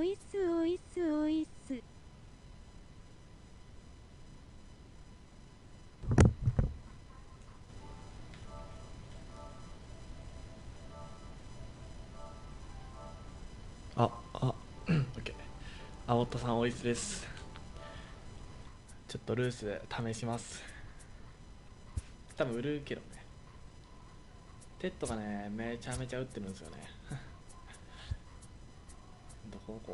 おいすおいすおいす。あ、オッケー。青田さん、おいすです。ちょっとルース試します。多分売るけどね。テッドがね、めちゃめちゃ打ってるんですよね。どこちょ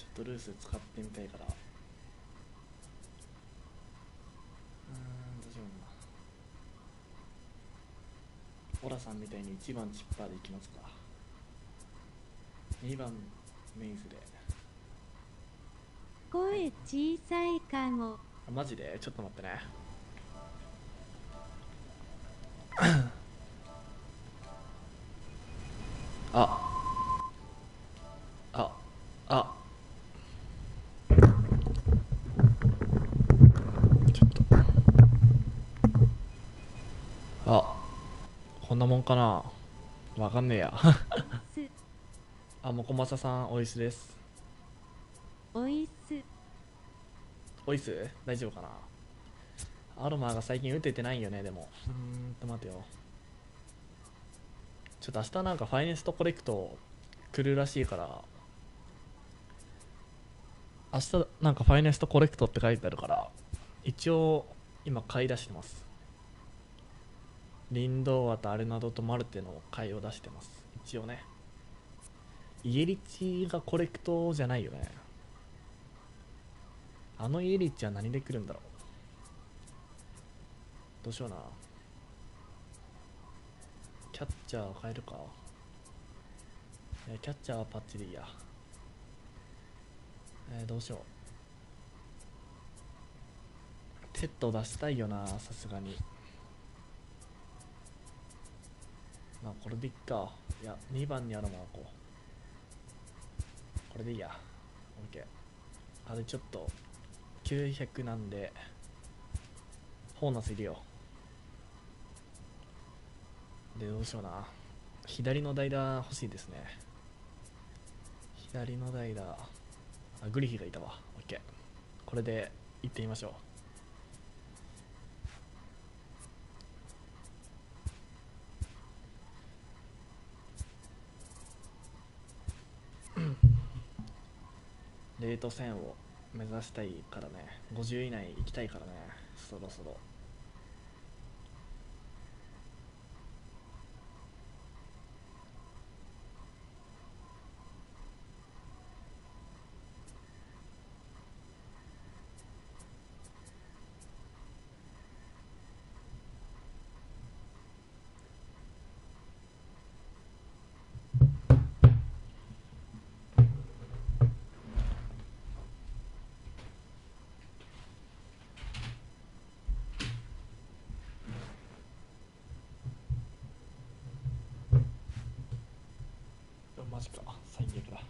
っとルース使ってみたいから。どうしような。オラさんみたいに1番チッパーでいきますか。2番メイズで。声小さいかも。マジでちょっと待ってね。あ、あ、あ、ちょっと。あ、こんなもんかな。わかんねえや。あ、もこまささん、おいすです。おいす。おいす大丈夫かな。アロマが最近打ててないよね。でも待てよ。ちょっと明日なんかファイネストコレクト来るらしいから、明日なんかファイネストコレクトって書いてあるから、一応今買い出してます。リンドーアとアレナドとマルテの買いを出してます。一応ね。イエリッチがコレクトじゃないよね。あのイエリッチは何で来るんだろう。どうしような。キャッチャーを変えるか。キャッチャーはパッチでいいや。どうしよう。テッド出したいよな、さすがに。まあこれでいっか。いや、2番にアロマをこう。これでいいや。OK。あれちょっと900なんで、ホーナスいるよ。で、どうしような。左の代打欲しいですね。左の代打。あ、グリフィーがいたわ。OK。これで行ってみましょう。レート1000を目指したいからね。50以内行きたいからね。そろそろ。マジか。最悪だ。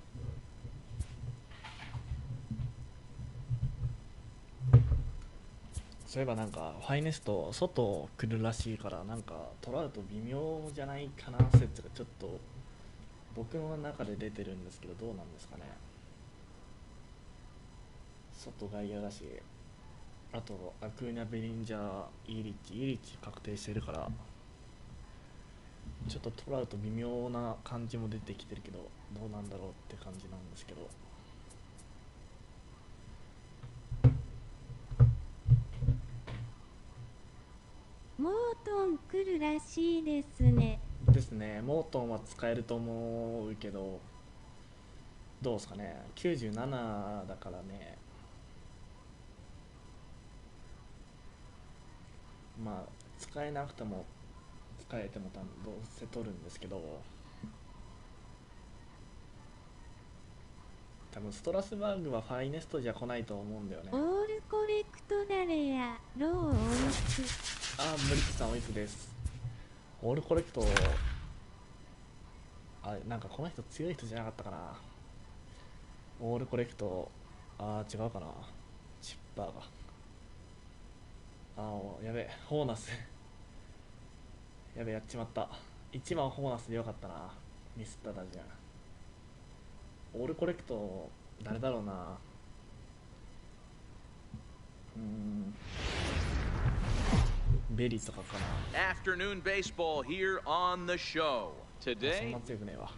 そういえばなんかファイネスト外来るらしいから、なんかトラウト微妙じゃないかな説がちょっと僕の中で出てるんですけど、どうなんですかね。外外野だし、あとアクーニャ・ベリンジャー、イーリッチ確定してるから、ちょっとトラウト微妙な感じも出てきてるけど、どうなんだろうって感じなんですけど。モートン来るらしいですね。ですね。モートンは使えると思うけど、どうですかね。97だからね。まあ使えなくても使えても多分どうせ取るんですけど、多分ストラスバーグはファイネストじゃ来ないと思うんだよね。オールコレクト誰やローおいす。あ、ブリッツさんおいすです。オールコレクト、あ、なんかこの人強い人じゃなかったかな。オールコレクト、違うかな。チッパーが。やべえ、ホーナス。やべえ、やっちまった。1番ホーナスでよかったな。ミスっただじゃん。オールコレクト誰だろうな。ベリーとかかな。 Afternoon baseball here on the show そん today. な強くねえわ。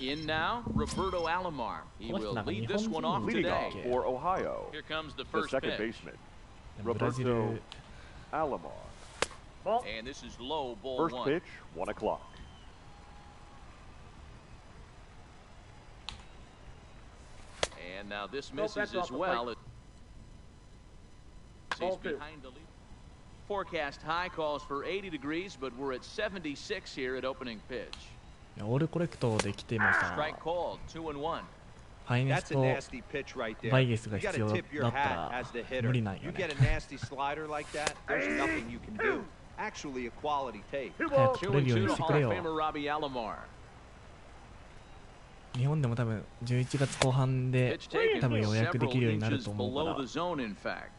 In now, Roberto Alomar. He この人 will なんか lead 日 this 本 one 人 off の Leading today. off for Ohio, Here comes the the first second pitch. baseman, でもブラジル Roberto Alomar. And this is low, ball First one. pitch, 1 o'clock. And now this misses as well. He's behind the lead. Forecast high calls for 80 degrees, but we're at 76 here at opening pitch. いやオールコレクトできてもさ、 Strike called, 2-1. ファイネス That's a と nasty pitch right there. バイゲスが You 必 gotta 要 tip your だった hat ら as the hitter. 無理なんよ You ね。 get a nasty slider like that, there's nothing you can do. Actually, a quality take. 早く取れるよう 2-2 to にしてく Hall れ of よ。 Famer Robbie Alomar. 日本でも多分11月後半で Pitch taken 多分予約で several きるようになる inches と思うか below ら the zone, in fact.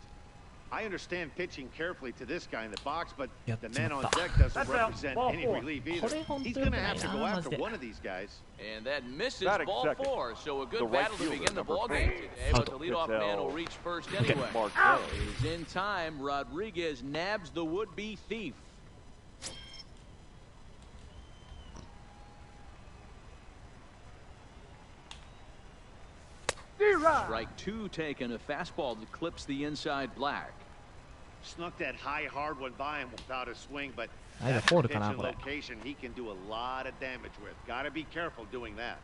I understand pitching carefully to this guy in the box, but Yep, the man on it's deck doesn't represent any relief either.これ本当 He's 良 going く to ない have to な go マジ after で。 one of these guys. And that misses Batting ball second. four, so a The good right battle to fielder, begin the number ball 4. game today, but the Out. leadoff man will reach first anyway. Marquez. Is in time. Rodriguez nabs the would-be thief. Strike two taken, a fastball that clips the inside black. Snuck that high, hard one by him without a swing, but あれだ that フォール pitch かな and これ。 location he can do a lot of damage with. Got to be careful doing that.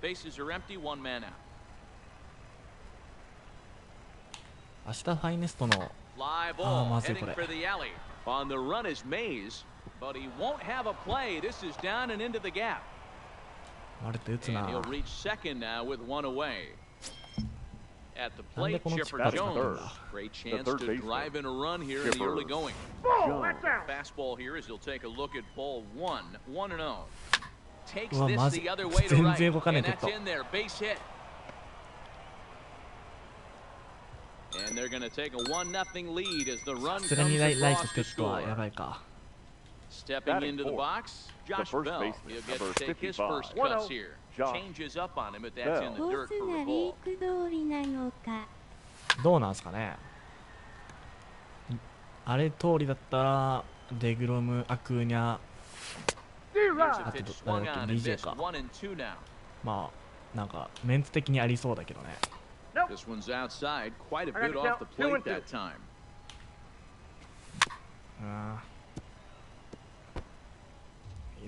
Bases are empty, one man out. 明日ファイネストの Fly Oh, ball Mazi, heading por ahí. for the alley. On the run is Mays, but he won't have a play. This is down and into the gap. あれって打つ And な。 he'll reach second now with one away. At the なんで plate, この Chipper チップ Jones. third. Great chance third to baseman. drive in a run here in the Chipper early going. Jones. Fastball here as he'll take a look at ball one. 1-0. Takes うわ、 this マジ the other way to 全 right. 然動かねえ And ちょっ that's と。 in there. Base hit. And they're going to take a 1-0 lead as the run さすがに comes ライト across って to ことは score. やばいか。 Stepping Batting into the fourth, box, the Josh first Bell. baseman, He'll get number to take his 55. first cuts here. Josh Changes up on him, but that's in the コー dirt ス for が a リー ball. ク通りなのか。どうなんすかね。あれ通りだったらデグロム、アクーニャ、 Here's a あと pitch 誰 swung だっ on け and DJ missed. か。 1-2 now. まあなんかメンツ的にありそうだけどね。 This one's outside, quite a bit off the plate that time.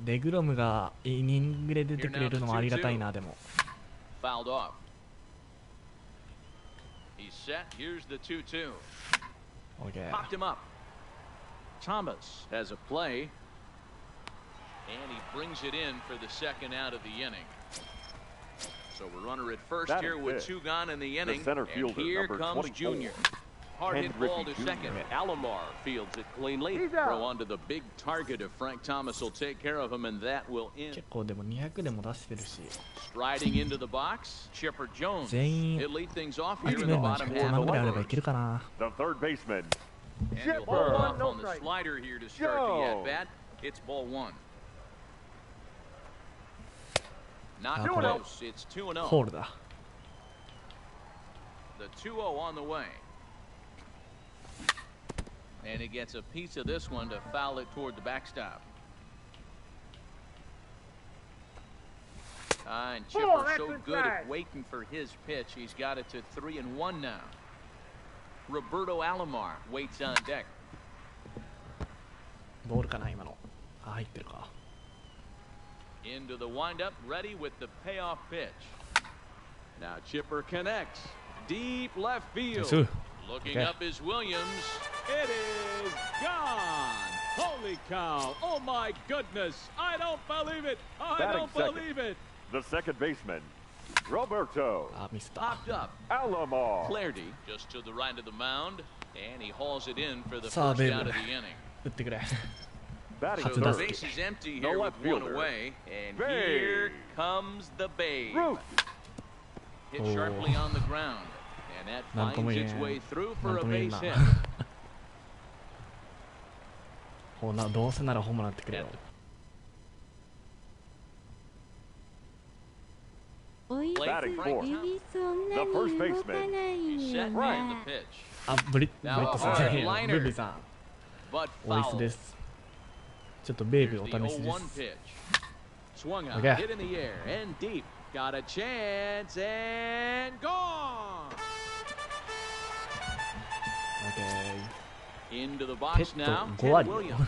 デグロムがイニングで出てくれるのはありがたいな。でも Fouled off. He's set. Here's the 2-2. OK Popped him up. Thomas has a play. And he brings it in for the second out of the inning. So we're runner at first Batting here with fifth, 2 gone in the inning. center And fielder, here number comes 24. Junior. Hard hit Henry ball to Jr. second. Alomar fields it cleanly. Throw onto the big target if Frank Thomas will take care of him, and that will end. 結構でも200でも出してるし Striding into the box, Chipper Jones. 全員 He'll lead things off 1 here in the 年の bottom 100 half 万 of ぐらいあれ the ばいけるかな。 The third baseman, And he'll hold off on the slider here to start the at-bat. It's ball one. Not Ah, close. It's 2-0. ホールだ。 The 2-0 on the way. And he gets a piece of this one to foul it toward the backstop. And Chipper so good at waiting for his pitch. He's got it to 3-1 now. Roberto Alomar waits on deck. ボールかな今の。あ、入ってるか。 Into the windup, ready with the payoff pitch. Now Chipper connects. Deep left field. ナイス。 Looking Okay. up is Williams. It is gone. Holy cow. Oh my goodness. I don't believe it. I Batting don't second. believe it. the second baseman, Roberto あ、ミスった。 Popped up. Alomar. Clardy just to the right of the mound. And he hauls it in for the Sa first baby. out of the inning. 打ってくれ。 Batting So That's the enough. third, base is empty No here with left one fielder. away. And Babe. here comes the Babe. Root. Hit Oh. sharply on the ground. And that なんとも finds 言え its ん。 way through な for ん a とも言えん base な。 hit. ほなどうせならホームラン打ってくれよ。おい、 Batting fourth. 指そんなに動かないん He's よ set な。 and the pitch. あ、ブリットさんじゃねえよ。 Now, ブービーさん、 But おいす foul. です。ちょっとベイビ Here's ー the お試しで 0-1 す。 pitch. Swung out, Okay. hit in the air and deep. Got a chance and gone. オッケー。 Into the box now. Hit Ted 5割 Williams.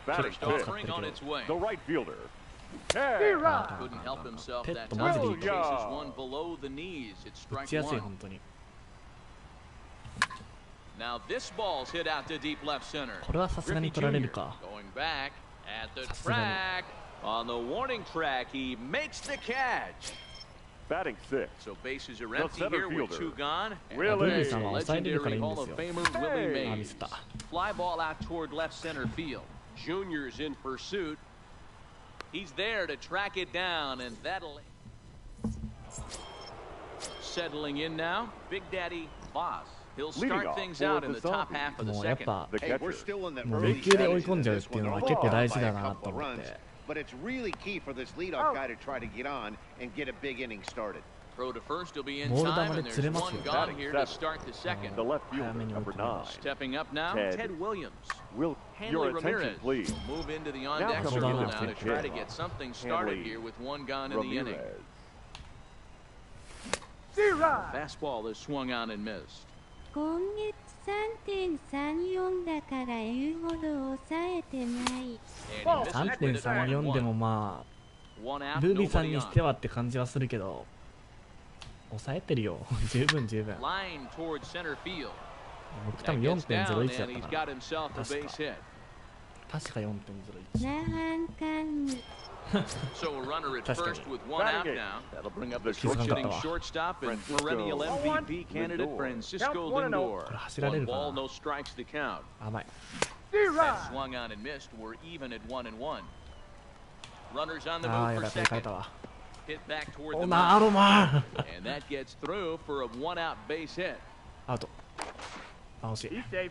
Batting First fifth. offering on its way. The right fielder. Hey! Couldn't help himself Ted that と time. マジでいい Chases one below the knees. It's 打 strike ちやすい one. 本当に。 Now this ball's hit out to deep left center. これはさすがに Griffey 取られ Jr. るか。 going back at the さすがに。 track. On the warning track, he makes the catch. Batting sixth. So bases are The empty center here with fielder. two gone. And Willie. ブービーさんは抑えれるから legendary いいん Hall です of よ。 Famer Willie あ、ミス Mays. った。 Fly ball out toward left center field. Junior's in pursuit. He's there to track it down, and that'll... Settling in now, Big Daddy Boss. He'll Leading start off things for out in the the top Zombies. half of the もうやっ second. ぱ The Hey, we're catcher. still in the もう early 0球で追い stages 込ん of じゃうっ this ていう one. のは They're 結構 all 大 up 事 by だ a なと couple 思 of っ runs, て。 but it's really key for this leadoff guy to try to get on and get a big inning started. Throw to first will be in ボール time, 球 and で there's 釣れます one よ。 gone here to start the second. The left 早 fielder. めに追い Number 込みま nine. す。 Stepping up now, Ted. Ted Williams. Will Hanley your attention, Ramirez please? will move into the Now on-deck comes circle the now to pitch try to hitter. get something started Hanley here with one gone in the inning. Ramirez. Fastball is swung on and missed. 今月3.34だから言うほど抑えてない。 And he misses with it 3.34 でも 1-1. ま One あ out, ブービーさん nobody に on. してはって感じはするけど、抑えてるよ。十分十分。 Line towards center field. 僕多 That 分 gets down, 4.01 だ and っ he's たか got himself a base hit. な。確か4.01。なはんかんむ。 So a runner at That's first good. with one out Batting now. That'll bring up the The switch-hitting shortstop. shortstop and Francisco perennial MVP candidate Lindor. Francisco Count Lindor. これ走られ One るか ball, な。 no strikes to count. 甘い。 That swung on and missed. We're even at 1-1. Runners on the ああ、 move や for ばい、変え second. たわ。 Hit back toward お the な、ア mound. ロマ And that gets through for a one-out base hit. アウト。あ、惜しい。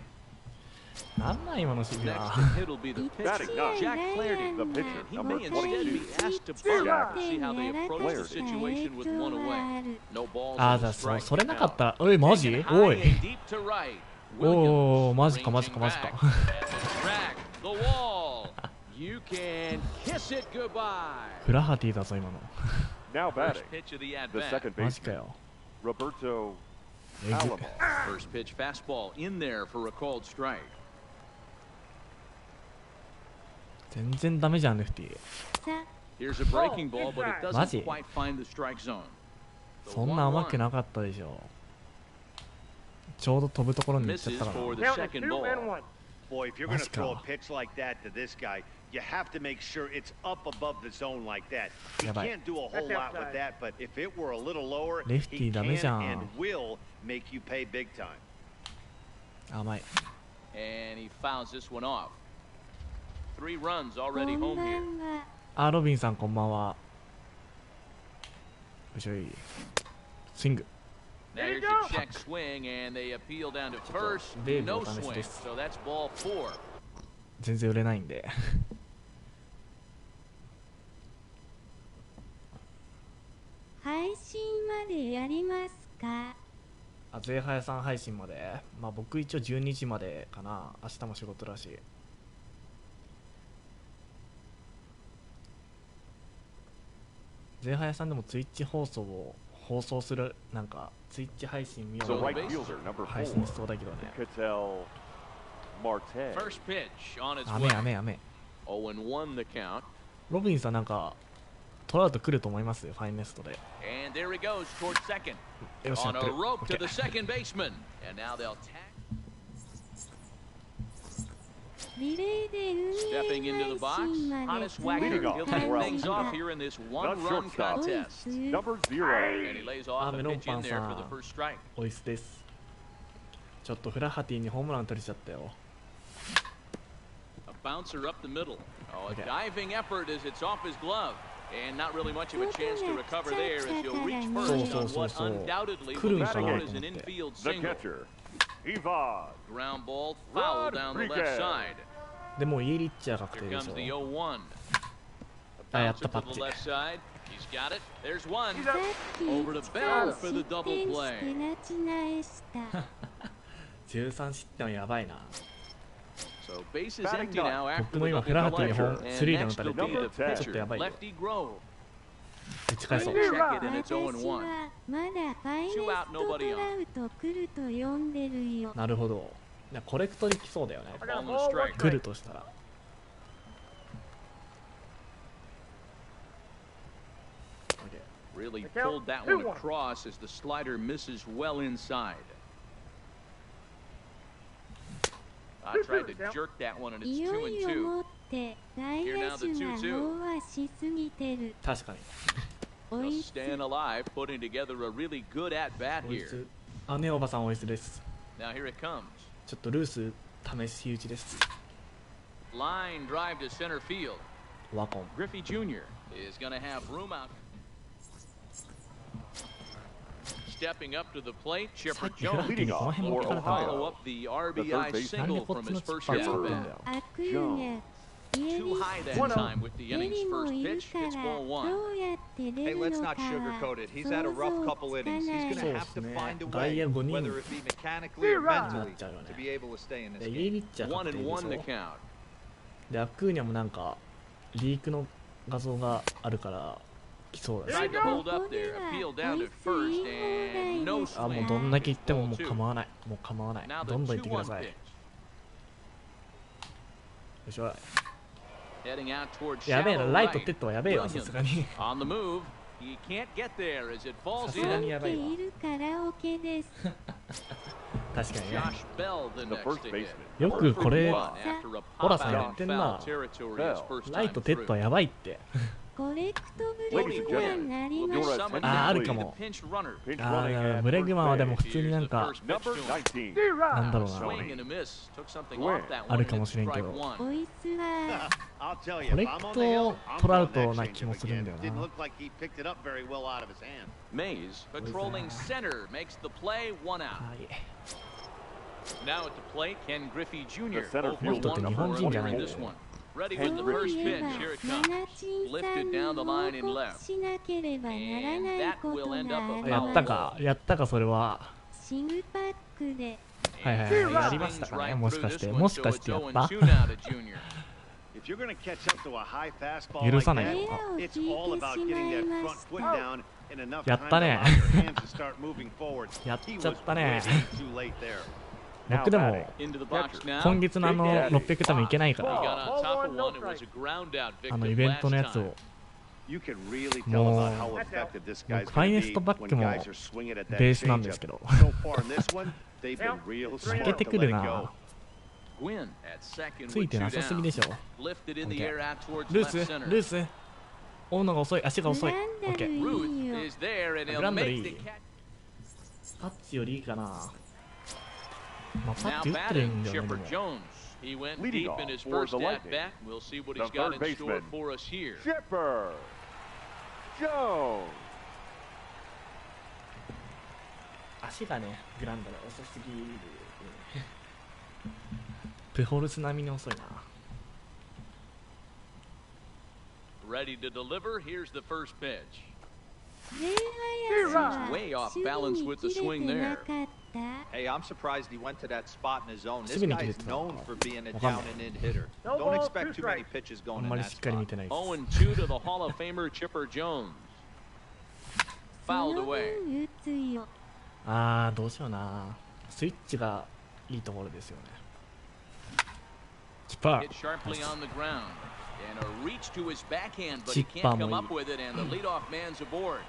なんなん今の守備 Next は。 to hit will be the pitcher, Batting nine. Jack Flaherty. The And pitcher. he Number may instead be 22. asked to bunt Jack. to see how they approach the situation with one away. No balls ああ、 on じゃ the あstrike それなかっ count. たら、おい、マジ Taken お high い。 and deep to right. おお、 Williams マジかマジかマジ ranging か。 back at the track, the wall. You can kiss it goodbye. フラハティだぞ、今の。 Now First batting. pitch of the The at-bat. second マジか baseman. よ。 Roberto えぐ Alamo. First pitch fastball in there for a called strike. 全然ダメじゃん、レフティ。さ、 Here's a breaking ball, but it doesn't Maji. quite find the strike zone. そんな甘くなかったでしょ。ちょうど飛ぶところに行っちゃっ Misses たから。 for the second ball. Boy, if you're going to Let's throw a go. pitch like that to this guy, you have to make sure it's up above the zone like that. He Yeah, bye. can't do a whole lot with that, but if it were a little lower, Lefty, he ダメじゃ can ん。 and will make you pay big time. 甘い。 And he fouls this one off. 3 runs こ already んば home here. んは。あ、ロビンさんこんばんは。よいしょい。スイング。 Now here's a check swing, and they appeal down to first. Dave No お試し swing, です。 so that's ball 4. 全然売れないんで。配信までやりますか？あ、ゼイハヤさん配信まで。まあ僕一応12時までかな。明日も仕事らしい。ゼイハヤさんでもツイッチ放送を放送する、なんかツイッチ配信見よ The う right と fielder. Number 配 4. 信しそうだけどね。 Cattell Marte. First pitch on its 雨 way. 雨雨。 0-1 the count. ロビンさんなんかトラウト来ると思いますよ、ファイネストで。 And there he goes toward second. よし、や On って a る。 rope to OK the second baseman. And now they'll tag. リレーで運 Stepping 営 into the 配 box. 信まで Honest つな Wagner. ぐ He'll 感 lead じ things が off here in this The one-run shortstop. おい contest. す。 Number 0. And he lays off a Melon pitch in there for the Pan-san. first strike. オイスです。ちょっとフラハティにホームラン取れちゃったよ。 A bouncer up the middle. Oh, a Okay. diving effort as it's off his glove. And not really much of a chance to recover there as he'll reach So, first so, on so, what so. undoubtedly will be Couldn't scored find as an him. infield The single. catcher. Ivan. Ground ball foul down the left Rodriguez. side. でもいいリッチャー確 Here 定で comes しょ the 0-1. A Ah, yeah, bouncer to the tapatti. left side. He's got it. There's one. さっき Over to 1 Bell 回 for the 失 double 点し play. てなちなえした。 13失点はやばいな。 So bases empty now after 僕も今 the フラハテに double 本 ledger. スリー And で打 next たれ will be the てちょっとや pitcher, ばいよ。 Lefty Grove. 打ち返そう。 Check it and it's 私 0-1. はまだファイネストトラウト来ると呼んでるよ。なるほど。コレクトに来そうだよね。 Almost strike. 来るとしたら。 Really pulled that one across as the slider misses well inside. I tried to jerk that one and it's いよ 2い and よ 2. もって外野手が飽和しすぎてる。確かに。おい Just staying alive, putting together a really good at bat おい here. す。あ、ねおばさんおいすです。 Now here it comes. ちょっとルース試し打ちです。 Line drive to center field. ワコン。 Griffey Jr. is going to have room out. Stepping up to the plate, さ Chipper っきフラハ Jones テにこの辺持ってかれたんだ follow よ。 up the なんで RBI こっ single ち from の his チッ first パー at 使ってん bat. だよ。アクーニャ、家 Too に high that time with the エ inning's リも first いる pitch. か It's ら ball ど one. うやって出 Hey, る let's のか not sugarcoat は it. He's had a 想 rough 像 couple つか innings. な He's い。 going to have to そうですね。 find a 外野 way, 5人 whether it be mechanically or なっ mentally, ちゃうよね to be able to stay in this で、イ game. エリッチャー 1 勝って and る 1 the でしょ。 count. で、アクーニャもなんかリークの画像があるから来そうだし。 Tried to hold up there, appeal down to first, and no あ、もう swing. どんだけ言ってももう構わない。もう構わない。 Now どん the どん言ってくだ 2-1さい。 pitch. よいしょ。 Heading out towards やべえな、 shallow ライト right. テッドはやべえわ、さすがに。 On the move. He can't get there as it falls さすが in. にやばいわ。いるカラオケです。確かにね。 Josh Bell the The next first to hit. baseman. よくこれ、 One after a ホラ pop さんや out ってん in な foul。territory his first ライ time トテッドは through. やばいって。コレクトブレイクはなり Will ま be し summoned あ、あ down る to か the も。 pinch runner. Pinch あ running ー、 at ブレ first グマンはでも base. 普通になんか、 Number 19. なんだろうな。 Swing and a miss. Took something Where? off that あ one る and かも it's しれんけ strike ど。 one. おいすは I'll tell you, コ if レ I'm ク on ト the hill, I'm トラウ on ト that な気も changeup するん again. だよ Didn't な。 look like he picked it up very well out of his hand. Mays patrolling center makes the play, one out. はい。 Now at the plate, Ken Griffey Jr. The center 0 for fielder, 1 number for 1 here in じゃない this one. Ready そう with the い first え pitch. ば Here it マ comes. ナチンさ Lifted んに down the 報 line and 告 left. しなければならないことがありやったます。か、やったか、それは。シグパックではいはいはい。やりましたかね、もしかして。もしかしてやった If you're going to catch up to a high fastball 許 like さない that, よ。エラーを it's 引い all て about しま getting い that ま front し foot た。 down in enough や time った to ね。 allow your hands to start moving forward. やっ He ちゃ was ったね。 way too late there. 僕でも、 Into the box now. 今月の600多分いけないか He ら、 got on top of one and was a ground out イ victim ベント last のやつ time. を。 You can really tell about how effective this guy's ファイネ going ス to ト be バッ when クも guys are swinging at that ベースなんです changeup. けど。 So far in this one, they've been real 負け smart て to く let る it な go.。 Gwynn at second つい with て two なさすぎ down. でしょ。 Lifted in the air out towards ルー left ス、 center. ルース。追うのが遅い、足が遅い。グランダル OK。いい Ruth よ。 is there and he'll Grandma make the Lee. catch. パッチよりいいかな。まあ、パ Now ッチ打ってる batting んだよね。 Chipper でも Jones. He went Leading deep off in his for first the at Lightning. bat. We'll see what The he's got third in store baseman. for us here. Chipper Jones. 足がね、グランダル遅すぎる。プホルス並みに遅いな。 Ready to deliver. Here's the first pitch. レイハヤ Way ス off は balance 守 with the 備 swing に切れて there. なかった。 Hey, I'm surprised he went to that spot in his zone. This Subini guy's did it. known for being a Wakanda. down and in hitter. Don't expect too many pitches あ going ん in まり that しっかり spot. 見てないです。 0-2 to the Hall of Famer Chipper Jones. そ Fouled の away. 分打つよ。あー、どうしような。スイッチがいいところですよね。キッパー Hit。sharply on the ground. And a reach to his backhand, but he Chippa can't come mo- up with it, and the leadoff man's aboard.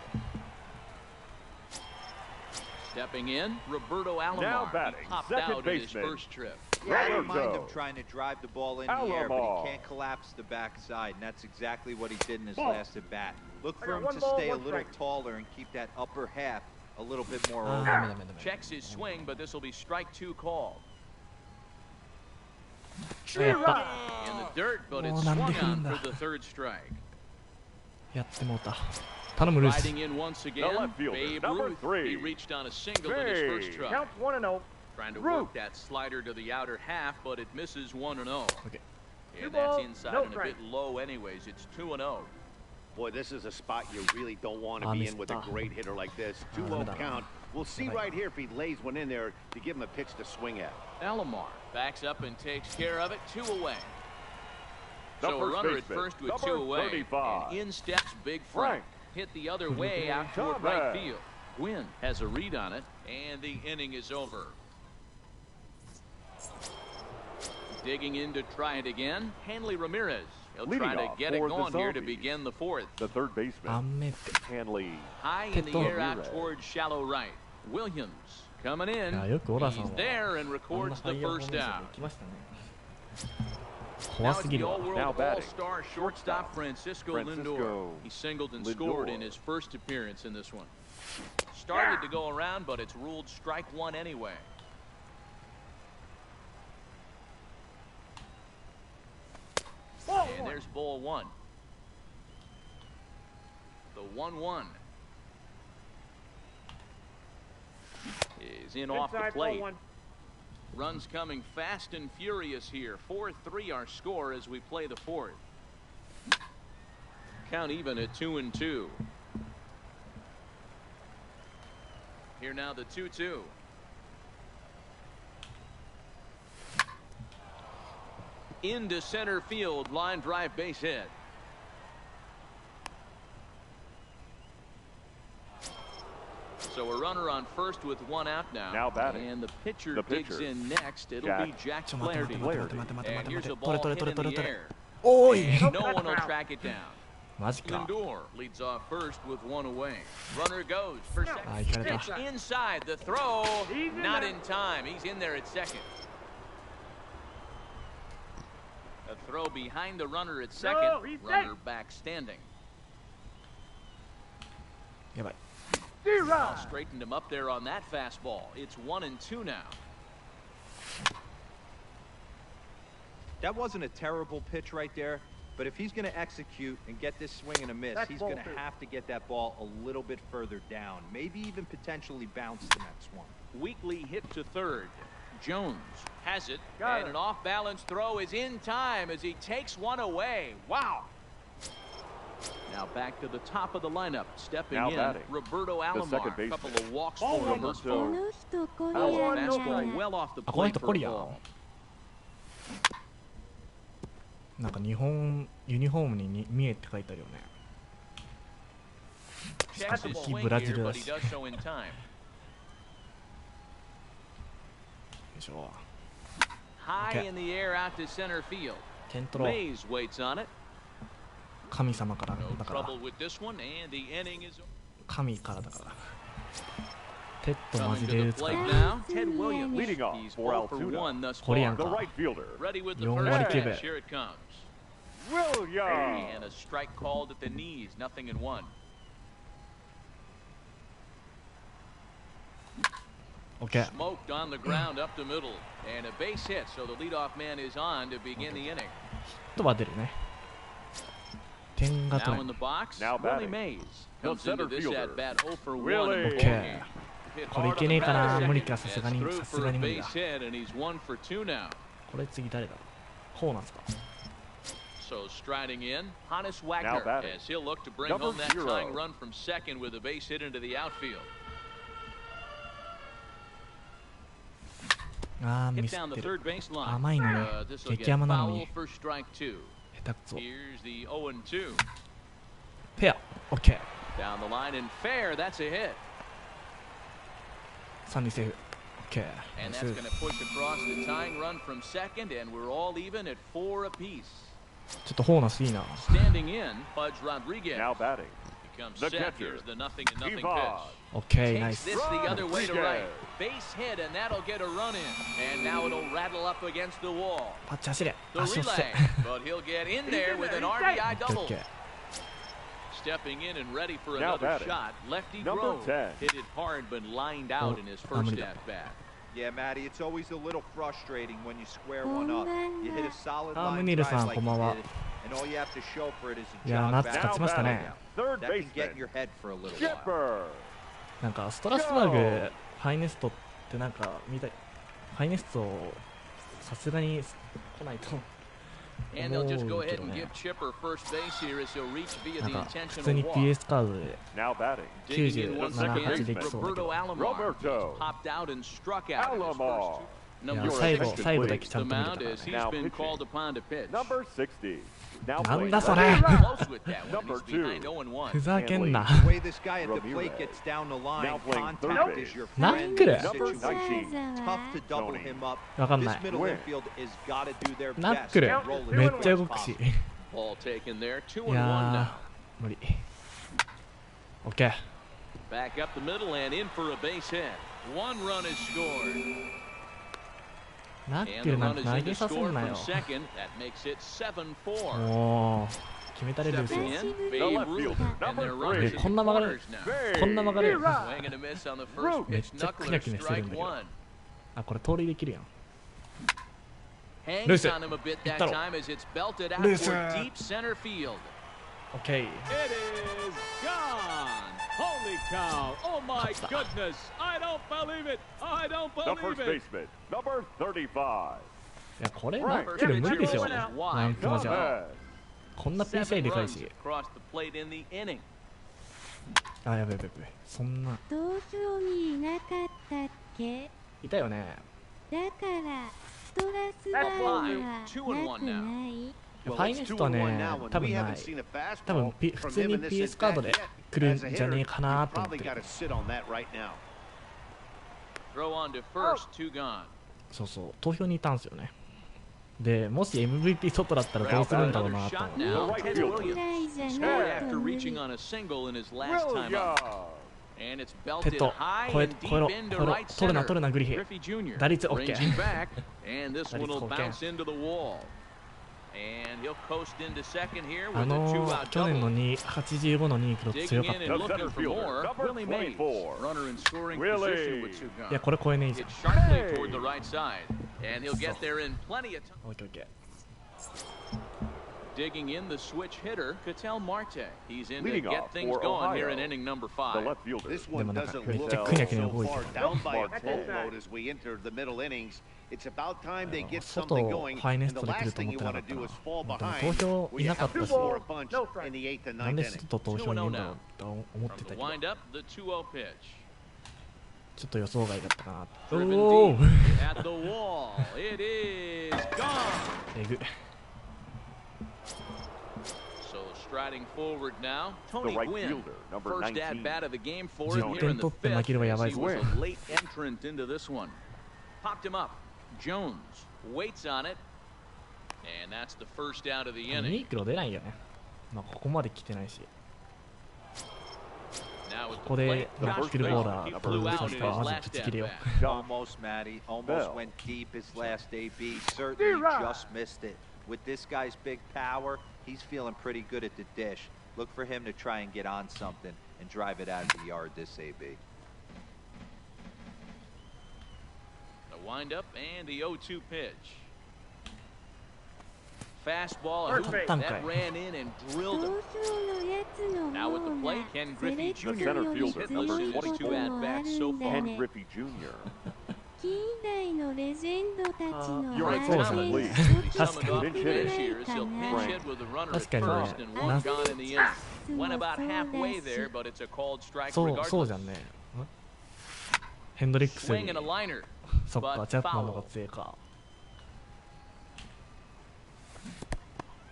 Stepping in, Roberto Now Alomar. batting, He popped second out in his baseman. first trip. Yeah, I don't Roberto. mind him trying to drive the ball in the air, but Alomar. he can't collapse the backside, and that's exactly what he did in his last at bat. Look for him to stay a little taller and keep that upper half a little bit more あー、 open. ダメダメダメ。 Checks his swing, but this will be strike two called. やった In the dirt, but it's Oh, swung nandiyan on na. for the third strike. やってもうた。頼むルース。 Riding in once The again, left fielder, Babe number Ruth. 3. He reached on a single in his first Babe. try. 1-0. Trying to Ruth. work that slider to the outer half, but it misses 1-0. OK。 And that's inside and a bit low anyways. It's 2-0. Boy, this is a spot you really don't want to be in with a great hitter like this. 2-0 count. We'll see right here if he lays one in there to give him a pitch to swing at. Alomar backs up and takes care of it. 2 away. So a runner at first with 2 away. And in steps Big Frank. Hit the other way out toward right field. Gwynn has a read on it, and the inning is over. Digging in to try it again, Hanley Ramirez. He'll try to get it going here to begin the fourth. The third baseman, Hanley. High in the air out towards shallow right. Williams coming in. He's there and records the first out. Now it's the all-world all-star shortstop Francisco Lindor. He singled and scored in his first appearance in this one. Started to go around, but it's ruled strike one anyway. And there's ball one. The 1-1 is in off the plate. Runs coming fast and furious here. 4-3 our score as we play the fourth. Count even at 2-2. Here now the 2-2. Into center field, line drive, base hit. So a runner on first with 1 out now. Now batting. And the pitcher digs in next. It'll be Jack Flaherty. And here's a ball hit in the air. And no one will track it down. Lindor leads off first with 1 away. Runner goes for second. Pitch inside. The throw, not in time. He's in there at second. A throw behind the runner at second. Runner back standing. Straightened him up there on that fastball. It's 1-2 now. That wasn't a terrible pitch right there, but if he's going to execute and get this swing and a miss, he's going to have to get that ball a little bit further down, maybe even potentially bounce the next one. Weekly hit to third. Jones has it, and an off-balance throw is in time as he takes 1 away. Wow. Now back to the top of the lineup. Stepping in, Roberto Alomar. A couple of walks for him thus far. Fastball well off the plate for a ball. なんか日本ユニフォームに見えって書いてあるよね。しかし非ブラジルだし。よいしょ。High in the air out to center field. 点取ろう。 Mays waits on it. 神様からだから。 No trouble with this one, and the inning is 神からだから。テッドマジで打つから。 Ted Williams. Leading off He's for 0 for 1 Altoona. thus コリア far. ンか。 The right fielder. Ready with the 4 first 割9 pitch. 分。 Here it comes. Williams. And a strike called at the knees. 0-1. Okay. Smoked on the ground up the middle. And a base hit, so the leadoff man is on to begin the inning. ヒットは出るね。点が取 Now れ in る。 the box, Now Willie batting. Mays The comes into center this fielder. at bat 0 for 1 Willie. in the Okay. ballgame. これいけねえかな。無理か、さすがに。 Through さす for が a に無理だ。 base hit, and he's 1 for 2 now. これ次誰だ。こうなんですか。 So striding in, Hannes Now Wagner, batting. as he'll look to bring Number home that 0. tying run from second with a base hit into the outfield. ああ、ミ Hit ス down って the る。 third base line. 甘いのに。 This will 激 get 甘なの foul に。 for strike 2. 下手くそ。 Here's the 0-2. フェア。オッケー。 Down the line and fair. That's a hit. 三塁セーフ。オッケー。 And that's going to push across the tying run from second, and we're all even at 4 apiece. ちょっとホーナスいいな。 Standing in, Pudge Rodriguez. Now batting. Becomes The set. catcher. Here's the 0-0 pitch. Ivan. オッケー、ナイ Takes ス。 this the other way to right. Rodriguez. Base hit, and that'll get a run in. And now it'll rattle up against the wall. パッチ走れ。 The 足を押せ。 relay, but he'll get in there with an RBI オッケーオ double. ッケー。 Stepping in and ready for Now another batting. shot. Lefty Number Grove 10. hit it hard, but lined out in his first at bat. Yeah, Matty, it's always a little frustrating when you square one up. You hit a solid Ah, line Munir drive さん、 like こん you ばんは。 did, and all you have to show for it is a いやー、 jog 夏勝 back. ちましたね。 Third That can get in baseman. your head for a little while. Chipper. なんかストラスバーグ、ファイネストってなんか見たい。ファイネストさすがに来ないと And they'll just go ahead and give Chipper first base here as he'll reach via the 普通に intentional walk. PS カードで Now batting. 97, 8できそうだけど Roberto Alomar Roberto popped out and struck out in his first Alomar. two. Number いや最後 60 最後だけちゃ the んと見て mound たから as ね he's Now been pitching. called upon to pitch. Number 60. Now なん playing だそれ Close with that one. Number He's two. behind 0-1. ふざけんな The way this guy at the plate gets down the line, Now playing third contact base. is your Not friend good. in this Number situation. 19. Tough to double Tony. him up. わかん This ない middle Where? infield is gotta do their ナッ best クル to roll it めっ as ちゃ much 動 as くし possible. Ball taken there. 2-1いや now. ー無理 OK Back up the middle and in for a base hit. One run is scored. ナッ And ク the ルな run ん is か投 in げ to させ score んな from よ second. That makes it 7-4. もう決めたれるし Stepping in, Babe Ruth, and their runners こんな in the 曲がる corners now. こんな曲がる Swing and a miss on the first めっ pitch. ちゃくにゃ Knuckler くにゃしてる strike んだけど one. あこれ盗塁できるやん Hangs Lose it. on him a bit that Throw. time as it's belted out Lose for it. deep center field. OK It is gone. Holy cow. Oh my goodness. I don't believe it. I don't The first believe it. baseman. Number 35. いやこれナックル無理でしょランクマじゃ Gomez. こんな PCI Seven でかい runs し across the plate in the inning. あやべやべやべそんな投票にいなかったっけ？いたよねだからストラスバーグはなくない？ファイネストはね多分ない多分、普通に PS カードで来るんじゃねえかなと思ってる Throw on to first, two gone. そうそう投票にいたんすよねでもし MVP 外だったらどうするんだろうなと思 Shot って now. く Ted ら Williams いじゃ scored ないと after 無 reaching 理。 on a single in his last time up. Williams. And it's テッ belted ド high 超え and 超えろ deep into 超えろ right 取るな center. 取るなグリフィ Griffey Jr. 打率 OK brings it back, and this one 打率 will OK bounce into the wall. And he'll coast into second here あ with a の two-out 去年の double. 85の2位クロ強 Digging かった in よ and looking for more. Number Willie Mays, 24. runner in scoring Willie. position with two いや guns. これ超えねえじゃん It's sharply toward the right side, and he'll get there in plenty of time. オッケーオッケー Digging in the switch hitter, Ketel Marte. He's in to Leading get off things for going here Ohio. in inning number The 5. left fielder. This で one もなんか doesn't めっ look ちゃくにゃくにゃ so 動いて far る down by a Smart boatload as we enter the middle innings. It's about time they get 外 something を going, ファイネ and ス the トで来る last と thing 思っ you てなか want った to な do is fall でも behind. 投票 We いな have かっ to たし score a bunch in the 8th and な 9th んで inning. 外投票にいるんだろうって思って From た the けど windup, the 2-0 pitch. ちょっと予想外だったかな Driven おお deep at the wall. It is gone. えぐ So striding forward now, The Tony right Gwynn. fielder, number First 19. at bat of the game for him 10 here in 点 the 取って負ければ fifth や as ばい he ぞ was a late entrant into this one. Popped him up. Jones waits on it. And that's the first out of the 2 inning. 位クロ出ないよねまあここまで来てないし Now こ at こ the で plate, ナッ Josh クルボー Bell. ラ He ー flew さ out せ in たら his まず last ぶち at 切れよ bat. Almost, Matty. Almost Bell. went deep his last AB. Certainly just missed it. With this guy's big power, he's feeling pretty good at the dish. Look for him to try and get on something and drive it out of the yard this AB. The windup and the 0-2 pitch. Fastball, and First that ran in and 投 drilled him. 票のやつの Now at the 方 plate, が Ken セレ Griffey クト Jr. より Center fielder, 強いことも number あ 22 るんだ Ken ね。 Griffey Jr. 近代のレジェンドたちの You're right, 発 Thomas. 見 He's ちょっ coming と off く the れ bench ない here as か he'll な。 pinch hit with a runner at 確かにね first and one gone in the inning. Went about halfway there, but it's a called strike そうじゃ regardless. んねヘンドリックスよ Swing り and a liner. そっか but チャップマンの foul. 方が強いか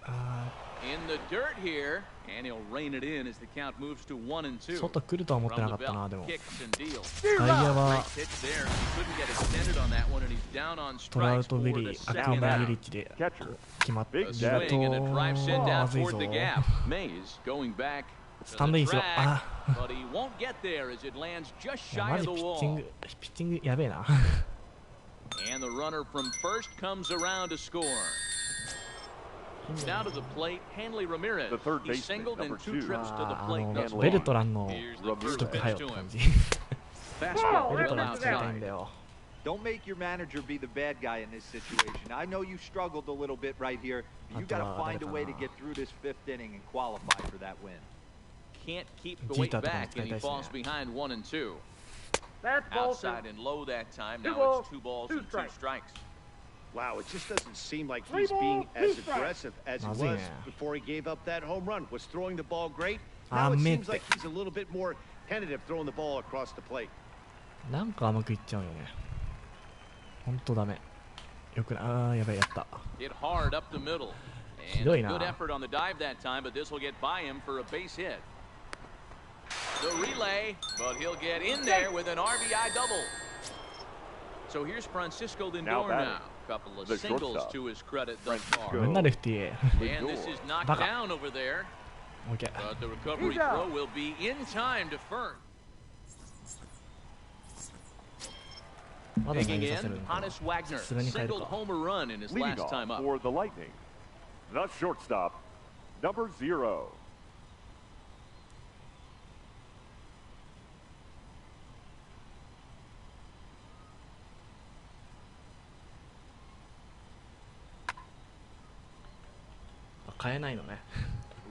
あ In the dirt here, and he'll rein it in as the count moves to 1-2. ー外来るとは思ってな From か the ったな belt, でも kicks and deals. 外野は Great pitch there. He couldn't get extended on that one, and he's down on トラウ strikes ト for ベ the リーアク second アマリ out. リッチで Catcher. 決まってる A と swing and a drive sent ま down ずい toward ぞ the gap. Mays going back ス to タンドイ the ンしろ track, あ but he won't get there as it lands just いや shy マ of ジ the ピッチン wall. グピッチングやべえな And the runner from first comes around to score. Now to the plate, Hanley Ramirez. The third He baseman, singled in number 2 two. trips to the あ plate の thus ベル far. トランの Here's the 取 first 得はよ pitch って to 感 him. じ Fastball ベルト well ランつけたいん outside. だよ Don't make your manager be the bad guy in this situation. I know you struggled a little bit right here, but you got to find a way to get through this 5th inning and qualify for that win. Can't keep the weight Jeter back, and he とかも使いたいしね。 falls behind 1-2. That's ball two. Outside and low that time. Two Now balls, it's 2 balls two and 2 strikes. strikes. Wow, it just doesn't seem like he's being as aggressive as he was before he gave up that home run. Was throwing the ball great. Now it seems like he's a little bit more tentative throwing the ball across the plate. なんか甘くいっちゃうよね。ほんとダメ。よくない。ああ、やばい、やった。Hit hard up the middle. And a good effort on the dive that time, but this will get by him for a base hit. The relay, but he'll get in there with an RBI double. So here's Francisco Lindor now. Couple of singles to his credit thus far. And this is knocked down over there. But the recovery throw will be in time to first. Digging in, Hannes Wagner singled home a run in his last time up. For the Lightning, the shortstop, number 0.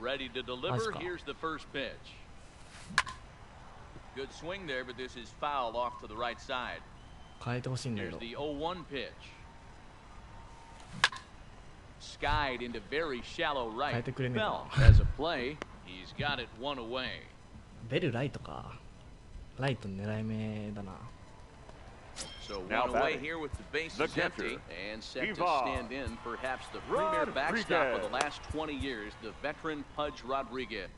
Ready to deliver. Here's the first pitch. Good swing there, but this is foul off to the right side. Here's the 0-1 pitch. Skied into very shallow right. Bell has a play. He's got it one away. ベルライトか。ライト狙い目だな。So one away here with the bases empty and set to stand in perhaps the premier backstop of the last 20 years, the veteran Pudge Rodriguez.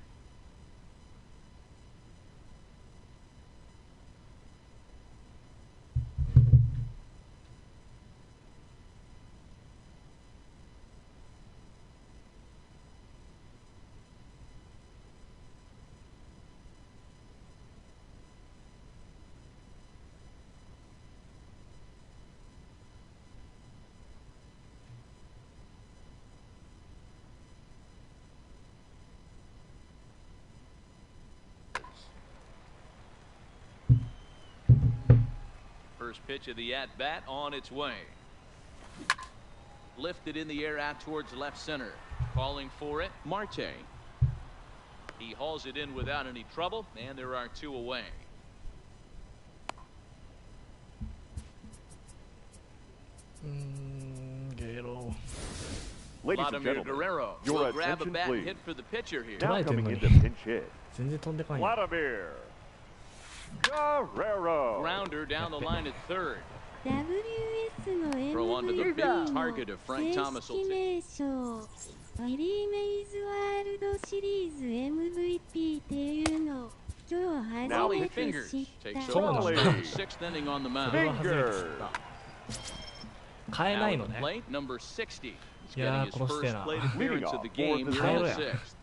First pitch of the at-bat on its way. Lifted in the air out towards left center. Calling for it, Marte. He hauls it in without any trouble, and there are two away. Vladimir Guerrero will grab a bat hit for the pitcher here. Now coming into pinch hit. Vladimir Guerrero. Grounder down the line at third. WS の Throw onto the big target of Frank Thomas. 正式名称ウィリー・メイズワールドシリーズ MVP っていうの今日初めて知った。そうなんだ。Sixth inning on the mound. 変えないのね。Number 60. いやー、殺してえな。Appearance of the game here in the sixth.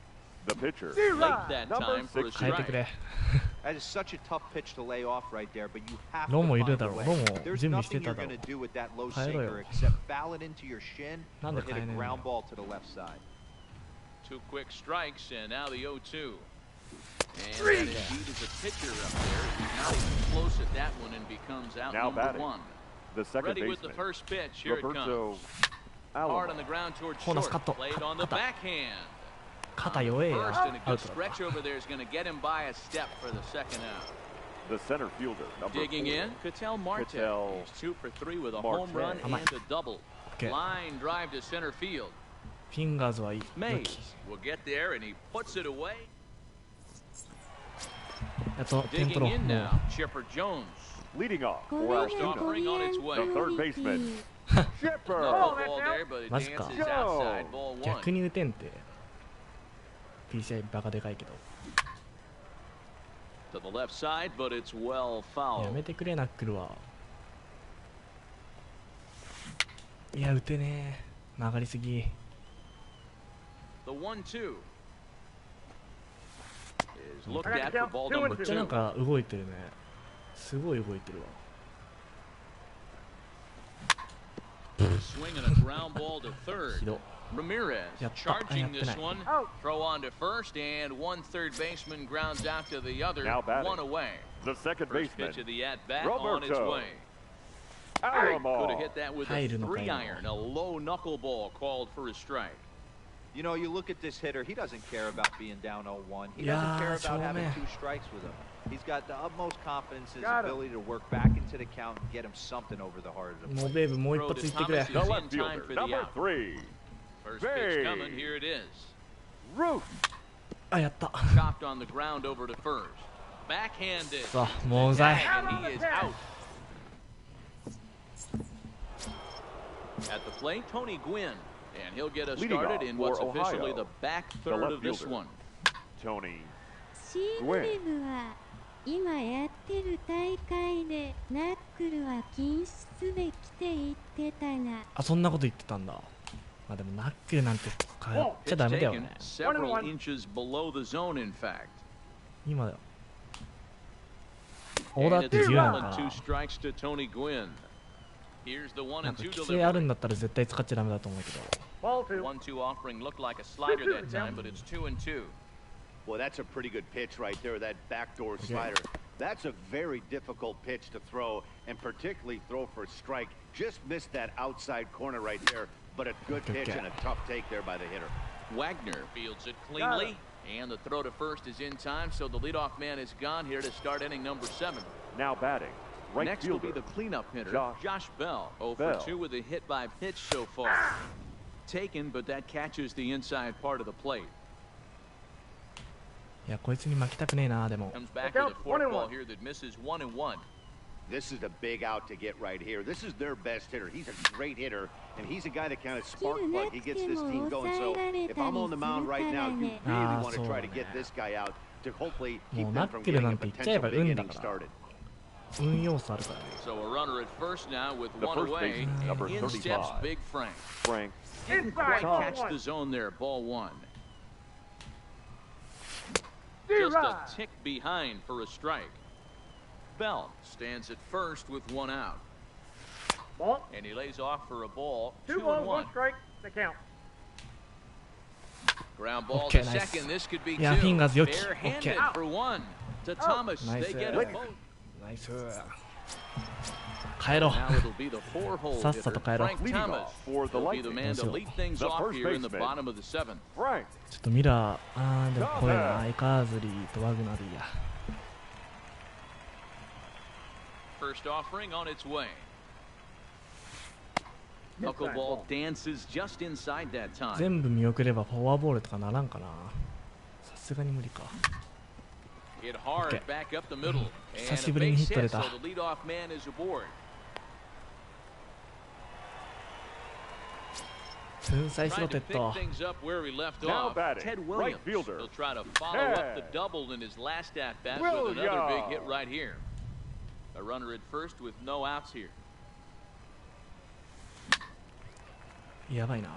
The pitcher. Late that time for a strike. That is such a tough pitch to lay off right there, but you have to ロンもいる find だ a ろう。 way. ロンも There's 準備して nothing た you're だろ going う。 to do with that low 変えろよ。 sinker except foul it into your shin なん or で hit 変え a ねえんだよ。 ground ball to the left side. Two quick strikes and now the 0-2. And that indeed is a pitcher up there. He's not even close at that one and becomes out Now number batting. one. The second Ready baseman. with the first pitch. Here it Roberto comes. Hard on the ground towards short. Played on the backhand. 肩弱えや。 First and a アウ good トだっ stretch over there is going to get him by a step for the second out. The center fielder, number Digging 4. in, Ketel Marte. Ketel He's 2 for 3 with a Marte. home run and a double. Okay. Line drive to center field. た。フィンガーズはいい。 Mays will get there and he puts it away. やっと点 Digging 取ろう。 in もう now, Chipper Jones. Leading off こ for れ First が Alcina. コリアン The クオ third リテ baseman. ィ Chipper. Knuckleball there, but it マジか。 dances outside. Ball 1. 逆に打てんって。PCI バカでかいけど。 To the left side, but it's well や fouled. めてくれナックルは。いや打てねえ。曲がりすぎ。 The 1-2 is looked at for ball number めっちゃなん 2. か動いてるね。すごい動いてるわ。 Swing and a ground ball to ひ third. ど。 Ramirez Yatta. charging this Yatta. one. Throw on to first, and one third baseman grounds out to the other. Now batting. One away. The second First baseman, pitch of the at-bat on its Roberto way. Could have Alamo. hit that with a 3-iron. A low knuckleball called for a strike. You know, you look at this hitter, he doesn't care about being down 0-1. He doesn't care about having 2 strikes with him. He's got the utmost confidence in his ability to work back into the count and get him something over the heart of the plate. もうベーブもう一発いってくれ。 The left fielder, number 3. First pitch coming, here it is. Roof. あ、やった。 Chopped on the ground over to first. Backhanded. さあ、もううざい。 And he is out. At the plate, Tony Gwynn. And he'll get us started in what's officially the back third of this one. Tony シーブレブは今やってる大会でナックルは禁止すべきって言ってたが。あ、そんなこと言ってたんだ。まあでもナックルなんて通っちゃダメだよね。 Several inches below the zone, in fact. 今だよ。オーダーって自由なのかな。 2 strikes to Tony Gwynn. Here's the 1 and 2 規制ある delivery. んだったら絶対使っちゃダメだと思うけど。 1-2 offering looked like a slider that time, but it's 2 and 2. Well, that's a pretty good pitch right there, that backdoor slider. That's a very difficult pitch to throw, and particularly throw for a strike. Just missed that outside corner right there, but a good pitch and a tough take there by the hitter. Wagner fields it cleanly, and the throw to first is in time, so the leadoff man is gone here to start inning number 7. now batting. Right Next fielder. will be the cleanup hitter, Josh Bell. 0 Bell. for 2 with a hit by pitch so far. Taken, but that catches the inside part of the plate. いや、こいつに負けたくねえな、でも。 Comes back with a fork ball here that misses 1 and 1. This is a big out to get right here. This is their best hitter. He's a great hitter, and he's a guy that kind of spark plug. He gets this team going. So if I'm on the mound right now, you really want to try to get this guy out to hopefully keep them from getting a potential big inning started. 運要素あるからね。 So a runner at first now with The 1 first away. baseman, number In steps 35. Big Frank. Frank. Didn't quite catch the zone there. Ball 1. Just a tick behind for a strike. Bell stands at first with 1 out. And he lays off for a ball. 2 and 1. Ground ball to nice. second. This could be いや、 2. フィンガーズ良き。Barehanded OK for 1. To Thomas. Nice. They get it both. ナイス。帰ろう。 Now it'll be the 4-hole さっさと帰ろう。 Frank Thomas for the will be the man to Lightning. lead things The off first here in the baseman. bottom of the 7th. Frank. ちょっとミラー、でも怖いな。相変わらずリーとワグナーでいいや。 First offering on its way. Knuckleball dances just inside that time. 全部見送ればフォアボールとかならんかな。さすがに無理か。 Hit hard Okay. back up the middle. And 久 a しぶりに base ヒット hit, 出た。 so the leadoff man is aboard. 粉砕しろ Trying テ to ッド。 pick things up where we left Now off. batting, Ted right Williams. fielder. He'll try to follow up the double in his last at bat with another big Williams. hit right here. A runner at first with no outs here. やばいな。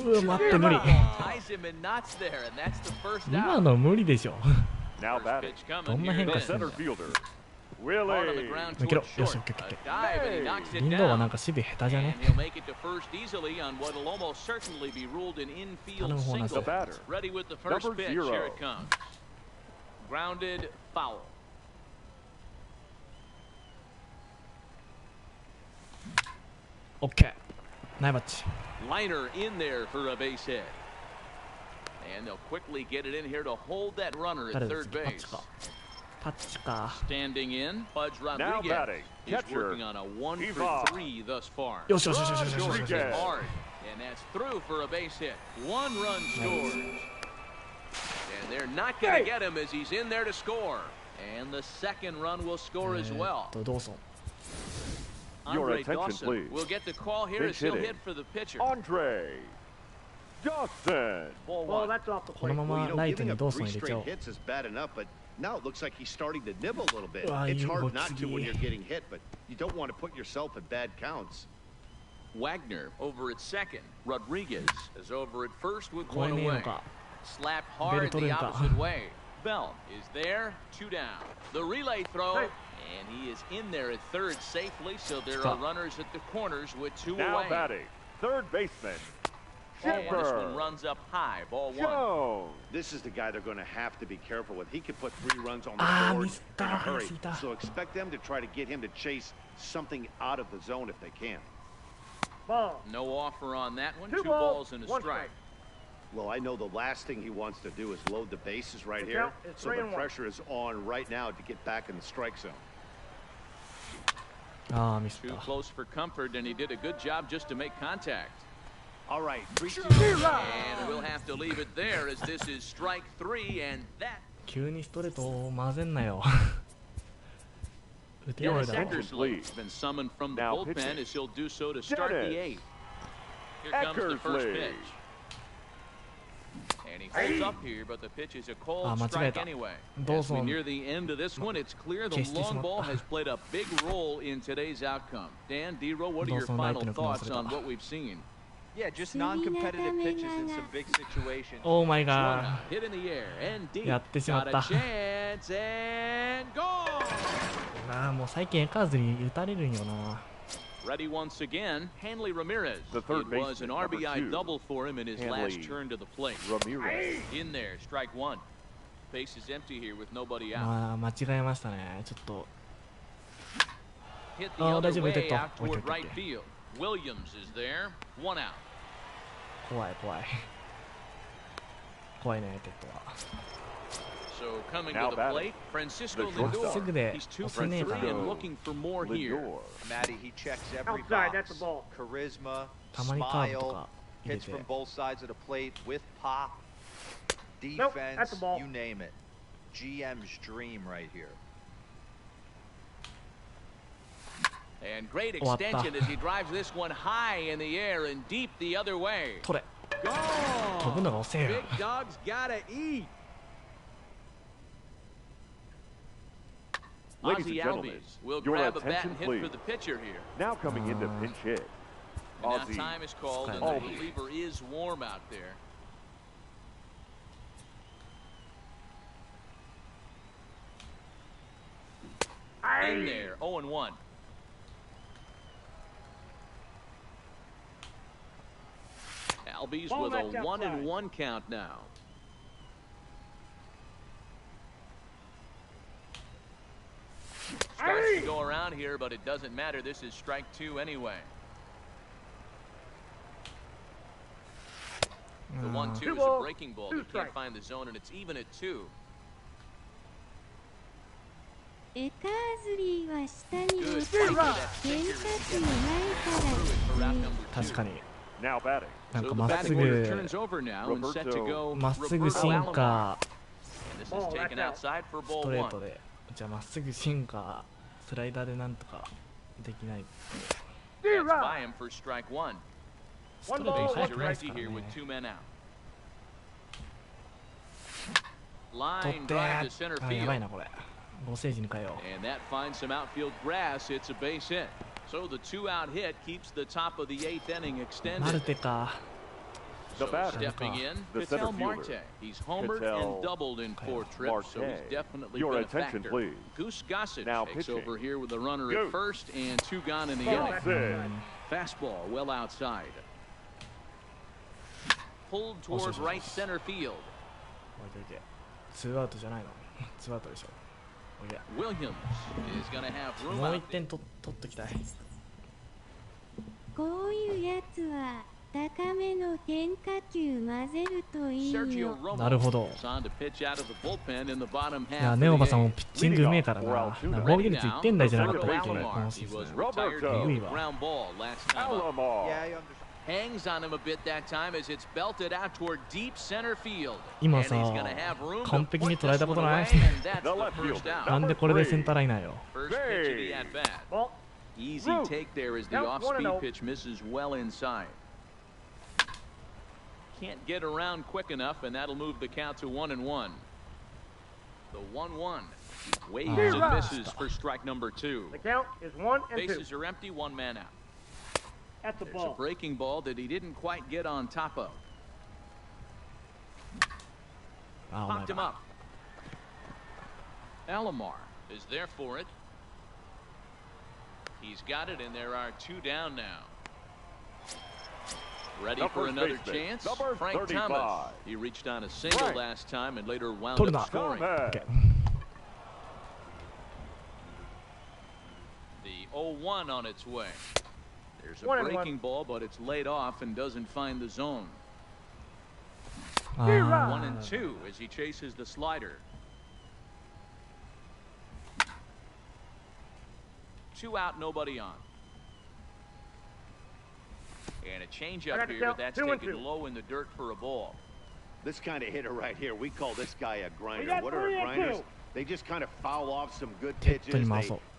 うわ、待って、無理。 Ties him and knots there, and that's the first 今 out. の無理でしょ。 Now First batting. pitch ど coming. んな Here 変 it 化 is. してんだ Center よ。 fielder. Hard on the Willie. ground 抜けろ。 towards よし、 short. オッケーオッケーオッケ A dive, and he knocks ー。 it リンドウは down. なんか守備下手じゃ And ね。 he'll make it to first easily on what will almost certainly be ruled an infield Ano ho, single. nasa- The batter. Ready with the first Number pitch. 0. Here it comes. Grounded foul. オッケー。ナイバッチ。 Liner in there for a base hit. And they'll quickly get it in here to hold that runner at 誰です third か。タッ base. チか。タッチか。 Standing in, Pudge Now Rodriguez batting, is catcher, working on a 1 for Eva. 3 thus far. よしよしよしよしよしよしよし。 Rodriguez. Hard, and that's through for a base hit. 1 run scores. And they're not going to get him as he's in there to score. And the second run will score as well. ドーソン。 Your Andre attention, Dawson please. will get the call here Pinch as he'll hitting. hit for the pitcher. Andre Dawson. Ball 1. このま Well, ま you know, ライト giving に up ドーソン 3 入れちゃお straight う。 hits is bad enough, but now it looks like he's starting to nibble a little bit. Wow, It's you hard look not to when skinny. you're getting hit, but you don't want to put yourself in bad counts. Wagner over at second. Rodriguez is over at first with 超 1 えねえ away. のか。 Slapped hard the ベルトレンか。 opposite way. Bell is there, 2 down. The relay throw, and he is in there at third safely, so there are runners at the corners with 2 Now away. batting, third baseman, And this one runs up high, ball one. Jones. This is the guy they're going to have to be careful with. He could put 3 runs on the board in a hurry. So expect them to try to get him to chase something out of the zone if they can. No offer on that one. 2 balls and a strike. Well, I know the last thing he wants to do is load the bases right here. So the pressure is on right now to get back in the strike zone. Too close for comfort, and he did a good job just to make contact. All right, 3-2. And we'll have to leave it there as this is strike 3, and that. 急にストレートを混ぜんなよ。打て Yeah, よだろ。 Eckersley's been summoned from the Now bullpen pitching. as he'll do so to start the Dennis. 8th. Here comes the first Eckersley. pitch. And he holds up here, but the pitch is a cold 間違え strike た。 anyway. どう As ぞ we near the end of this one, it's clear the 消してしまった。 long ball has played a big role in today's outcome. Dan, D-Row, what are どう your ぞナイ final トの可能 thoughts 性だ。 on what we've seen? Yeah, just non-competitive pitches in some big situations. オーマイ Swung ガ out, hit in the air and deep. やってしまっ Got た。 a chance and gone. ー。もう最近エカーズに打たれるんよな。 Ready once again, Hanley Ramirez. The third It was baseman, an number RBI 2. double for him in his Hanley last turn to the plate. Ramirez. In there, strike 1. Base is empty here with nobody out. まあ間違えましたね。ちょっと Hit the Oh, other 大丈夫、打て way た。 out toward 置いとい right て。 field. Williams is there. 1 out. 怖い怖い。怖いねテッドは。 So coming Now to the plate, batting. Francisco The shortstop. Lindor. Lindor. He's 2 for 3 Francisco and looking for more here. Lindor. Matty, he checks every Outside, box. that's the ball. Charisma, たまにカーブと smile, か入れ hits て from。both sides of the plate with pop, Nope, that's the defense, ball. you name it. GM's dream right here. And great 終わった。 extension as he drives this one high in the air and deep the other way. 取れ。 Gone. 飛ぶのが遅えよ。 Big dog's gotta eat. Ladies and Ozzie gentlemen, Albies will your grab a bat attention, and hit please. for the pitcher here. Now coming in to pinch hit. And now Ozzie time is called and Albies. the reliever is warm out there. In there, 0-1. Albies Ball with knocked a outside. 1-1 count now. Starts to go around here, but it doesn't matter. This is strike 2 anyway. The 1-2 Two is a balls, breaking ball. two They can't strikes. find the zone, and it's even at 2. エカーズリーは下に Good 落ち fight for that 変 sinker 化 and 球 get ない through it for route から number 確 2. かに。 Now batting. なん So か the まっ batting す order ぐ turns over now and set to go まっすぐ Roberto シン Alomar. カ And this is Ball, taken that's out. outside for ース ball トレー 1. トで。じゃあまっすぐシンカースライダーでなんとかできない。 That's by him for strike 1. ストレート ball, 速 Bases く are ないです empty から here ね with 2 men out. 取っ Line て drive to center あやばい field. なこれ。5セージに変えよ And that finds some outfield grass. It's a base hit. So the 2-out hit keeps the top of the 8th inning う。マル extended. テか。 The So batter. stepping in, The Ketel center Marte. fielder. He's homered Ketel and doubled in 4 trips, so he's Marte. definitely Your been a attention, factor. please. Goose Gossage Now takes pitching. over here with a runner Goose. at first and 2 gone in the Ball, inning. that's う outside. ん。 Fastball well outside. Pulled toward so- right center field. 置いといて。ツーアウトじゃないの。ツーアウトでしょ。おいで。 Williams is going to have room もう out. 1点取っときたい。こういうやつは高めの変化球混ぜるといい Sergio よ Romo なるほど。 is on to pitch out of the bullpen in the bottom い half や、 of ネオバ the さんも eighth. ピッチングうめえからな。なんか防御率1点台じゃなかったっけ、 Roberto この Alomar. シー He ズ was ン。 retired Roberto. with a ground ball last time up. Alomar. Yeah, I understand. Hangs on him a bit that time as it's belted out toward deep center field. 今 And さ he's gonna have room to 完璧に put 捉え this たこと one ない away, and that's The the left first fielder. out. なんでこれでセンターライナーよ。 First pitch of the at bat. Ball. Easy Root. take there as the Count off-speed 1-0. pitch misses well inside. Can't get around quick enough, and that'll move the count to 1-1. The 1-1 waves and Zero. misses for strike number 2. The count is 1 and 2. Bases are empty, 1 man out. That's the There's a ball. breaking ball that he didn't quite get on top of. あ、お前 Popped him だ。 up. Alomar is there for it. He's got it, and there are 2 down now. Ready for another chance? Frank Thomas. He reached on a single last time and later wound up scoring. The 0-1 on its way. There's a breaking ball, but it's laid off and doesn't find the zone. 1-2 as he chases the slider. 2 out, nobody on. And a changeup here that's taken low in the dirt for a ball. This kind of hitter right here, we call this guy a grinder. What are grinders? They just kind of foul off some good pitches.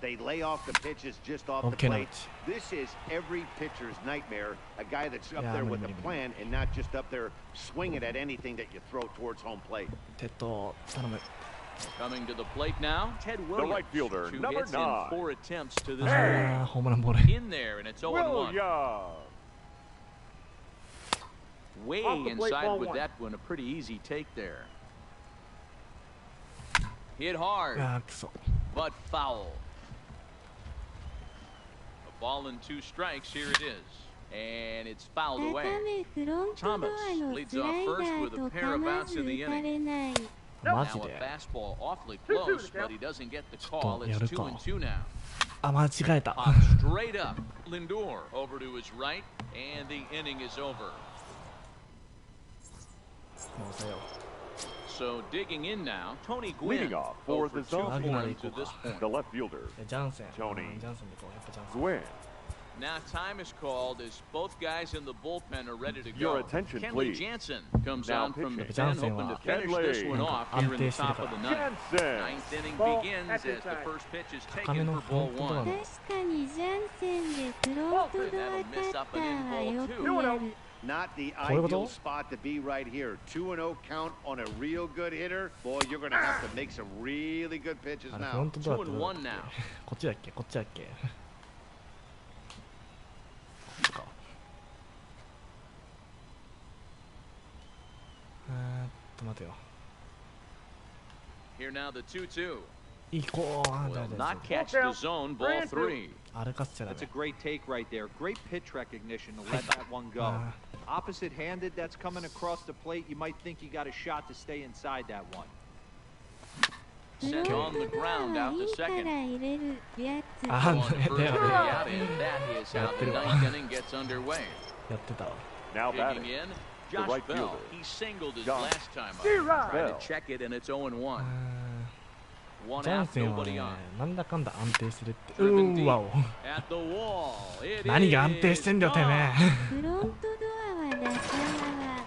They lay off the pitches just off the plate. This is every pitcher's nightmare. A guy that's up there with a plan and not just up there swinging at anything that you throw towards home plate. Coming to the plate now, Ted Williams. The right fielder, 2 number hits 9. in 4 attempts to this point. In there, and it's 0-1. Way inside with that one. A pretty easy take there. Hit hard, but foul. A ball and 2 strikes. Here it is. And it's fouled away. Thomas leads off first with a pair of outs in the inning. Now a fastball awfully close, but he doesn't get the call. It's 2-2 now. Straight up, Lindor over to his right, and the inning is over. So digging in now, Tony Gwynn. Leading off for the zone to this point. The left fielder, Tony Gwynn. Now time is called as both guys in the bullpen are ready to go. Your attention, Kenley please. Jansen comes Now on from the pitching. pen, hoping to finish this one off here in the top of the ninth. Jansen. Ninth inning begins as the first pitch is taken for ball 1. 確かにジャンセンでフロントドアタッターはよくやる。 Not the ideal spot to be right here. 2-0 count on a real good hitter. Boy, you're going to have to make some really good pitches now. 2-1 now. こっちだっけこっちだっけ待てよ Here now the 2-2. 行こう Will not catch the zone, ball 3. That's a great take right there. Great pitch recognition to let that one go. Opposite-handed, that's coming across the plate. You might think you got a shot to stay inside that one. Sent on the ground out to second. あ Out, and that is how the ninth inning gets underway. やってたわ Now Digging batting, in, the Josh right Bell. fielder. He singled his Josh last time up. Tried Bell. to check it, and it's 0-1. 1ジャン out, センは nobody ね on. なんだかんだ安定してるって Driven deep わお at the wall. It 何が安定してんだよてめ is えフロントドアは打者側、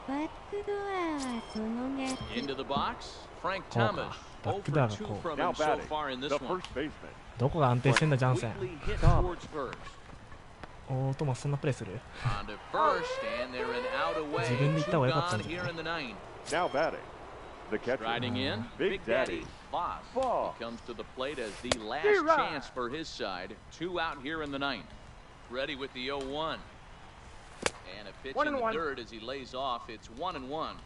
バックドアはその逆。 into the box. Frank こう Thomas. かバッ 0 for クダウンが 2 こう from Now him so batting, far in this the one. first baseman. どこが安定してんだジャンセン Weekly hit towards first. おートマスそんなプレーする On to first, and they're an out away. 自分で行った方が良かった Two んじゃ gone ない here in the ninth. Now batting, the catcher, Riding in, Big Daddy Voss. Voss. He comes to the plate as the last chance for his side. 2 out here in the ninth. Ready with the 0-1. And a pitch in the dirt as he lays off. It's 1-1.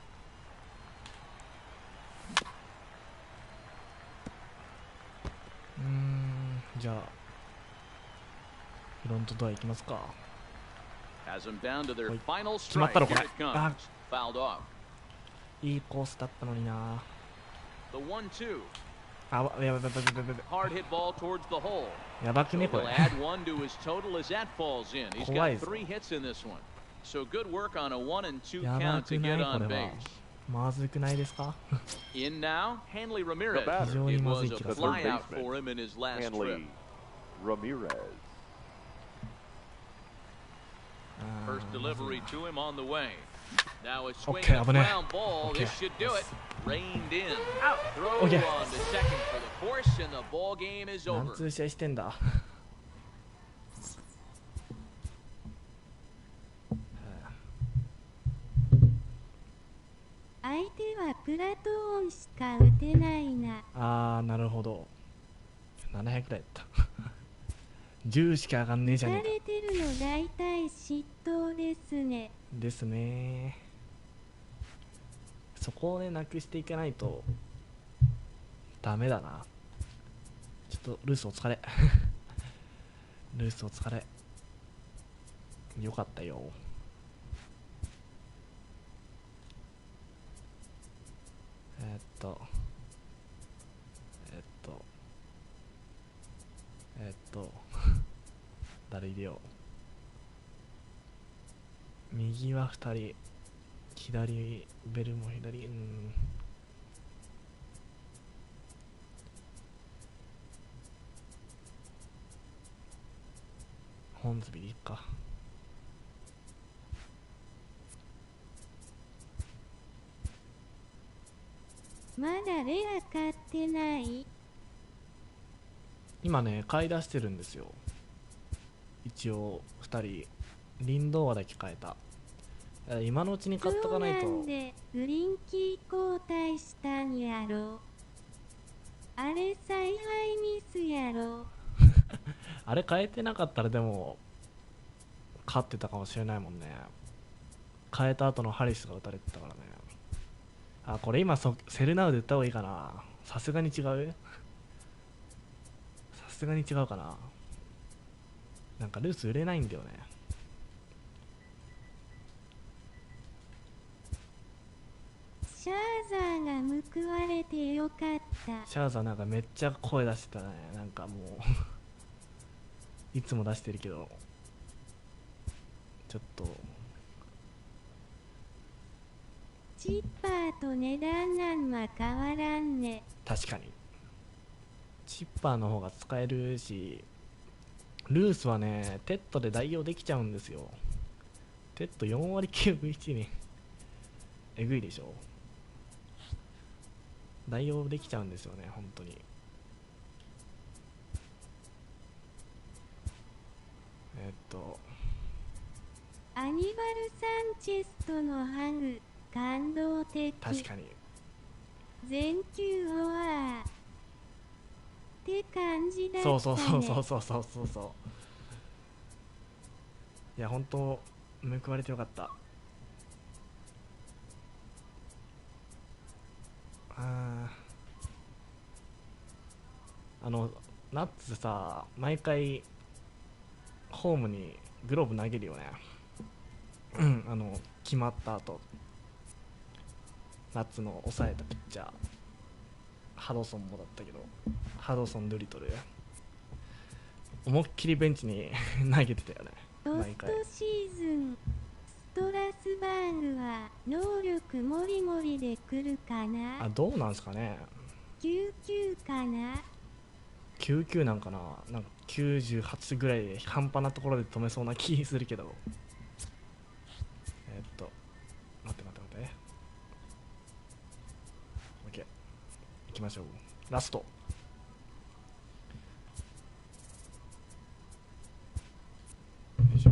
じゃあフロントドア行きますか Has them down to their はい final 決まった strike. ろこ Here れ it comes. あ Fouled off. いいコースだったのにな The 1-2. あやばい Hard hit ball towards the hole. やばく So ねこ he'll れ add 1 to his total as that falls in. He's 怖い got ぞ 3 hits in this one. So good work on a 1-2やば count く to な get いこ on れは base. まずくないですか In now, Hanley Ramirez. The batter. 非常に It ま was ずい a 気がする fly out for him in his last trip. Hanley Ramirez. First delivery to him on the way. Now a swing Okay, and a危ね ground ball. Okay. This should do it. Reined in. Throw Okay. on to second for the force, and the ball game is 何 over. 通試合してんだ相手はプラトーンしか打てないな。あーなるほど700くらいだった10しか上がんねえじゃ打ねたれてるの大体失投ですね。えかですねそこをねなくしていかないとダメだなちょっとルースお疲れルースお疲れよかったよ誰入れよう。右は2人、左ベルも左、本ズビでいいか。まだレア買ってない。今ね買い出してるんですよ。一応2人リンドーアだけ買えた。今のうちに買っとかないと。なんでグリンキー交代したんやろ。あれ采配ミスやろ。あれ変えてなかったらでも勝ってたかもしれないもんね。変えた後のハリスが打たれてたからね。あ、これ今セルナウで打った方がいいかな。さすがに違う。さすがに違うかな。なんかルース売れないんだよね。シャーザーが報われてよかった。シャーザーなんかめっちゃ声出してたね。なんかもういつも出してるけどちょっとチッパーと値段なんは変わらんね。確かにチッパーの方が使えるし、ルースはねテッドで代用できちゃうんですよ。テッド4割9分1にえぐいでしょ。代用できちゃうんですよね本当に。アニバル・サンチェスとのハグ感動的。確かに全球オアーって感じだったね。そうそうそうそうそうそうそうそう。いや本当報われてよかった。ナッツさ毎回ホームにグローブ投げるよね。決まった後ナッツの抑えたピッチャーハドソンもだったけど、ハドソン・ドリトル思いっきりベンチに投げてたよね毎回。ロストシーズンストラスバーグは能力もりもりで来るかな。あ、どうなんすかね。99かな。99なんかな。なんか98ぐらいで半端なところで止めそうな気するけど。待って。OK 行きましょう。ラスト。よいしょ。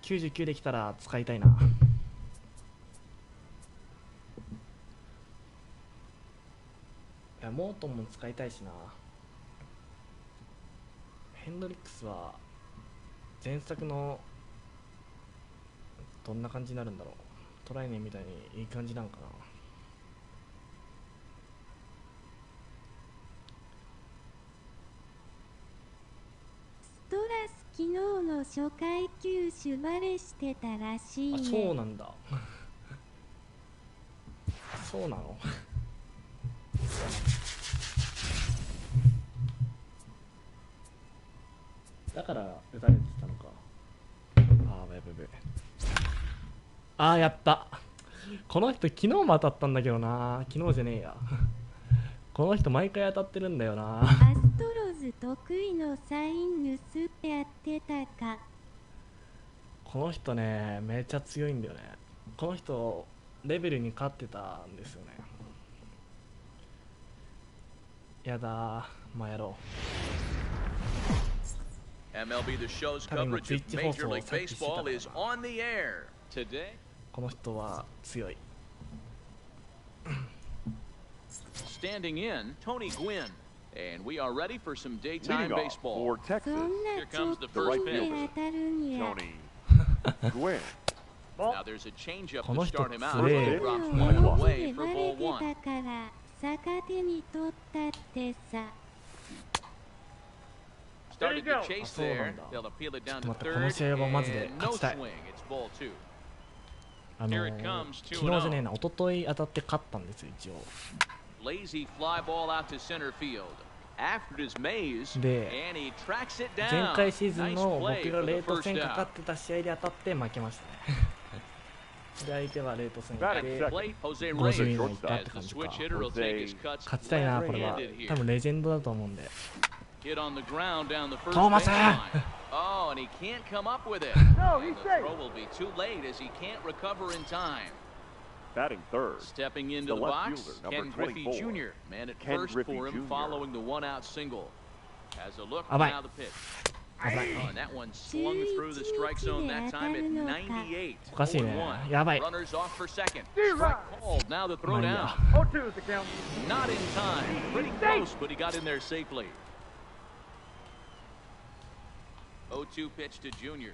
99できたら使いたいな。いやモートンも使いたいしな。ヘンドリックスは前作のどんな感じになるんだろう。トライネンみたいにいい感じなんかな。ストラス昨日の初回球種バレしてたらしいね。あ、そうなんだ。そうなの。だから打たれてたのか。あー、やべ。あー、やった。この人昨日も当たったんだけどな。昨日じゃねえや。この人毎回当たってるんだよな。アストロズ得意のサイン盗ってやってたか。この人ねめっちゃ強いんだよね。この人レベルに勝ってたんですよね。やだー、まあやろう。 MLB the Show's coverage of Major League Baseball is on the air today. この人は強い。 Standing in, Tony Gwynn. And we are ready for some daytime Leading off baseball. for Texas, そんな Here 直 comes the 近 first で pitch. 当たるんや。 Tony Gwynn. Now there's a changeup この to 人 start him out. 強え。 Drops も one う away で for バレ ball て one. たから逆手に取ったってさ。 Started to chase there. They'll appeal it down to third. And no swing. It's ball two. 昨日じゃねえな、一昨日当たって勝ったんですよ、一応。 Lazy fly ball out to center field. After his maze, and he tracks it down. 前回シーズンの僕がレート戦かかってた試合で当たって負けましたね。で、相手はレート戦で50以内いったって感じか。勝ちたいな、これは。多分レジェンドだと思うんで。Hit on the ground down the first Thomas! Oh, and he can't come up with it. No, And he's the safe. throw will be too late as he can't recover in time. Batting third. Stepping into the the left box, fielder, Ken number Griffey 24. Jr. Man at Ken first Griffey for him Jr. following the one-out single. Has a look Bye-bye. now the pitch. Oh, and that one slung through the strike zone that time at 98. おかしいね。やばい。 Runners off for second. Strike called. Now the throw down. 0-2 is the count. Not in time. Pretty close, but he got in there safely. 0-2 pitch to Junior.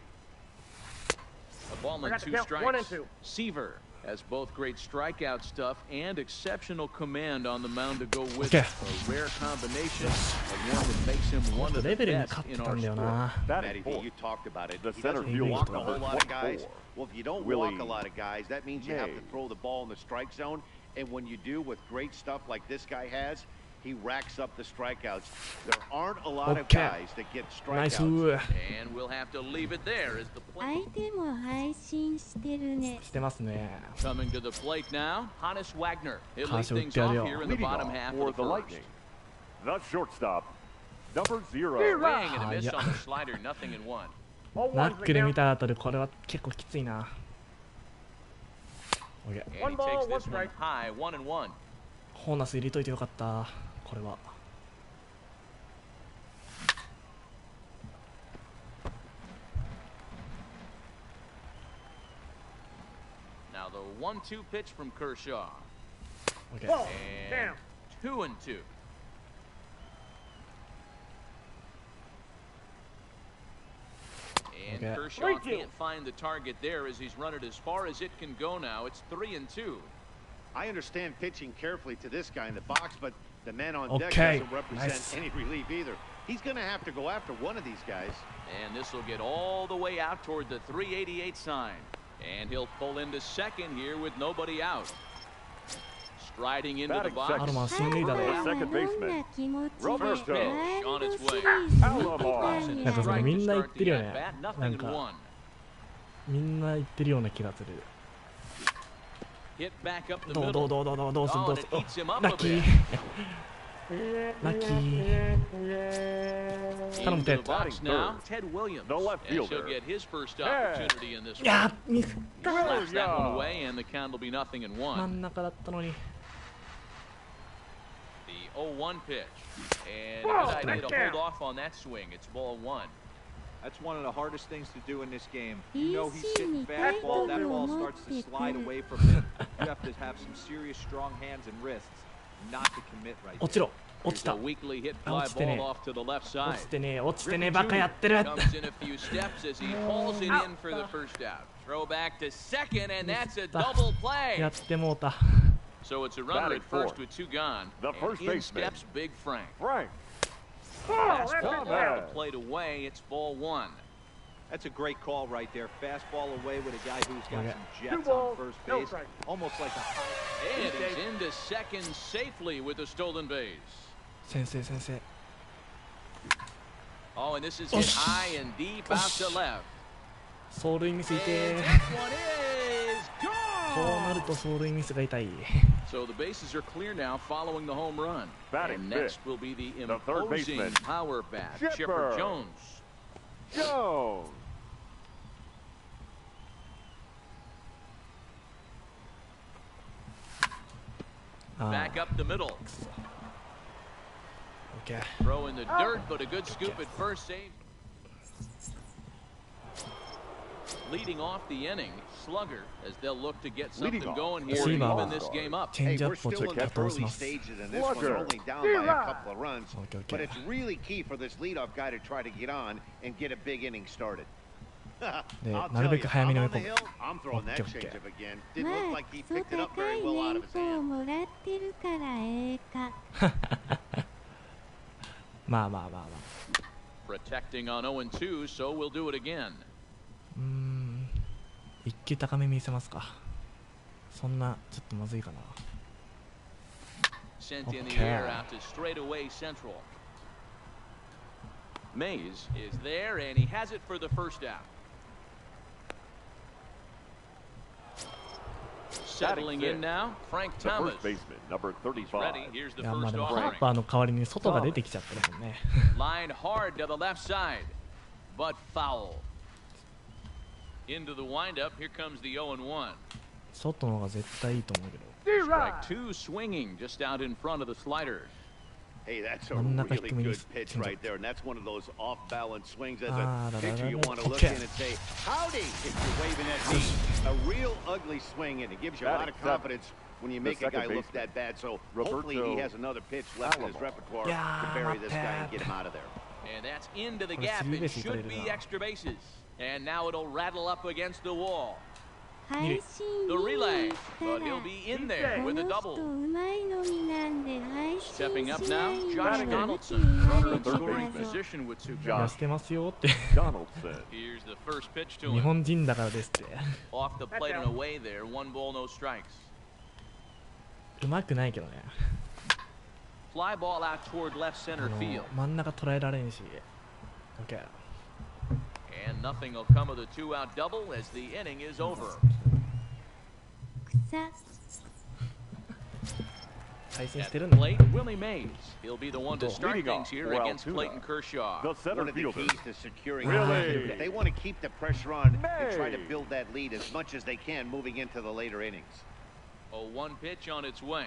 A ball and two strikes. 1 and 2. Seaver has both great strikeout stuff and exceptional command on the mound to go with Okay. a rare combination of one that makes him one of the レベルに best 勝って in た our んだよ sport. な。 Matty Batting B, fourth. you talked about it. The He center doesn't fielder, walk a number whole lot of guys. 24. Well, if you don't Willie walk a lot of guys, that means you have to throw the ball in the strike zone. And when you do with great stuff like this guy has, he racks up the strikeouts. There aren't a lot of Okay. guys that get ナイス strikeouts. And we'll have to leave it there as the 相 plate. 手も配信してるね。してますね。 Coming to the plate now, Hannes Wagner. He'll lead 話を打っ things てや off るよ。 here in the Leading bottom off half for of the the first. Lightning. The shortstop, number 0. Swing and a miss yeah. on the slider, nothing in one. ナ 0-1 ッ is ク the ル見 count. た後でこれは結構きついな。オッケー And he One ball, takes one this one strike. high, 1-1. ホーナス入れといてよかった。これは。Now the 1-2 pitch from Kershaw. オッケー Ball. And Down. 2-2. And Okay. Kershaw 3-2. can't find the target there as he's run it as far as it can go now. It's 3-2. I understand pitching carefully to this guy in the box, but the man on deck Okay. doesn't represent Nice. any relief either. He's going to have to go after one of these guys. And this will get all the way out toward the 388 sign. And he'll pull into second here with nobody out. Striding into the Batting box. アロマン進塁打で。 Second どん baseman. な気持ちで Roberto. ワイルド On its シ way. リーズ見てたんなんかそのや。みんな言ってるよね。 Bat, な nothing ん in か one. みんな言ってるような気がする。 Hit back up the どう middle. どうどうどうどうどうする Oh, どう and す it る。 eats him up ラ a ッキー bit. ラッキー。 頼む Into て the。box now, Ted Williams. The left And she'll fielder. get his first opportunity in this いや one. ーミス。 Slaps that one away, and the count will be nothing in 真 one. ん中だったのに。 The 0-1 pitch. And a good idea to hold off on that swing. It's ball one. That's one of the hardest things to do in this game. You know he's hitting Easy, fastball, that title ball will starts to not slide be away from him. You have to have some serious strong hands and wrists not to commit right 落ち there. ろ。落 Here's ちた。 a weakly hit Ah, fly 落ちてね。 ball off to the left 落 side. ちてね落ちてね Griffey バカやってる。 comes in a few steps as he hauls it in for the first out. Throw back to second, and that's a double や play. ってもうた。 So it's a runner Batting at first fourth. with two gone. The And first in baseman. steps Big Frank. Frank. Ball. Fastball That's off it. the plate away. It's ball one. That's a great call right there. Fastball away with a guy who's got Okay. some Two jets on balls, first no base. strike. Almost like a And he's into second safely with the stolen base. 先生先生。 Oh, and this is hit high and deep out to left. 走塁ミスい And て this one is こうな gone. ると走塁ミスが痛い。 So the bases are clear now following the home run. Batting And next fifth. will be the The third imposing baseman. power bat, Chipper. Chipper Jones. Jones. あ Back あ up the middle. オッケー。 Throw in the dirt, but a good scoop at first save. Leading off the inning, Slugger, as they'll look to get something Leading off. going here, Receiver. even this game up. チェン Hey, ジア we're ップを still ちょっ in と the 後押し early ます。 stages, and this one's Slugger. only down by a couple of runs. Okay, okay. But it's really key for this leadoff guy to try to get on and get a big inning started. で I'll なる tell べ you, く早め I'm に追い on the 込む。 hill. I'm throwing that Okay, okay. changeup again. ま Didn't look あ like he クソ picked it up 高 very い well out 年 of his 俸 hand. もらってるからええか。まあまあまあまあ。 Protecting on 0-2, so we'll do it again. 一球高め見せますか。そんなちょっとまずいかな。 Sent in the Okay. air out to straightaway central. Mays is there, and he has it for the first out. Settling in now, Frank The Thomas. first baseman, number He's ready. 35. Here's the いやまあ first でもハー offering. パーの代わりに外が出てきちゃってるもんね。 Line hard to the left side, but foul. Into the windup. Here comes the 0-1. 外の方が絶対いいと思うけど。 Strike two swinging just out in front of the slider. Hey, that's a 真ん中 really 低めに good pitch チェンジアッ right プ。 there, and that's one of those off-balance swings as Ah, a da, da, pitcher da, you da. want to look Okay. in and say, howdy, if you're waving at me. A real ugly swing, and it gives you a lot of confidence when you make a guy look that bad. So hopefully he has another pitch left in his repertoire to bury this guy and get him out of there. And that's into the gap. It should be extra bases. And now it'll rattle up against the wall. 配信 The 見に relay, 行った but ら he'll be in there こ with a の人 double. うまいのになんで配信 Stepping up しな now, いん Josh だろうって言 Donaldson. わ Runner れ in て scoring たぞ。 position with two いや guys. してますよって Donaldson. Here's the first pitch to 日 him. 本人だからですって。 Off the plate and away there. One ball, no strikes. うまくないけどね。 Fly ball out toward left あ center の field. 真ん中捉えられんし。OK。 And nothing will come of the two-out double as the inning is over. 草 対戦し At てる the んだ。 plate, Willie Mays. He'll be the one to start Leading things off here for against Altoona, Clayton Kershaw. The One center of the fielder. keys to securing Really? They want to keep the pressure on and try to Hey. build that lead as much as they can moving into the later innings. A one pitch on its way.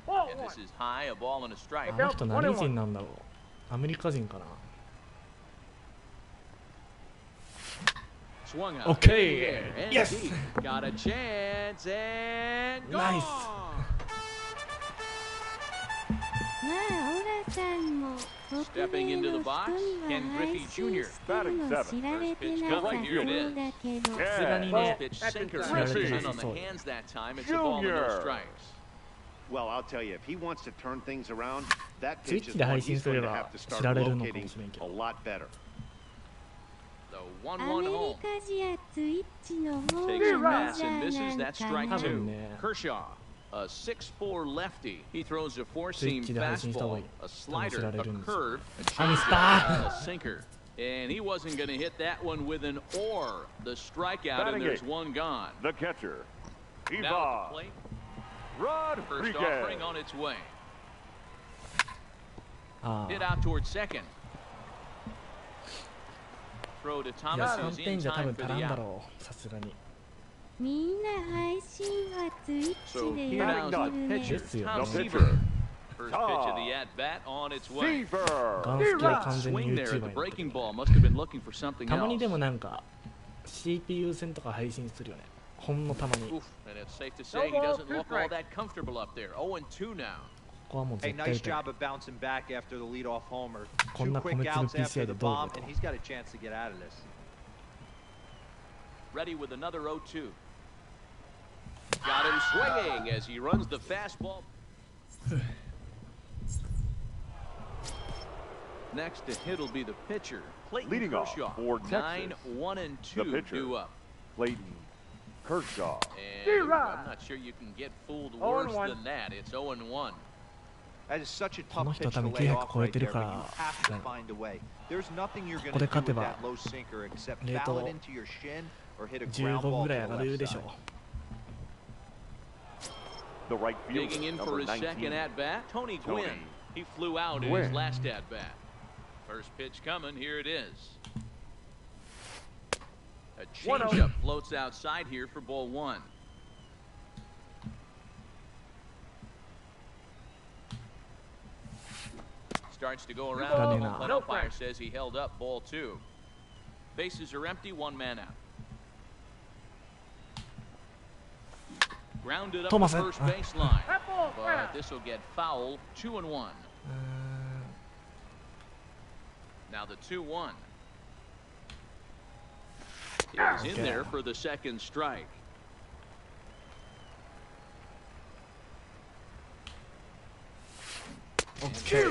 Ball And one. this is high, a ball and a あ strike. の人何人なんだろう。アメリカ人かな。 Swung out. Okay. And Yes. deep. Got a chance and Nice. gone. まあオラさんも北 Stepping 米 into の the 人 box, には Ken 配 Griffey 信 Jr. してるの知られてなさそうだけど。さすがに Yeah. ね。 Pitch sinker Griffey. comes in on the hands that time. It's a ball and no Junior. strikes. Well, I'll tell you, if he wants to turn things around, that ツイ pitch ッ is チで one 配 he's 信すれ going to ば have to 知 start られるのか locating もしれんけ a ど。 lot better. The ア 1-1 メリ home. カ人やツイッチの方 Takes a が pass メジャ and ー misses. なん That's か strike な。 two. Yeah. Kershaw, a 6'4 lefty. He throws a four-seam Twitch で配信した方がい fastball, い。 a slider, 多分知られ a るんですよ。 curve, a あ、ミスタ changeup, ー a sinker. And he wasn't going to hit that one with an or. The strikeout, and Batting there's eighth. one gone. The catcher. He's Now at the on. plate, first Rodriguez. offering on its way. あ Hit あ。 out toward second. Throw to いや Thomas 3 who's 点 in じゃ多 time 分 for 足ら the んだ out. ろう。さすがに。みんな配信はツイッ So チで here や now's って the るね。 pitcher, ですよ Tom ね。 The Seaver. pitcher. First pitch of the at-bat on its way. ガン Seaver. スケは完全に Swing there, the YouTuber になって breaking る。 ball must have been looking for something たまにで else. もなんか CPU 戦とか配信するよね。ほんのたまに。こ Oof, and it's safe to say he doesn't look all that comfortable up there. 0-2 now. こはもう Hey, 絶対 nice 打てない job of bouncing back after the leadoff homer. こん Two な quick 米粒 outs after PCI the でどう bomb, 動く and he's got a chance to get out of this. Ready with another 0-2. Got him swinging as he runs the fastball. Next to hit will be the pitcher, Clayton Leading off Kershaw. for Texas, 9-1-2 the pitcher. due up. Clayton Kershaw. And I'm not sure you can get fooled worse 0-1. than that. It's 0-1. That is such a こ tough の人 pitch 多 to 分 lay 900 off 超え right てる there, か but you ら have to find a way. There's nothing you're going ここ to で do 勝て with ば that low sinker except レー foul ト it into your shin or hit a ground 15 ball ぐ to らい the 上がる left でしょ side. う。 The right Digging fielder, in for number his 19. second at-bat, Tony Gwynn. He flew out in Gwynn. his last at-bat. First pitch coming, here it is. A changeup floats outside here for ball one. Starts to go around. The home umpire says he held up ball two. Bases are empty, one man out. Grounded up the Thomas, first ah. baseline. That ball, But this will get foul, 2-1. うーん Now the 2-1. is in there for the second strike. OK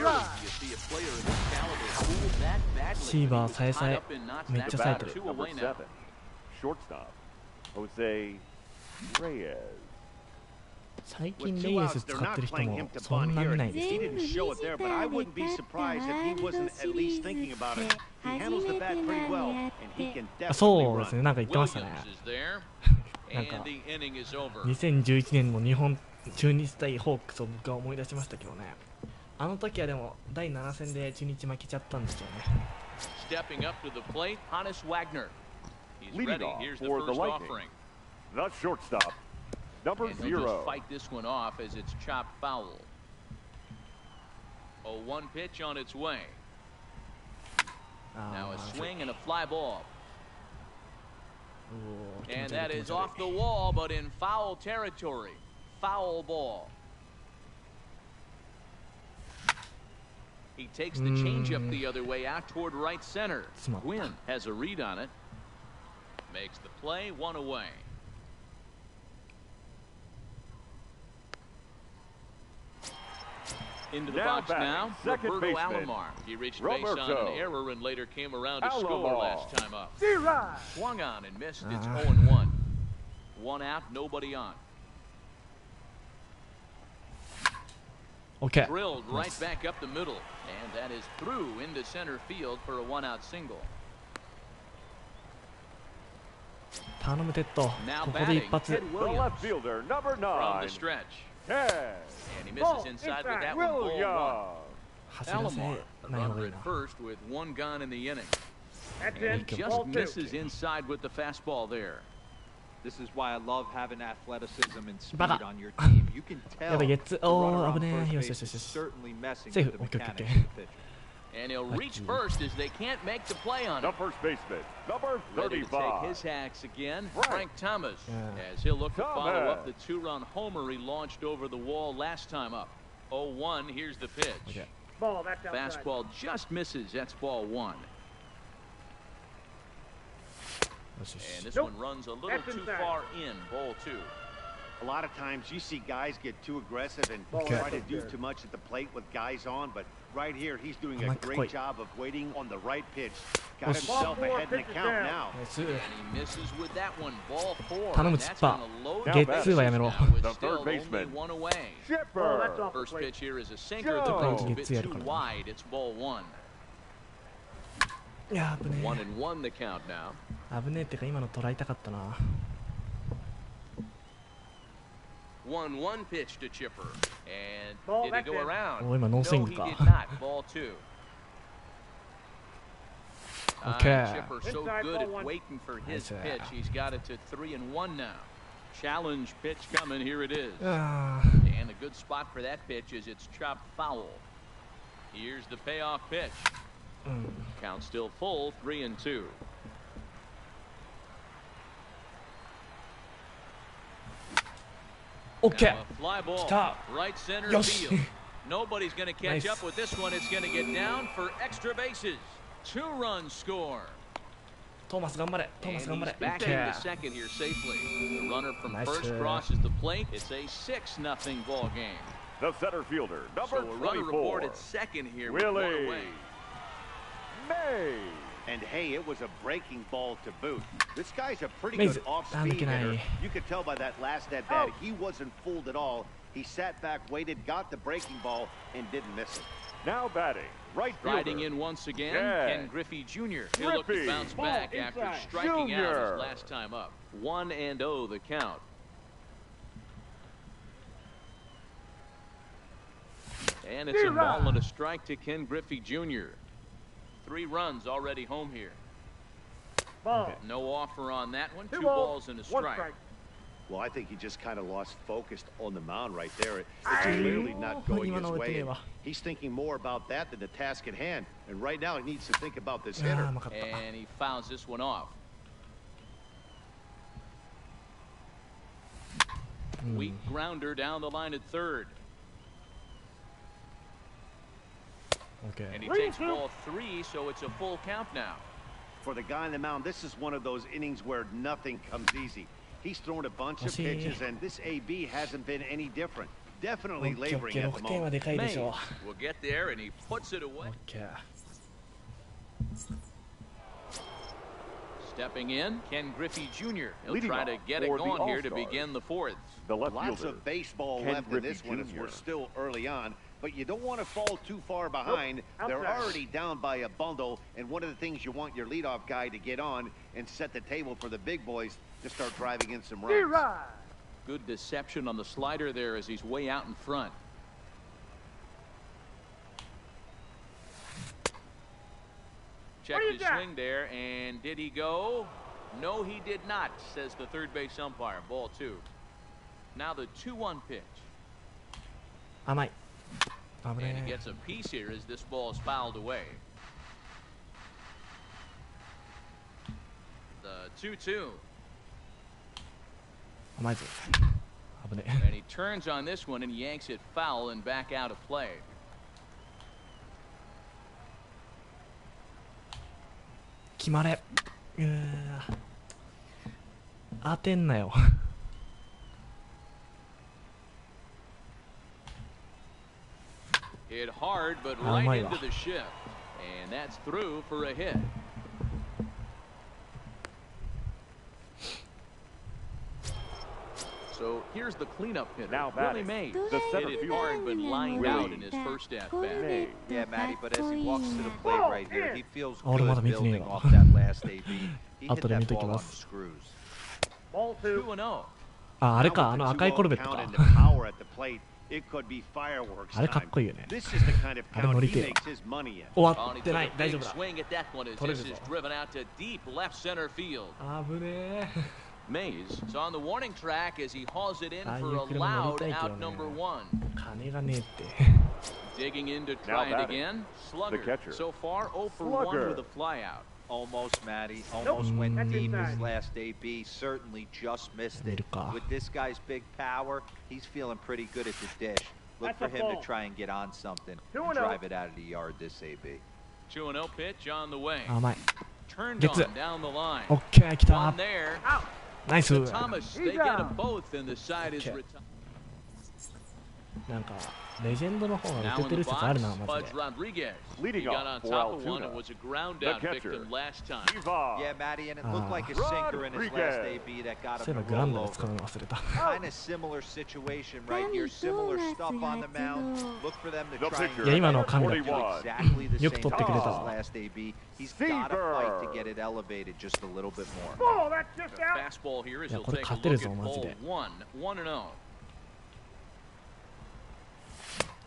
シーバーさえさえめっちゃ冴えてる。 Number 7, shortstop, Jose Reyes. 最近レイエス使ってる人もそんな見ないです。 He didn't show it there, but I wouldn't be surprised if he wasn't at least thinking about it. He handles the bat pretty well, and he can あ definitely そうです run. ね、なんか言ってましたね。 Williams is there, なんか and the inning is over. 2011年の日本中日対ホークスを僕は思い出しましたけどね。あの時はでも第7戦で中日負けちゃったんですよね。 Stepping up to the plate, Hannes Wagner. He's Leading ready. off Here's the for the first Lightning. offering. The shortstop, number And he'll 0. just fight this one off as it's chopped foul. 0-1 pitch on its way. Now a swing and a fly ball. And that is off the wall, but in foul territory. Foul ball. He takes the changeup the other way out toward right center. Gwynn has a read on it. Makes the play, one away. Into the box now, Roberto Alomar. He reached base on an error and later came around to score last time up. Swung on and missed. It's 0-1. One out, nobody on. OK Drilled right back up the middle, and that is through into center field for a one-out single. 頼むテッド、ここで一発。 The left fielder, number From 9. the stretch. Ted And he misses inside with that one, ball one. Williams. 走らせ Alomar, ない方が runner いい at な。 first with one gone in the inning. And he just misses inside with the fastball there. This is why I love having athleticism and speed バカ。 on your team. You can や tell ばい、ゲッ the ツ。 runner おー、 on 危ね first え。よ base しよし is よし。 certainly messing セー with フ。 the OK OK mechanics OK。 of the pitcher. And he'll reach first as they can't make the play on The it. first baseman, number Ready to take 35. his hacks again, Frank Frank Thomas, Yeah. as he'll look to follow Thomas. up the two-run homer he launched over the wall last time up. 0-1, here's the pitch. OK Ball, that's outside. Fastball just misses. That's ball one. よしよし And。this Nope. one runs a little That's too inside. far in. Ball two. A lot of times you see guys get too aggressive and Okay. try to do too much at the plate with guys on, but right here he's doing a Come on, great quick. job of waiting on the right pitch. Got Yes. himself Ball four, ahead in the pitches count down. now. ナイス。 And he misses with that one. Ball four. 頼む And ツッ that's パ gonna load ー。 the ゲッツーはやめろ。 bases now with The still third baseman. only one away. Oh, that's Shipper. off the First plate. pitch here is a sinker. Joe. The ball's a bit Gets the too other one. wide. It's ball one. いや、危ね 1-1 the count now. え。危ねえってか今の捉えたかったな。 1-1 pitch to Chipper. And Ball did he back go there. around? Oh, ima no swing he ka. did not. Ball two. Okay. Chipper so Inside, good ball at one. waiting for his Nice, pitch. He's got it to 3-1 now. Challenge pitch coming. Here it is. あ And a good spot for that pitch is it's chopped foul. Here's the payoff pitch. ー、うん。 Count still full, 3-2. OK Now a fly ball, Stop. right center Yosh. field. Nobody's going to catch Nice. up with this one. It's going to get down for extra bases. 2-run score. トーマス頑張れ。トーマ And ス頑張 he's れ。 back OK into second here safely. The runner from Nice first hit. crosses the plate. It's a 6-0 ball game. The center fielder, number So a runner 24. reported second here with one Willie away. May. And hey, it was a breaking ball to boot. This guy's a pretty Mays- good off-speed Ah, look at hitter. that. You could tell by that last at bat, he wasn't fooled at all. He sat back, waited, got the breaking ball, and didn't miss it. Now batting, right fielder. Riding in once again, Yeah. Ken Griffey Jr. He'll look to Griffey. bounce Ball back after inside. striking out Junior. his last time up. 1-0 the count. And it's a ball and a strike to Ken Griffey Jr. 3 runs already home here. Ball. No offer on that one. 2 Two balls and a one strike. Well, I think he just kind of lost focus on the mound right there. It's clearly not going his way. And he's thinking more about that than the task at hand. And right now, he needs to think about this あー hitter. うまかった。 And he fouls this one off. Weak grounder down the line at third. OK And he takes ball 3, so it's a full count now. For the guy on the mound, this is one of those innings where nothing comes easy. He's thrown a bunch of pitches, and this AB hasn't been any different. Definitely laboring at the6点は moment. でかいでしょ Will get there and he puts it away. Stepping in, Ken Griffey Jr. He'll Leading try to off get it for the going here to All-Stars, begin the fourth. The left Lots fielder, of baseball Ken left in Griffey this one as Jr. we're still early on, but you don't want to fall too far behind. They're outside. already down by a bundle, and one of the things you want your leadoff guy to get on and set the table for the big boys to start driving in some runs. Right. Good deception on the slider there as he's way out in front. Check What do you his got? swing there, and did he go? No, he did not, says the third base umpire. Ball two. Now the 2-1 pitch. 甘い危 And he ね gets a piece here as this ball is fouled away. The 2-2. 甘いぞ危ね And he turns on this one and yanks it foul and back out of play. 決まれ当てんなよ Hit hard, but Oh, right my into God. the shift. And that's through for a hit. So here's the cleanup hitter, Now Willie batting, Mays. the center Hit it fielder, hard, but lined out in his Willie. first at bat. Yeah, Matty, but as he walks to the plate right here, he feels Oh, goodまだ見てねえ building わ off that last AB. He hit 後で見 that とき ball ま on す the screws. Ball 2. 2-0. ああれ Now か with あ the の赤い 2-0 コルベット count か and the power at the plate, it could be fireworks あれかっ time. こいいよね This is the kind of あれ count 乗り he てえわ makes his money in. 終 Oh, わ and っ he て took な a い大丈 big 夫だ swing at that one as 取れ this るぞ is driven out to deep left center field. 危ね Mays is on the warning track as he hauls it in Ah, for you a could've loud made it, out you know. number one. 金がねえって Digging in to Now try it batting, again. Slugger. catcher. So far 0 for 1 Slugger. with a flyout. Almost, Matty. Almost Nope. went That's deep inside. his last AB. Certainly just missed it. America. With this guy's big power, he's feeling pretty good at the dish. Look That's for a him to ball. try and get on something 2-0. and drive it out of the yard this AB. 2-0 pitch on the way. 甘い Turned Gets on it. down the line. オッケー来た One there. ナイス To Thomas, they get them both, and the side is Okay. retired. なんかレジェンドの方が Now 打て in てる the 説ある box, なマジ Pudge で Rodriguez. Leading He got off on for top of one Altoona, and was a ground the out catcher. victim last time. Eva. Yeah, Matty, and it looked like a sinker in his last Rodriguez. AB that got そうい him えば to グラウン roll ドで使う over. の忘れた Kind of similar situation right here. Similar stuff on the mound. Look for them to The try and pitcher, いや今のは do 神だった 41. exactly the よ same く取ってくれた as わ last AB. He's got to fight to get it elevated just a little bit more. Ball, that's just The out. fastball here as Yeah, he'll これ take a 勝てる look ぞ at マジ ball で one. 1-0.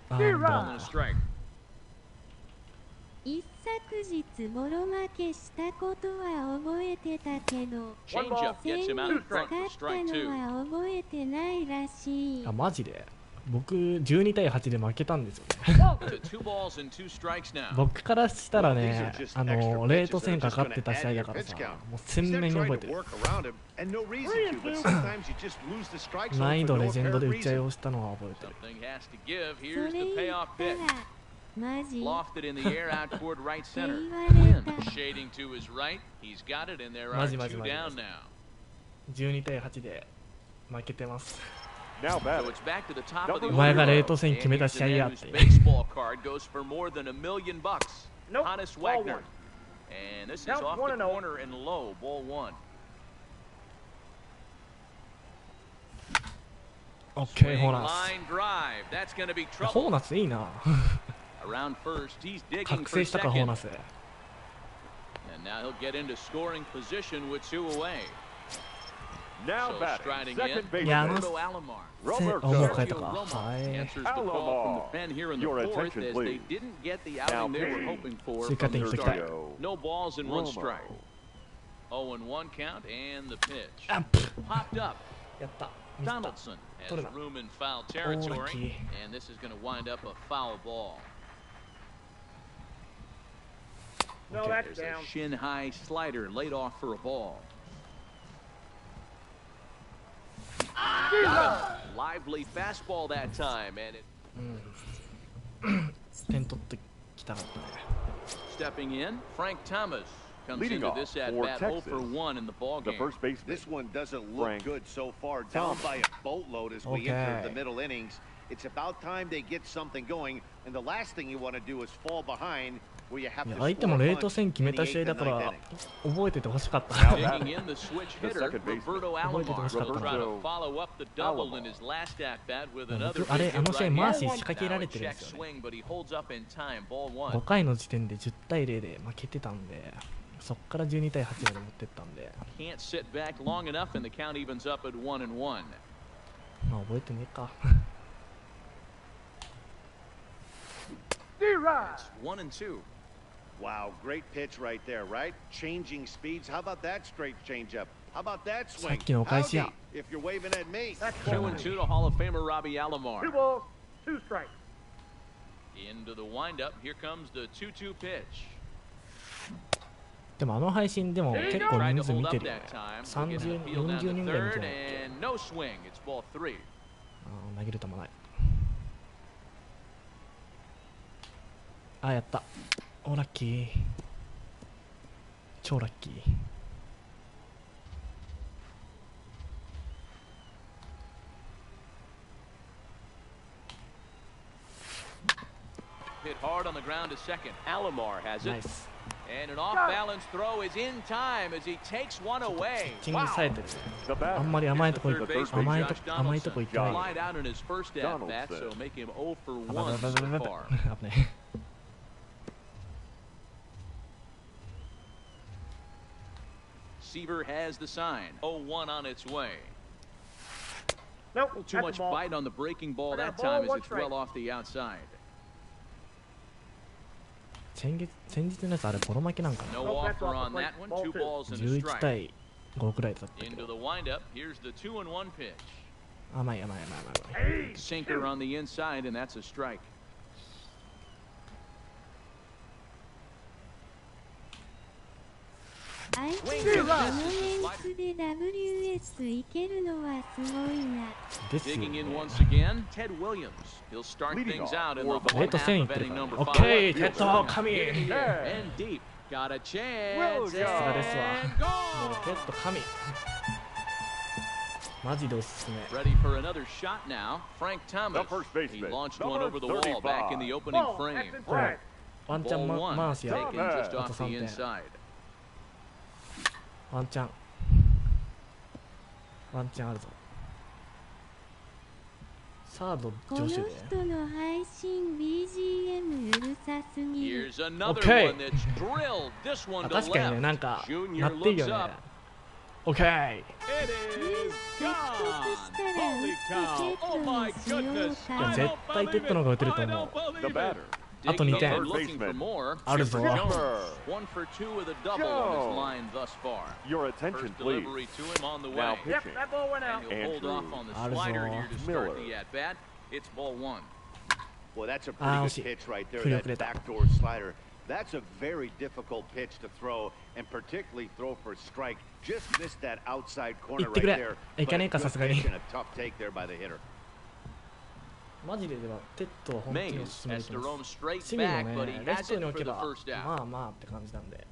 あ Zero. ー Ball も and う a strike. 一昨日ボロ負けしたことは覚えてたけど Changeup 先 gets 日 him out in 勝 front for った strike の two. は覚えてないらしいあマジで僕12対8で負けたんですよね To 2 balls and 2 strikes now. 僕からしたら These ね are just あ extra のレー pitches ト that 戦 are か just かっ gonna てた add 試合 to だ your から pitch さ count. もう鮮明 Instead, に try 覚え to てる work around him, and no reason to, but sometimes you just lose the strike 難 zone 易 for 度 no レジェンドで apparent 打ち合い reason. をしたのは覚えてる Something has to give. そ Here's れ the 言っ payoff た pitch. らマジ Lofted in the air out toward right center. Win. Win. Shading to his right. He's got it, and there are Maji, 2 maji, maji, down maji. now. 12対8で負けてます Now So batting, it's back to the top of the お前が order. レート戦決めた And he's 試合 the や man っ whose て baseball card goes for more than $1 million. Nope. Hannes Ball Wagner. one. And this is Count off 1-0. the corner and low. Ball 1. オッケー Swing ホーナス line drive. That's going to be ホー trouble. ナスいいな Around first, he's digging 覚 for 醒したかホー second. ナス And now he'll get into scoring position with 2 away. now So batting, striding second in, baseman, Yeah, Roberto Alomar. せあもう Roberto. 変えた Sergio か Romo はい answers the call from the pen here in the Your fourth attention, as they please. didn't get the outing they were hoping for Sika from the Tenki start. Sergio No balls and 1 Romo. strike. 0-1 count and the pitch. あプッ Popped up. やったミスった Donaldson has Put it up. room in foul lucky. territory, and this is going to wind up a foul ball. No, Okay. that's There's down. a shin-high slider laid off for a ball. Got a lively fastball that time, and it 点取ってきたかったね stepping in, Frank Thomas. comes Leading into off this at for bat 0 Texas, for 1 in the ball the game. first baseman. This one doesn't look Frank good so far, down by a boatload as we enter the middle innings. It's about time they get something going, and the last thing you want to do is fall behind where you have to 相手もレート戦決めた試合だから覚えててほしかった。 Digging in the switch hitter, Roberto Alomar will try to follow up the double in his last at bat with another あれ、あの試合 big マー hit. シー仕掛けられ Now a てるん check ですよね。 swing, but he holds up in time. Ball 5 1. 回の時点で10対0で負けてたんで、そっから12対8まで持ってったんで、 Can't sit back long enough, and the count evens up at 1-1. まあ覚えてねえか。 It's 1-2. Wow, great pitch right there, right? Changing speeds. How about that straight changeup? How about that swing? さっきのお返しや。 Howdy, if you're waving at me. 2-2 to Hall of Famer Robbie Alomar. 2 balls, 2 strikes. Into the windup. Here comes the 2-2 pitch. でもあの配信でも結構 Tried 人 to 数 hold 見 up てるよね。 that time. 30 Getting the field down 40 to 人ぐらい見て third, る。 and no swing. It's ball 3. 投げる球ない。あ、やった。お、ラッキー。超ラッキー。 Hit hard on the ground to second. Alomar has it. ナイス。 And an off-balance throw is in time as he takes one away. ピッチングさえてる。 The あ batter. んまり甘いとこ行 Third く baseman 甘い Josh と甘いとこ Donaldson 行ってない。 flied out in his first at bat, so make him 0 for あばば 1 ば so ばばば far. 危ない。 Seaver has the sign. 0-1 on its way. Nope, A little too that's much the ball. bite on the breaking ball I got a that ball, time as one it's strike. well off the outside. 先日のやつあれボロ負けなんかな。 No offer on that one. 2 balls and a 11 strike. 対5くらいだったけ Into ど。 the windup. Here's the 2-1 pitch. 甘い甘い甘い甘い。 Sinker on the inside, and that's a strike. 相手がこのメンツで WS いけるのはすごいな。ですよ Digging ね。 in once again, Ted Williams. He'll start Leading things off out in the for bottom レッド half 10い of ってる inning から。 number オ 5. ッケー、テッド、神。 And deep. Got a chance. さすがですわ。 And もう gone. テッド神。マジでおすすめ。 Ready for another shot now. Frank Thomas. The first baseman, He launched number one over the wall back in the opening Ball, frame. that's in これ strike. ワンチャン Ball 1. マーシや。 Taken just あと off 3 the 点。 inside. ワンチャン。ワンチャンあるぞ。サードこの助手で。人の配信 BGM うるさすぎる。 Here's another Okay. one that's drilled. This one あ、 to 確かにね、なん left. か、 Junior なってるよ looks ね up.。オッケー。 It is 獲 gone. 得したら打 Holy って cow. テッ Oh ド my にしよう goodness. か。 I 絶 don't 対テッドの方が打てると I 思う。 don't believe The it. batter. あと2 Digging 点 in, looking for more. あるぞ。 Jones. 1 for 2 with a double on his line thus far. Your attention, First please. delivery to him on the Now way. Yep, pitching. that ball went out. And he'll hold Andrew off on the Alzo slider here to start Miller. the at bat. It's ball 1. Well, that's a Ah, pretty惜しい。 good pitch right there, 振り that 遅れた。 backdoor slider. That's a very difficult pitch to throw, and particularly throw for a strike. Just missed that outside corner 行って right くれ。 there. 行かねえか、 But a さ good すがに pitch。and a tough take there by the hitter. マジでではテッドは本当におす Mays すめ has で to きま roam す。 straight チミも back, but ね、 he レフ has トに it 置 for け the ば first out. まあまあって感じなんで。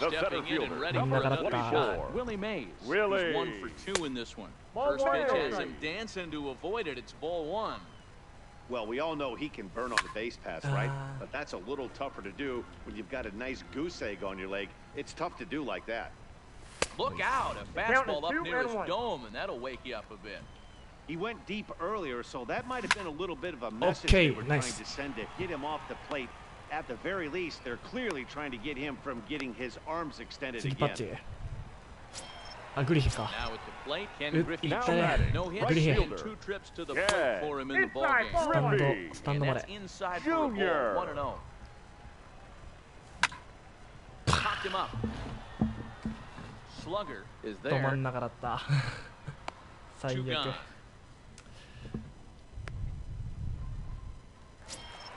The center Stepping in and fielder, ready for number another 24. shot. Willie Mays. Willie. He's 1 for 2 in this one. Ball First one. pitch has him dancing to avoid it. It's ball 1. Well, we all know he can burn on the base pass, right? Ah. But that's a little tougher to do when you've got a nice goose egg on your leg. It's tough to do like that. Look out. A Count fastball is up 2 near and his 1. dome, and that'll wake you up a bit. He went deep earlier, so that might have been a little bit of a message Okay, they were nice. trying to send to get him off the plate. At the very least, they're clearly trying to get him from getting his arms extended 次パッ again. チ。あ、グリフィンか。 Now at the plate, Ken Good Griffey now Jr. batting. No hits Right and fielder. 2 trips to the Yeah. plate for him in the ball Inside, game. スタンド、 Griffey. スタン And ドま that's で。 inside for a ball, Junior. 1-0. Popped him up. Slugger is ど真 there. ん中だった。最 Two 悪 gone.。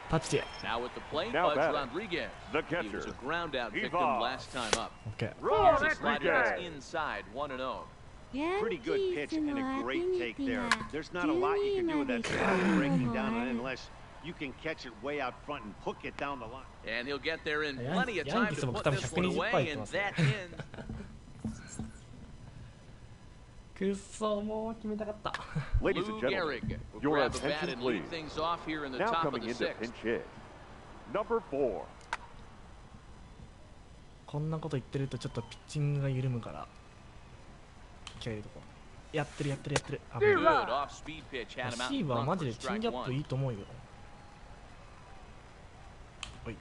タッチ。 Now at the plate, Now Buds batting. Rodriguez. The He was catcher, a ground out victim Ivan. last time up. オッケー。 Roll Here's a that slider that's Rodriguez. inside, 1-0. ヤン Pretty キ good ー pitch ス and の a アフィ great ニ take ティ there. は There's not a lot you can do with that 12 slider breaking まで down あ on る it unless you can catch it way out front and hook it down the line. And he'll get there in plenty of time to put this one away, and that ends. くっそ、もう決めたかった。 Ladies and Lou gentlemen, Gehrig will your grab a bat attention, and lead please. things off here in the Now top of coming the into sixth. pinch hit, number 4. こんなこと言ってるとちょっとピッチングが緩むから気合い入れとこう。やってる。危ない。 Good off-speed pitch had him out シ in ーバー front マ for ジでチェン strike ジアップい one. いと思うよ。おい。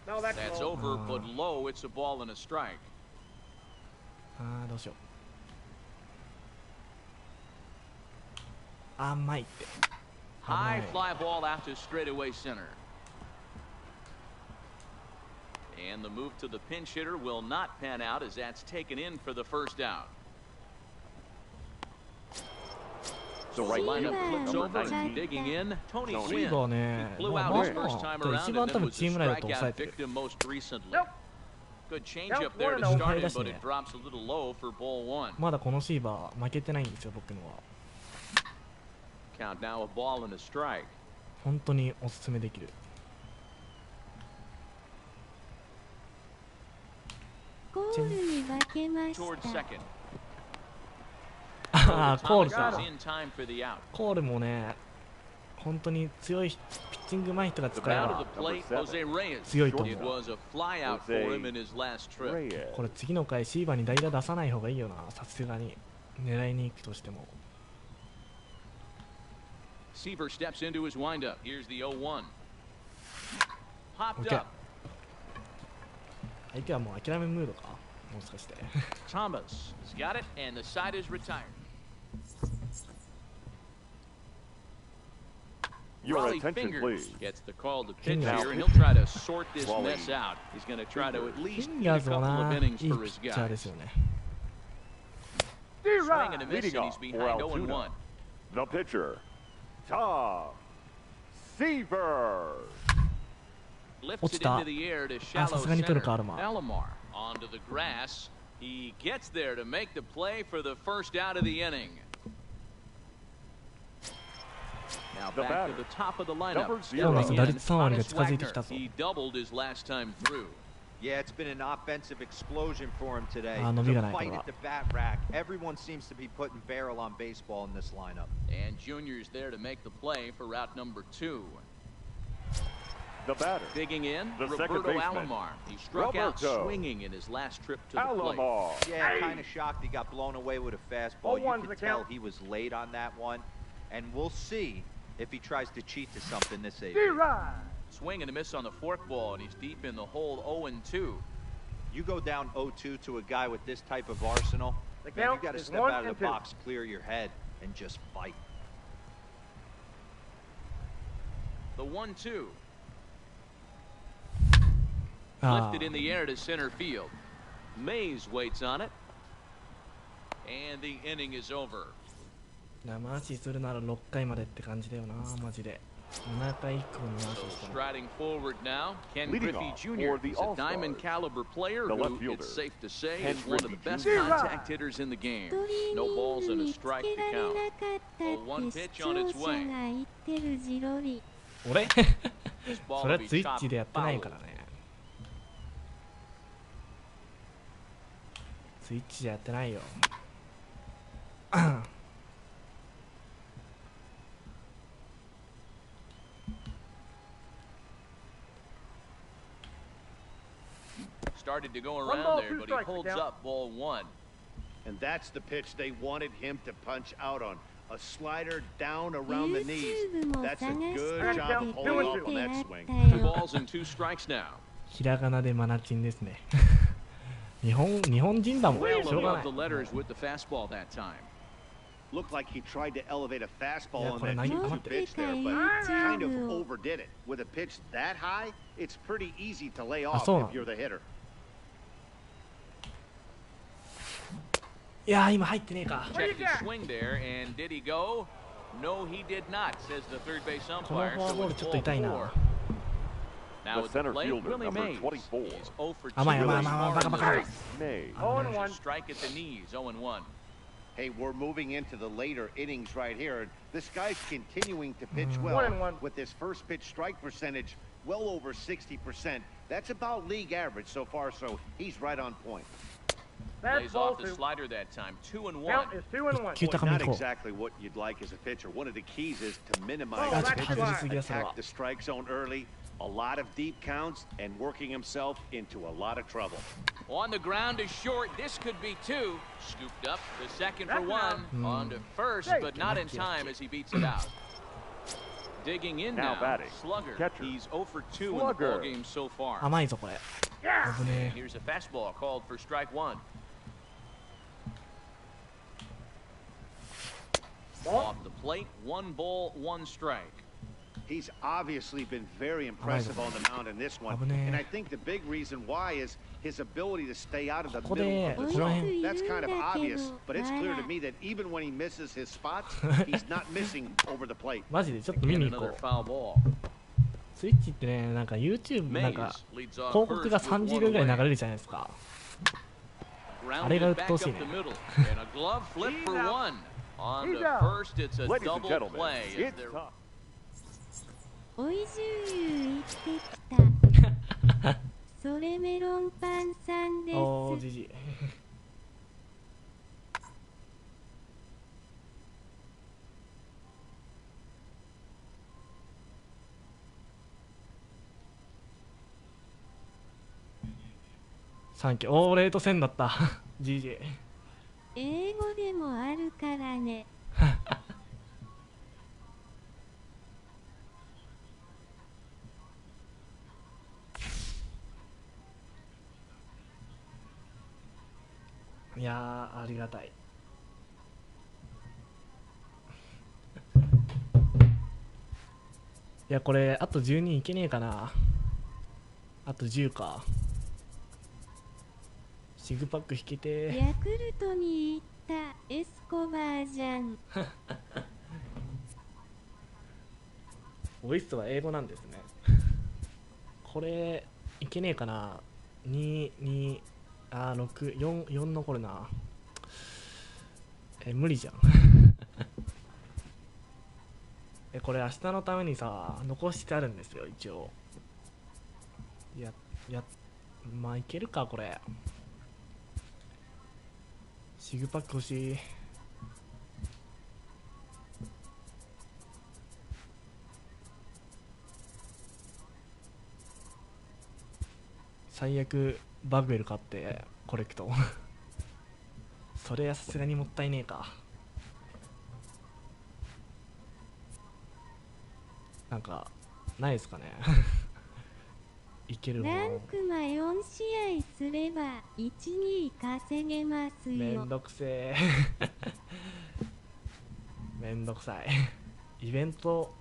No, that's That's low. over, but low. It's a ball and a strike. あーどうしよう。甘いって。 High fly ball out to straightaway center. And the move to the pinch hitter will not pan out as that's taken in for the first out. The The right lineup fielder, flips number over and 19. digging in. Tony シーバー Gwynn. ね、 Blew まあ out ま his あ first time 一 around 番 and 多 then 分 was チ a ーム内だと抑え strikeout てる。 victim most recently. Nope. Good changeup there to Nope. start him, Nope. but it drops a little low for ball one. まだこのシーバー負けてないんですよ、僕のは。 Count now a ball and a strike. 本当におすすめできる。ゴールに化けまし Towards た。 second. ああ、コール Thomas か is。in time for the out. コールもね、本当に強いピッチング上手い人が The 使え bat ば of the plate, Jose Reyes. 強いと思 It う。 was a fly out for him in his last trip. Reyes. これ次の回シーバーに代打出さない方がいいよな、さすがに。狙いに行くとしても。 Seaver steps into his windup. Here's the 0-1. Popped Okay. up. 相手はもう諦めムードかもしかして。 Thomas has got it, and the side is retired. Your Raleigh attention, Fingers please. gets the call to pitch Fingers. here, and he'll try to sort this Raleigh. mess out. He's going to try to at フ least ィン get ガ a ーズも couple of な、いい innings ピ for his ッチャーで guys. すよね。 Swing and a miss, Leading and he's off for behind 0-1. Altoona, the pitcher, Tom Seaver. Lifts it 落ちた。 into the air to あ、 shallow さすがに取る center. か、アルマ。 Alomar onto the grass. He gets there to make the play for the first out of the inning. Now The back to batter, the top of the number lineup. 0. Stepping in, 打率3割が Honest 近づいて Wagner. きたぞ。 He doubled his last time through. Yeah, it's been an offensive explosion for him today. あー、伸びがない、これ The fight は。 at the bat rack. Everyone seems to be putting barrel on baseball in this lineup. And Junior's there to make the play for route number 2. The batter, Digging in, The second Roberto baseman, Alomar. He struck out Roberto swinging in his last trip to the plate. Alomar. Yeah, kind of shocked he got blown away with a fastball. You 0-1 to could the tell count. he was late on that one. And we'll see if he tries to cheat to something this AB. D-Rod. Swing and a miss on the forkball, and he's deep in the hole 0-2. You go down 0-2 to a guy with this type of arsenal, The man, you count got to is step 1 out of and the 2. box, clear your head, and just fight. The 1-2. あ Lifted in the air to center field. Mays waits on it. And the inning is over. 生足するなら6回までって感じだよな、マジで。7回以降に生 So 足しても。 striding forward now, Ken Leading Griffey off Jr. for the is a All-Stars, diamond caliber player the left who, fielder, it's safe to say, Ken is one of the Griffey best Jr. contact hitters in the game. トリ No ミ balls ング and a につ strike け to られ count. なかったって視聴者が言ってるジロリ。俺 This そ ball れ will は be ツイッ chopped チでやってない foul. からね。ツイッチでやってないよ。Started to go One around ball, there, two but he strikes, holds count. up ball 1. And that's the pitch they wanted him to punch out on. A slider down around the knees. YouTube も That's 探 a し good たっ job て holding 書 off on い that てあっ swing. た Two よ。 balls and 2 strikes now. ひらがなでマナチンですね。日本人だもん。 Well しょうがな above い the。letters with the fastball that time. Looked like he tried to elevate a fastball Yeah, onこれ that 投げ 2-2 pitch there, but kind of overdid it. With a pitch that high, it's pretty easy to lay off そうなの if you're the hitter. いやー、今入ってねえか。 Checked his swing there, and did he go? No, he did not, says the third base この umpire. フォア So ボール it's ちょっと痛い ball な。 4. Now The at the center plate, fielder, Willie number Mays. 24. He's 0 for 2. 甘い甘い thus 甘い far バカ in バ the カ。 race. May. 0-1. Strike at the knees, 0-1. Hey, we're moving into the later innings right here. This guy's continuing to pitch well 1-1. with his first pitch strike percentage well over 60%. That's about league average so far, so he's right on point. That's Lays ball off the 2. slider that time. 2-1. Count is 2-1. 球高め Not に行こう。 exactly what you'd like as a pitcher. One of the keys is to minimize Oh, the that's pitches, fine. attack the strike zone early, a lot of deep counts, and working himself into a lot of trouble. On the ground is short. This could be 2. Scooped up the second for That's 1. On to first, Hey. but not in time as he beats it out. Digging in Now now, batting. Slugger. Catcher. He's 0 for 2 in the Slugger. ballgame so far. 甘いぞこれ。危ね Here's a fastball called for strike 1. Off the plate, 1 ball, 1 strike. He's obviously been very impressive on the mound in this one. Abune. And I think the big reason why is his ability to stay out of the ここ middle で of こ the の zone. 辺 That's kind of obvious, but it's clear to me that even when he misses his spots, he's not missing over the plate. マジでちょっと見 Again, に行こ another う。 foul ball. スイッチってね、なんか YouTube なん Mays か leads 広 off 告が first 3 with 時 1ぐらい流 away. れるじゃないですか。 Groundedが back 鬱陶 up しい the ね。 middle. And a glove flip for He's out. 1. On to He's out. first, it's a Ladies and double gentlemen, play. As it's they're- time. おいじゅうゆう言ってきた。それメロンパンさんです。おーじじ。サンキュー。おーレート1000だった。GG。英語でもあるからね。いやーありがたい。いやこれあと12いけねえかな。あと10か。シグパック引けてー。ヤクルトに行ったエスコバーじゃん。ボイスは英語なんですね。これいけねえかな。2あー4残るな。無理じゃん。これ明日のためにさ残してあるんですよ一応。まあいけるかこれ。シグパック欲しい。最悪バグエル買ってコレクト。それはさすがにもったいねえか。なんかないですかね。いけるもランん。クマ4試合すれば1、2稼げますよ。めんどくせえ。めんどくさい。イベント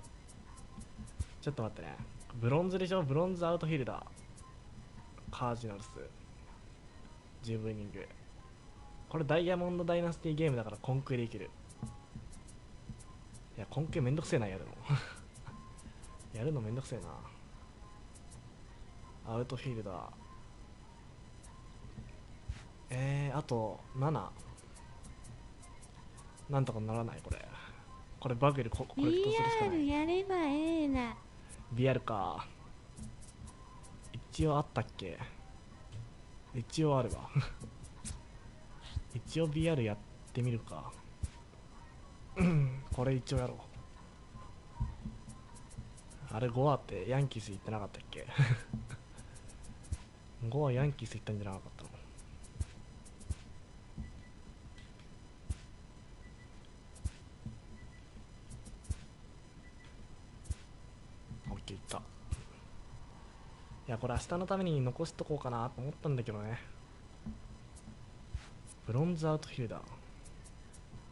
ちょっと待ってね。ブロンズでしょ。ブロンズアウトフィルダーカージナルス10イニング。これダイヤモンドダイナスティゲームだからコンクエでいける。いやコンクエめんどくせえなやるの。やるのめんどくせえな。アウトフィルダーあと7なんとかならないこれ。これバグエルコレクトするしかな BR い。やればええな。 BR か。一応あったっけ。一応あるわ。一応 BR やってみるか。これ一応やろう。あれ5話ってヤンキース行ってなかったっけ。5話ヤンキース行ったんじゃなかったの。オッケーいった。いやこれ明日のために残しとこうかなと思ったんだけどね。ブロンズアウトフィルダー。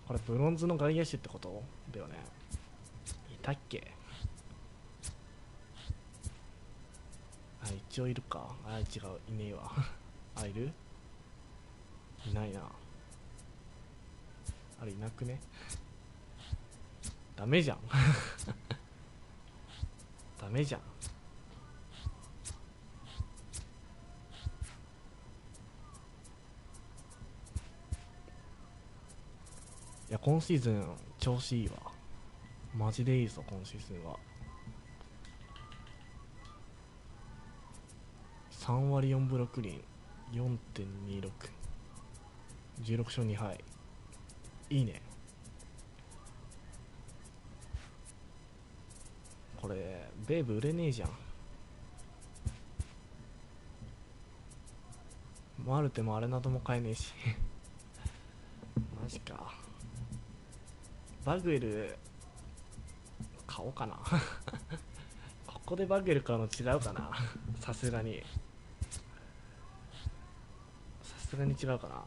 これブロンズの外野手ってことだよね。いたっけ。あ一応いるか。あ違ういねえわ。あいるいないな。あれいなくね。ダメじゃん。ダメじゃん。今シーズン調子いいわ。マジでいいぞ今シーズンは。3割4分6厘 4.26 16勝2敗。いいね。これベーブ売れねえじゃん。マルテもあれなども買えねえしマジか。バグエル買おうかなここでバグエル買うの違うかなさすがに違うかな。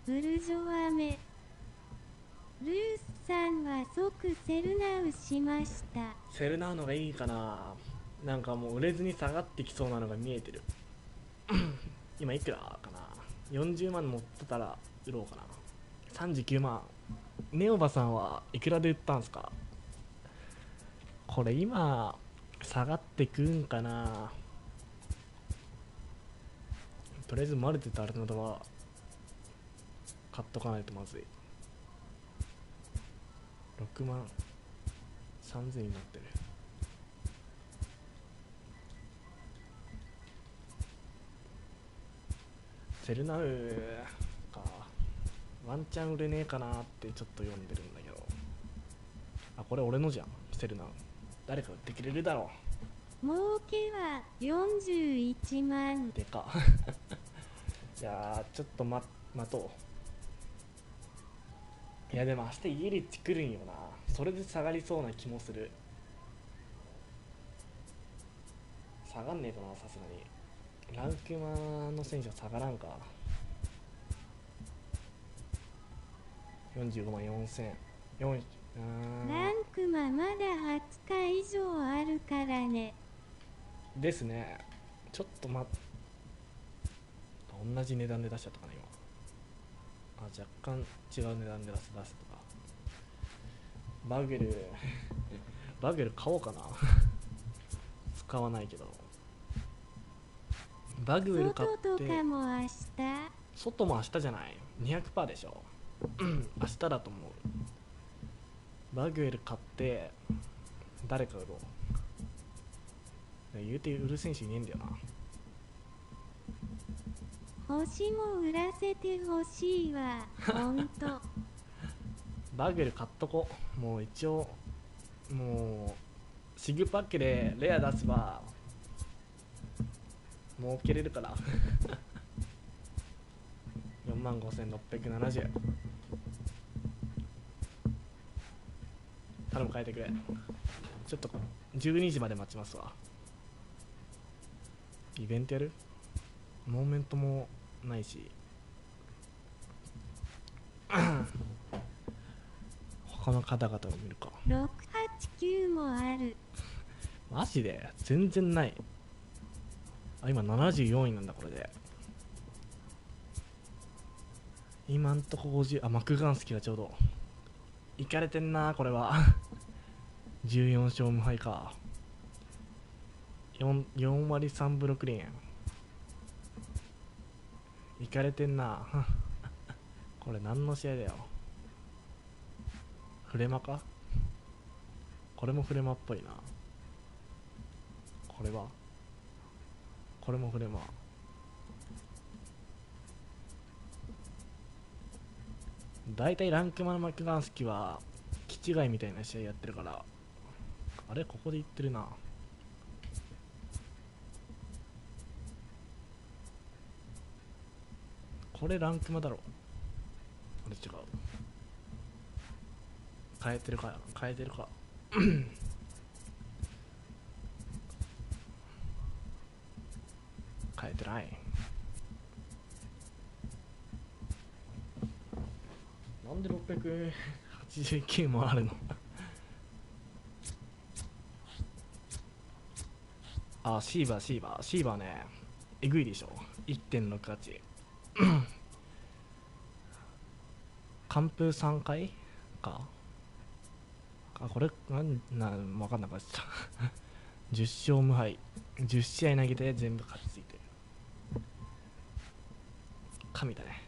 ブルジョアメルースさんは即セルナウしました。セルナウのがいいかな。なんかもう売れずに下がってきそうなのが見えてる今いくらかな。40万持ってたら売ろうかな。39万。ネオバさんはいくらで売ったんすか。これ今下がってくんかな。とりあえずマルテとアルナドは買っとかないとまずい。6万3000になってる。セルナウか。ワンチャン売れねえかなってちょっと読んでるんだけど。あ、これ俺のじゃん。セルナウ誰か売ってくれるだろ儲けは41万。う。でかじゃあちょっと待とう。いやでも明日イエリッチ来るんよな。それで下がりそうな気もする。下がんねえかなさすがに。ランクマの選手は下がらんか。45万4000。ランクマまだ20日以上あるからね。ですね。ちょっと同じ値段で出しちゃったかな今。若干違う値段で出すとか。バグル買おうかな使わないけど。バグル買って外とかも明日。外も明日じゃない 200% でしょ明日だと思う。バグエル買って誰か売ろう。言うて売る選手いねえんだよな。星も売らせてほしいわほんとバグエル買っとこ。もう一応もうシグパッケでレア出せば儲けれるから45,670。頼む変えてくれ。ちょっと12時まで待ちますわ。イベントやる？モーメントもないし他の方々を見るか。689もある。マジで全然ない。あ、今74位なんだこれで。今んとこ50。あ、マクガンスキがちょうどいかれてんなこれは14勝無敗か。4割3分6厘。いかれてんなこれ何の試合だよ。フレマか。これもフレマっぽいな。これもフレマ。だいたいランクマのマクガンスキは気違いみたいな試合やってるから。あれここで言ってるな。これランクマだろ。これ違う。変えてるか変えてない。なんで689もあるのあ、シーバーね、えぐいでしょ。 1.68 完封3回か。あ、これ分かんなかった10勝無敗、10試合投げて全部勝ちついてる。神だね。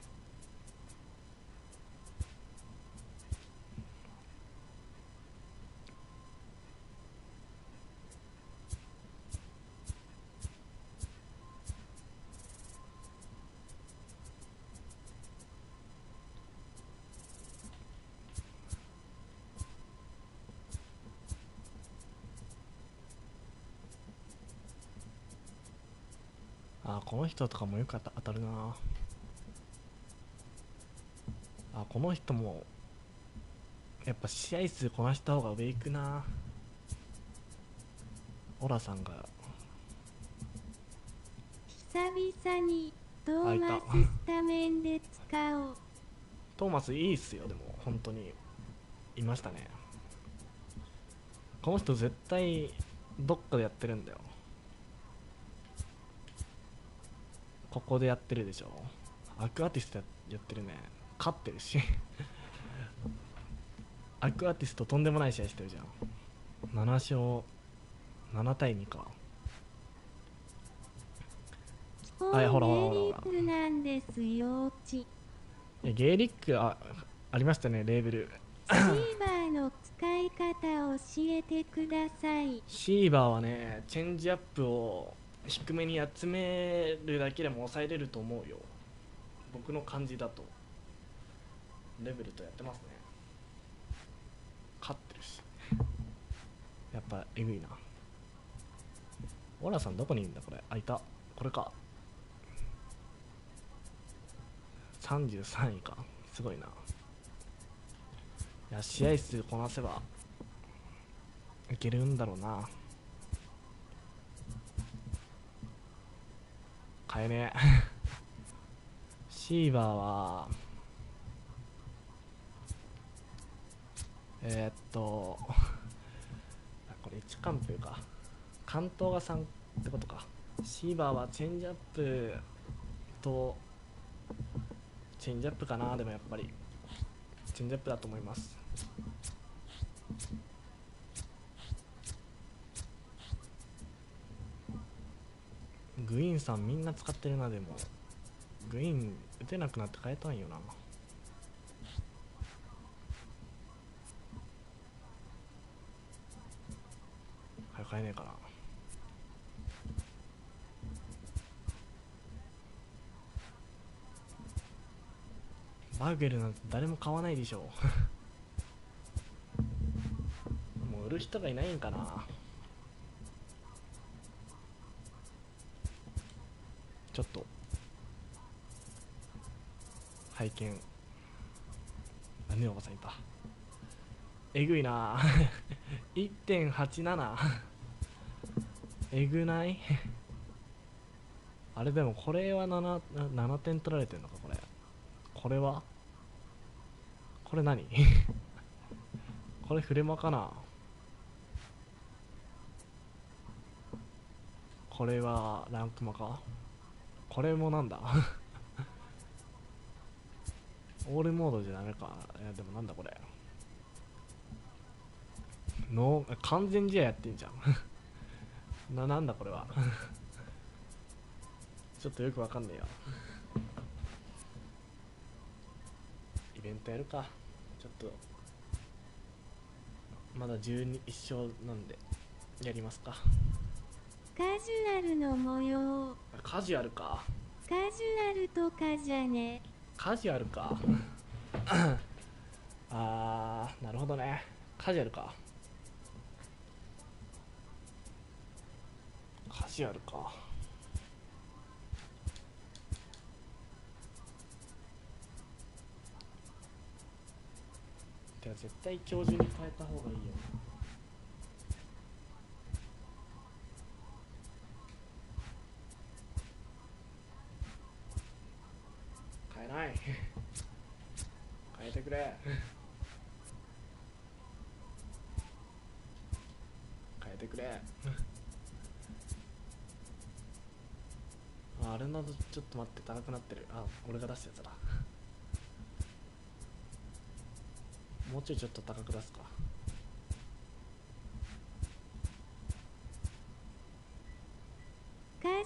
あ、この人とかもよく当たるな。あ、この人もやっぱ試合数こなした方が上行くな。オラさんが久々にトーマススタメンで使おう。トーマスいいっすよ。でも本当にいましたね。この人絶対どっかでやってるんだよ。ここでやってるでしょ。アクアティストやってるね。勝ってるしアクアティストとんでもない試合してるじゃん。7勝7対2か。はい、ほらほらほらほら。ゲーリックなんですよ。ゲーリックありましたね、レーベル。シーバーの使い方を教えてください。シーバーはね、チェンジアップを低めに集めるだけでも抑えれると思うよ。僕の感じだとレベルとやってますね。勝ってるしやっぱえぐいな。オラさんどこにいるんだこれ。あ、いた。これか。33位か。すごいな。いや、試合数こなせばいけるんだろうな。買えねえシーバーはこれ1完封か。関東が3ってことか。シーバーはチェンジアップとチェンジアップかな。でもやっぱりチェンジアップだと思います。グイーンさんみんな使ってるな。でもグイーン打てなくなって変えたんよな。はい、変えねえかな。バーゲルなんて誰も買わないでしょもう売る人がいないんかな。ちょっと拝見。あ、ねおばさんいた。えぐいな1.87 えぐないあれでもこれは 7点取られてるのか。これはこれ何これフレマかな。これはランクマか。これもなんだオールモードじゃダメか。いやでもなんだこれ完全試合やってんじゃんなんだこれはちょっとよくわかんねえや。イベントやるか。ちょっとまだ11勝なんでやりますか。カジュアルの模様。カジュアルか。カジュアルとかじゃね。カジュアルかあー、なるほどね。カジュアルか。カジュアルか。じゃあ絶対今日中に変えた方がいいよ。変えない変えてくれ変えてくれあれなどちょっと待って、高くなってる。あ、俺が出したやつだ。もうちょいちょっと高く出すか。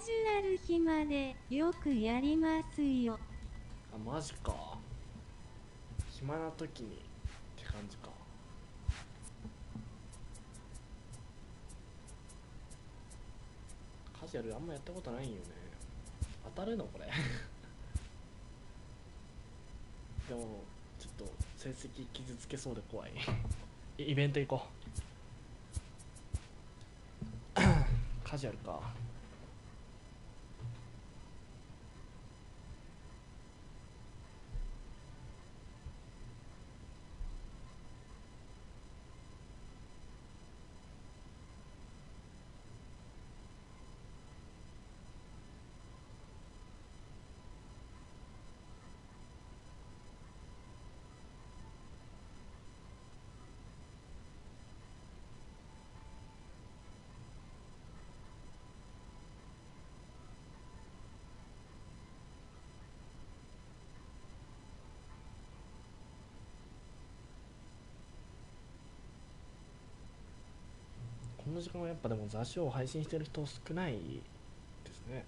ジュアル暇でよくやりますよ。あ、マジか。暇な時にって感じか。カジュアルあんまやったことないんよね。当たるのこれでもちょっと成績傷つけそうで怖いイベント行こうカジュアルか。この時間はやっぱでも雑誌を配信してる人少ないですね。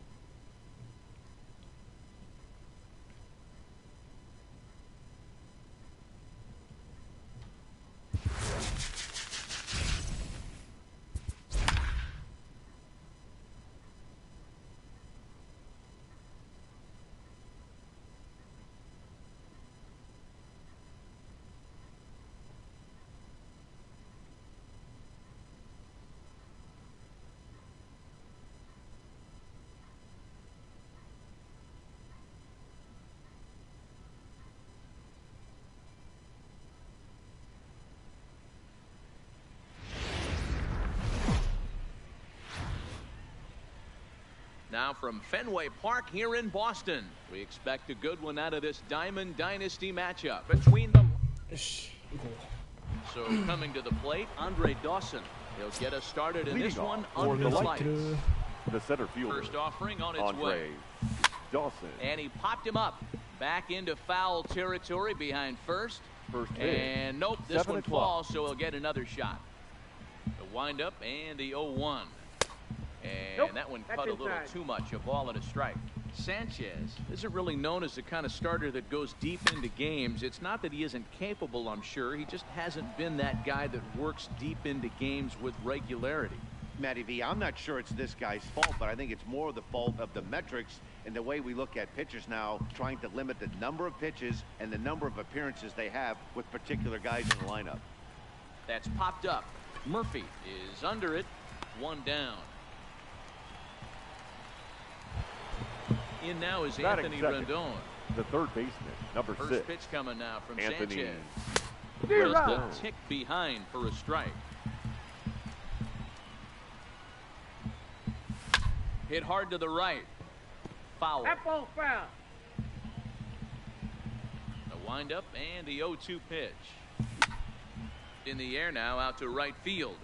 Now from Fenway Park here in Boston, we expect a good one out of this Diamond Dynasty matchup between them. So coming to the plate, Andre Dawson. He'll get us started in this one under the lights. The center fielder. First offering on its Andre way. Dawson. And he popped him up. Back into foul territory behind first. And nope, this one falls, so he'll get another shot. The windup and the 0-1. And that one cut a little too much, a ball and a strike. Sanchez isn't really known as the kind of starter that goes deep into games. It's not that he isn't capable, I'm sure. He just hasn't been that guy that works deep into games with regularity. Matty V, I'm not sure it's this guy's fault, but I think it's more the fault of the metrics and the way we look at pitchers now, trying to limit the number of pitches and the number of appearances they have with particular guys in the lineup. That's popped up. Murphy is under it. One down. In now is Anthony Rendon. The third baseman, number 6. First pitch coming now from Anthony. Sanchez. Just a tick behind for a strike. Hit hard to the right. Foul. That ball foul. The windup and the 0-2 pitch. In the air now, out to right field.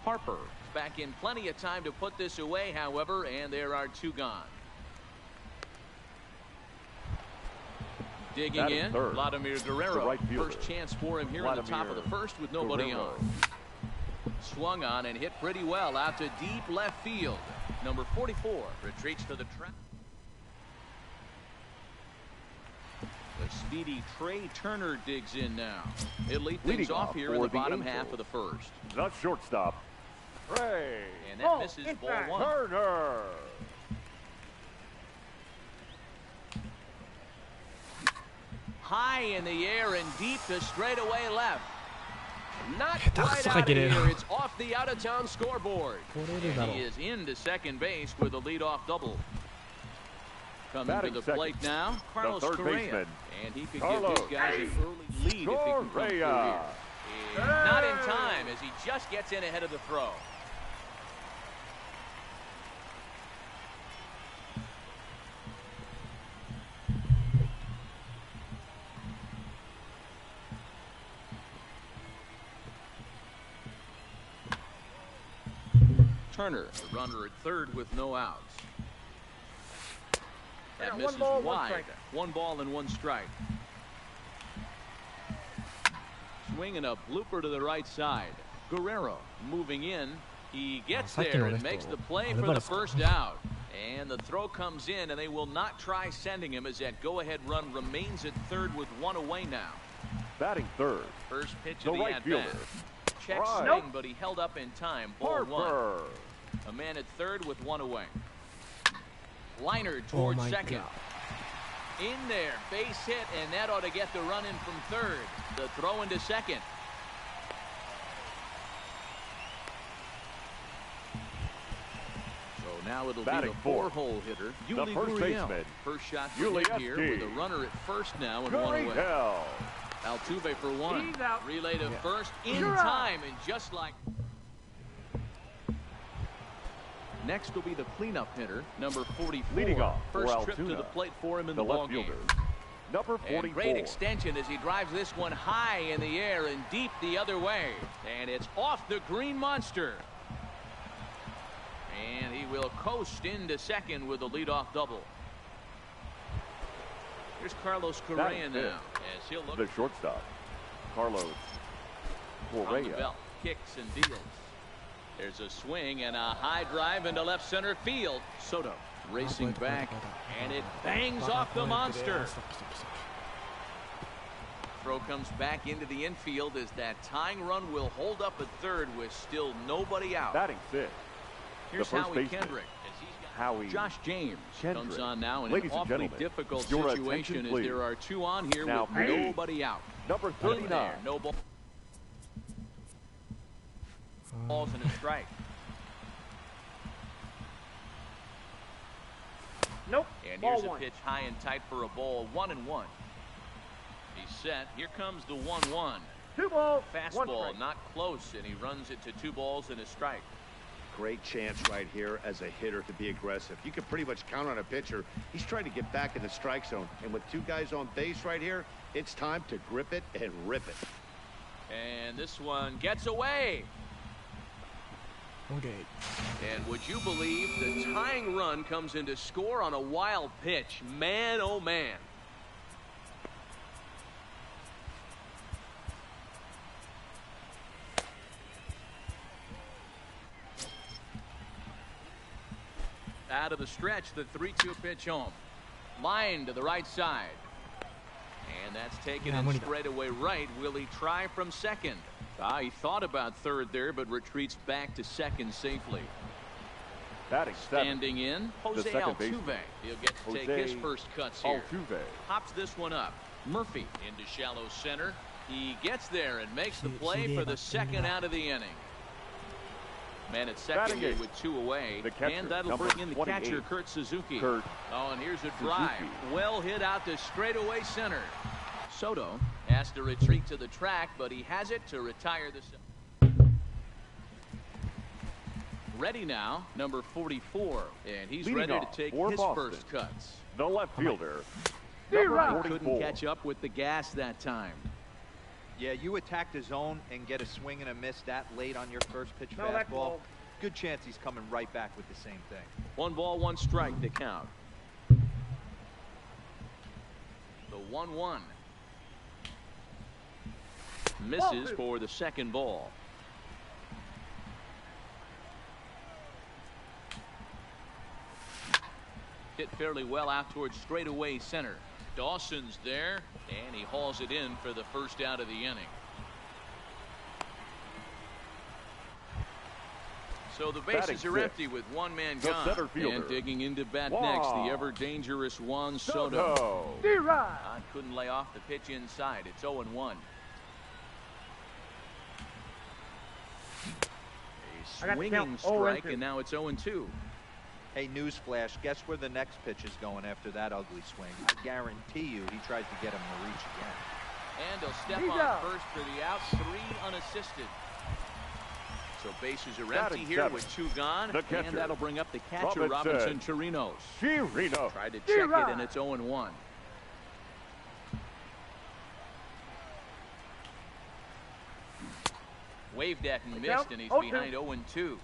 Harper back in plenty of time to put this away, however, and there are 2 gone. Digging in, Vladimir Guerrero. Right First chance for him here in the top of the first with nobody on. Swung on and hit pretty well out to deep left field. Number 44 retreats to the track. The speedy Trey Turner digs in now. He'll lead things off here in the bottom half of the first. The shortstop, Trey. And that misses ball 1. Turner. High in the air and deep to straightaway left. Not quite out of here. It's off the out-of-town scoreboard. And he is into second base with a lead-off double. Coming to the plate now, Carlos Correa. And he could give his guys an early lead if he can come through here. Not in time as he just gets in ahead of the throw. Turner, the runner at third with no outs. That misses wide. 1 ball and 1 strike. Swinging a blooper to the right side. Guerrero moving in. He gets there and makes the play for the first out. And the throw comes in, and they will not try sending him as that go-ahead run remains at third with one away now. Batting third. First pitch The of the right at-bat. fielder. Check Right. swing, but he held up in time. Ball one. Harper. A man at third with one away. Liner towards second. In there, base hit, and that ought to get the run in from third. The throw into second. So now it'll Batting be the fourth. four-hole hitter, The Yuli first Gurriel. baseman, First shot for Yuli him here with a runner at first now and one away. Gurriel. Altuve for one. He's out. Relay to first in You're out. time, and just like. Next will be the cleanup hitter, number 44. Leading off for First trip to Altoona, the plate for him in the the left ballgame. fielder, number 44. And great extension as he drives this one high in the air and deep the other way. And it's off the green monster. And he will coast into second with a leadoff double. Here's Carlos Correa Batting fifth. now as he'll look The shortstop, Carlos on the Correa. belt, kicks and deals. There's a swing and a high drive into left center field. Soto racing back, and it bangs off the monster. Throw comes back into the infield as that tying run will hold up at third with still nobody out. Batting sixth. Here's first Howie baseman, Kendrick as he's got Howie Josh James Kendrick. comes on now in Ladies an and awfully gentlemen, difficult your situation attention, as please. there are two on here Now, with please. nobody out. Number In 39. there, no ball. Balls and a strike. Nope. And Ball here's a one. pitch high and tight for a ball, 1-1. He's set. Here comes the 1-1. 2 balls. 1 Fastball strike. not close, and he runs it to 2 balls and a strike. Great chance right here as a hitter to be aggressive. You can pretty much count on a pitcher. He's trying to get back in the strike zone. And with 2 guys on base right here, it's time to grip it and rip it. And this one gets away. Okay. And would you believe the tying run comes into score on a wild pitch? Man, oh man. Out of the stretch, the 3-2 pitch home. Line to the right side. And that's taken in straight away right. Will he try from second? He thought about third there, but retreats back to second safely. Batting seventh. Standing in, Jose second Altuve. baseman, He'll get to take Jose his first cuts here. Altuve. Pops this one up. Murphy into shallow center. He gets there and makes the play for the second out of the inning. Man at second Batting here eighth. with 2 away. The catcher, And that'll number bring in the 28. catcher, Kurt Suzuki. Kurt Oh, and here's a drive. Suzuki. Well hit out to straightaway center. Soto has to retreat to the track, but he has it to retire the. Ready now, number 44, and he's Leading ready to off take for his Boston, first cuts. the left fielder, You're number right. He couldn't 44. catch up with the gas that time. Yeah, you attack the zone and get a swing and a miss that late on your first pitch No, that fastball. ball. Good chance he's coming right back with the same thing. 1 ball, 1 strike to count. The 1-1. Misses for the second ball. Hit fairly well out towards straightaway center. Dawson's there, and he hauls it in for the first out of the inning. So the bases Batting are fifth. empty with 1 man The gone. center fielder. And digging into bat Juan next, the ever-dangerous Juan Soto. Soto. D-Rod. Couldn't lay off the pitch inside. It's 0-1. I got A the swinging count. strike, 0-2. and now it's 0-2. Hey, newsflash, guess where the next pitch is going after that ugly swing? I guarantee you he tries to get him to reach again. And he'll step He's on out. first for the out, 3 unassisted. So bases are empty Batting here seventh. with 2 gone, The catcher, and that'll bring up the catcher, Robinson. Robinson Chirinos. Chirinos. Tried to check it, D-Rod. and it's 0-1. Waved at and missed, count? and he's 0-2. behind 0-2.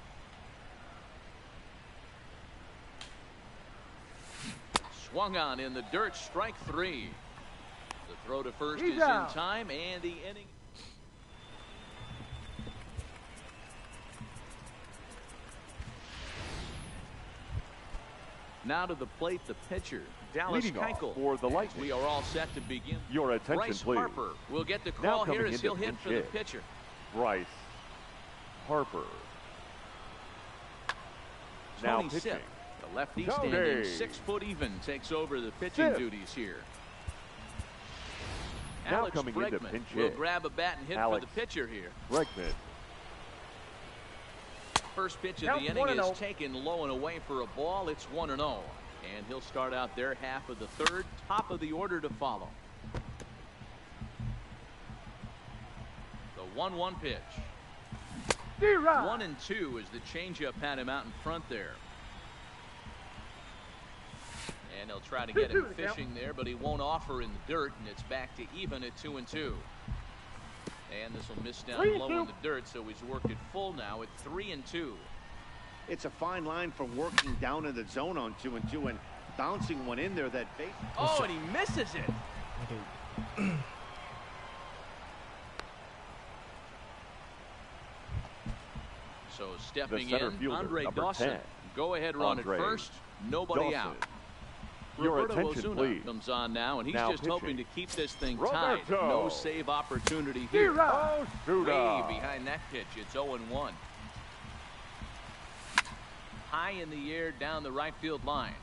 Swung on in the dirt, strike 3. The throw to first He's is out. in time, and the inning. Now to the plate, the pitcher, Dallas Leading off Keuchel. for the Lightning. We are all set to begin. Your attention, Bryce please. Harper will get the Now call here coming as into he'll hit pinch for the hit. pitcher. Bryce Harper. Now Tony pitching. Sipp, the lefty Tony. standing 6 foot even, takes over the pitching Sipp. duties here. Now Alex coming into Bregman pinch will hit. grab a bat and hit Alex for the pitcher here. Bregman. First pitch of Count the inning 1-0. is taken low and away for a ball. It's 1-0. And he'll start out there half of the third, top of the order to follow. The 1-1 pitch. 1-2 as the changeup had him out in front there. And he'll try to get him fishing there, but he won't offer in the dirt, and it's back to even at 2-2. And this will miss down low in the dirt, so he's worked it full now at 3-2. It's a fine line from working down in the zone on 2-2 and bouncing one in there that base. Oh, and he misses it. So stepping center in, fielder, Andre number Dawson. 10. Go ahead run Andre at first. Nobody Dawson. out. Your Roberto attention, Osuna please. comes on now, and he's Now just pitching. hoping to keep this thing tied. Roberto. No save opportunity here. Osuna. Way behind that pitch. It's 0-1. High in the air down the right field line.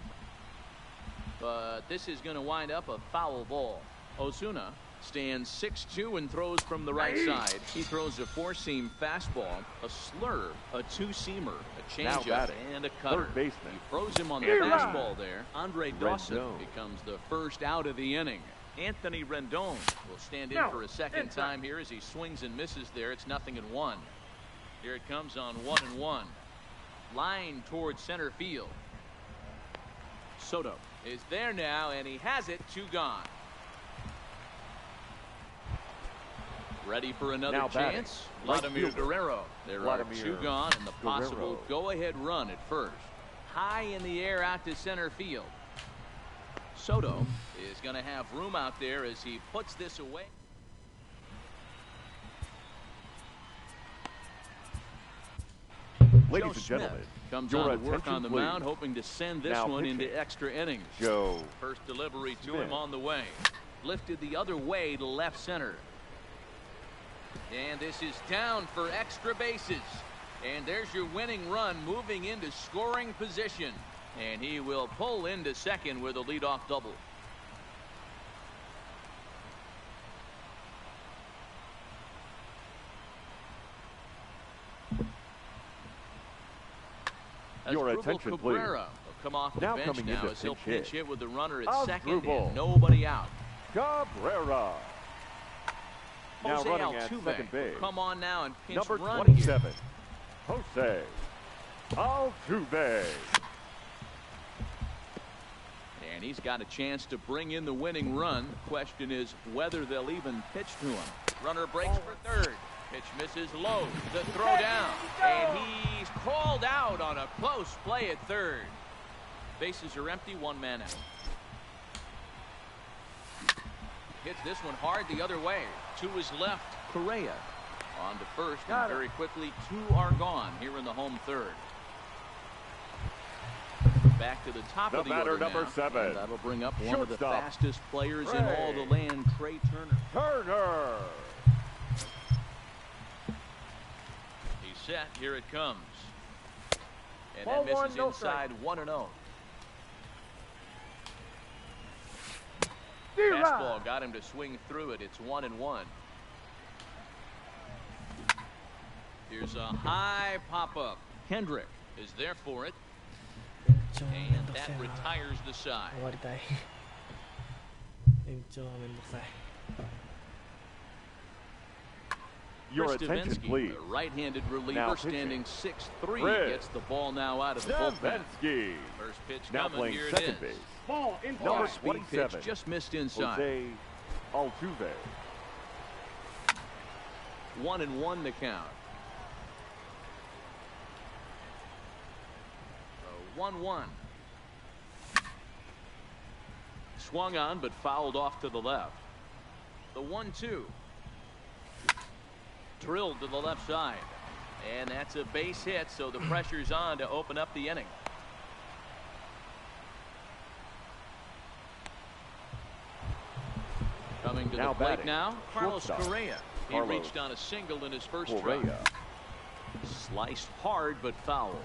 But this is going to wind up a foul ball. Osuna stands 6'2" and throws from the right side. He throws a four-seam fastball, a slurve, a two-seamer, a Now changeup, batting, and a cutter. third baseman. He throws him on the fastball there. Andre Dawson becomes the first out of the inning. Anthony Rendon will stand in for a second time here as he swings and misses there. It's 0-1. Here it comes on 1-1. Line towards center field. Soto is there now, and he has it. 2 gone. Ready for another Now batting, chance. right Vladimir fielder. Guerrero. There are 2 Vladimir gone, and the possible Guerrero. go-ahead run at first. High in the air out to center field. Soto is going to have room out there as he puts this away. Ladies Joe and Smith gentlemen, comes your on to work attention, on the please. mound, hoping to send this Now one pitching. into extra innings. Joe First delivery to Smith. him on the way. Lifted the other way to left center. And this is down for extra bases. And there's your winning run moving into scoring position. And he will pull into second with a leadoff double. Your Asdrubal attention, please. Cabrera will come off the Now bench coming now into as he'll pinch pinch hit. hit with the runner at Asdrubal. second and nobody out. Cabrera. Now Jose running at Altuve second base. will come on now and pinch Number run 27, Jose Altuve. And he's got a chance to bring in the winning run. Question is whether they'll even pitch to him. Runner breaks for third. Pitch misses low. The throw down. And he's called out on a close play at third. Bases are empty. 1 man out. Hits this one hard the other way. To his left. Correa on to first. And very quickly 2 are gone here in the home third. Back to the top of the batter, order number now. 7. And that'll bring up one of the Shortstop. fastest players in all the land, Trey Turner. Turner. He's set. Here it comes. And Ball that one, misses no inside. 1-0. Zero. Fastball got him to swing through it. It's 1-1. Here's a high pop-up. Kendrick is there for it. And that retires the side. 終わりたい延長はめんどくさい Your Chris attention, Davinsky, please. a right-handed reliever, Now pitching. standing 6'3", Chris gets the ball now out of the bullpen. Davinsky. First pitch Now coming. playing Here it second is. base. Ball inside. Number Speed pitch 27, just missed inside. Jose Altuve. 1-1 to count. 1-1. Swung on but fouled off to the left. The 1-2. Drilled to the left side. And that's a base hit, so the pressure's on to open up the inning. To Now the plate batting, now, Carlos shortstop. Correa. He Carlos reached on a single in his first try. Correa. Sliced hard but foul.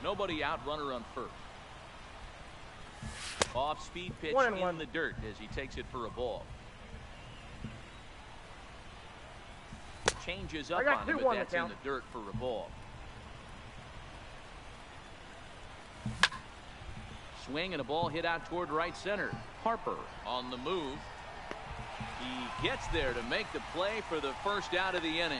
Nobody out, runner on first. Off-speed pitch 1-1. in the dirt as he takes it for a ball. Changes up I got on him, 2-1 but that's in count. the dirt for a ball. Swing and a ball hit out toward right center. Harper on the move. He gets there to make the play for the first out of the inning.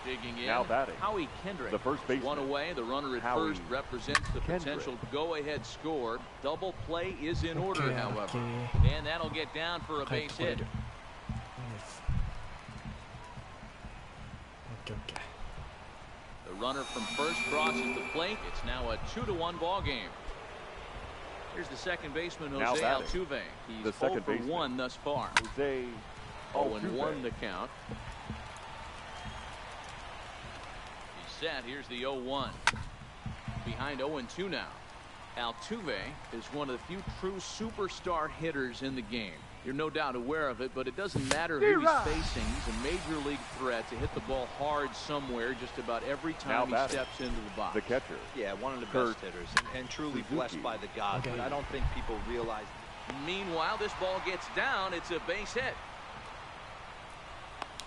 Digging in. Now batting, Howie Kendrick. the first baseman. One away. The runner at Howie first represents the Kendrick. potential go-ahead score. Double play is in order, Okay, however. okay. And that'll get down for a 帰っ base てこれ hit. る。いいです。オッケーオッケー。 The runner from first crosses the plate. It's now a 2-1 ball game. Here's the second baseman, Now Jose batting, Altuve. He's the 0 second for baseman. 1 thus far. Jose 0-1 the Altuve. count. He's set. Here's the 0-1. Behind 0-2 now. Altuve is one of the few true superstar hitters in the game. You're no doubt aware of it, but it doesn't matter who he's facing. He's a major league threat to hit the ball hard somewhere just about every time he batting, steps into the box. the catcher. Yeah, one of the Kurt best hitters and truly Suzuki. blessed by the gods. Okay. But I don't think people realize. Meanwhile, this ball gets down. It's a base hit.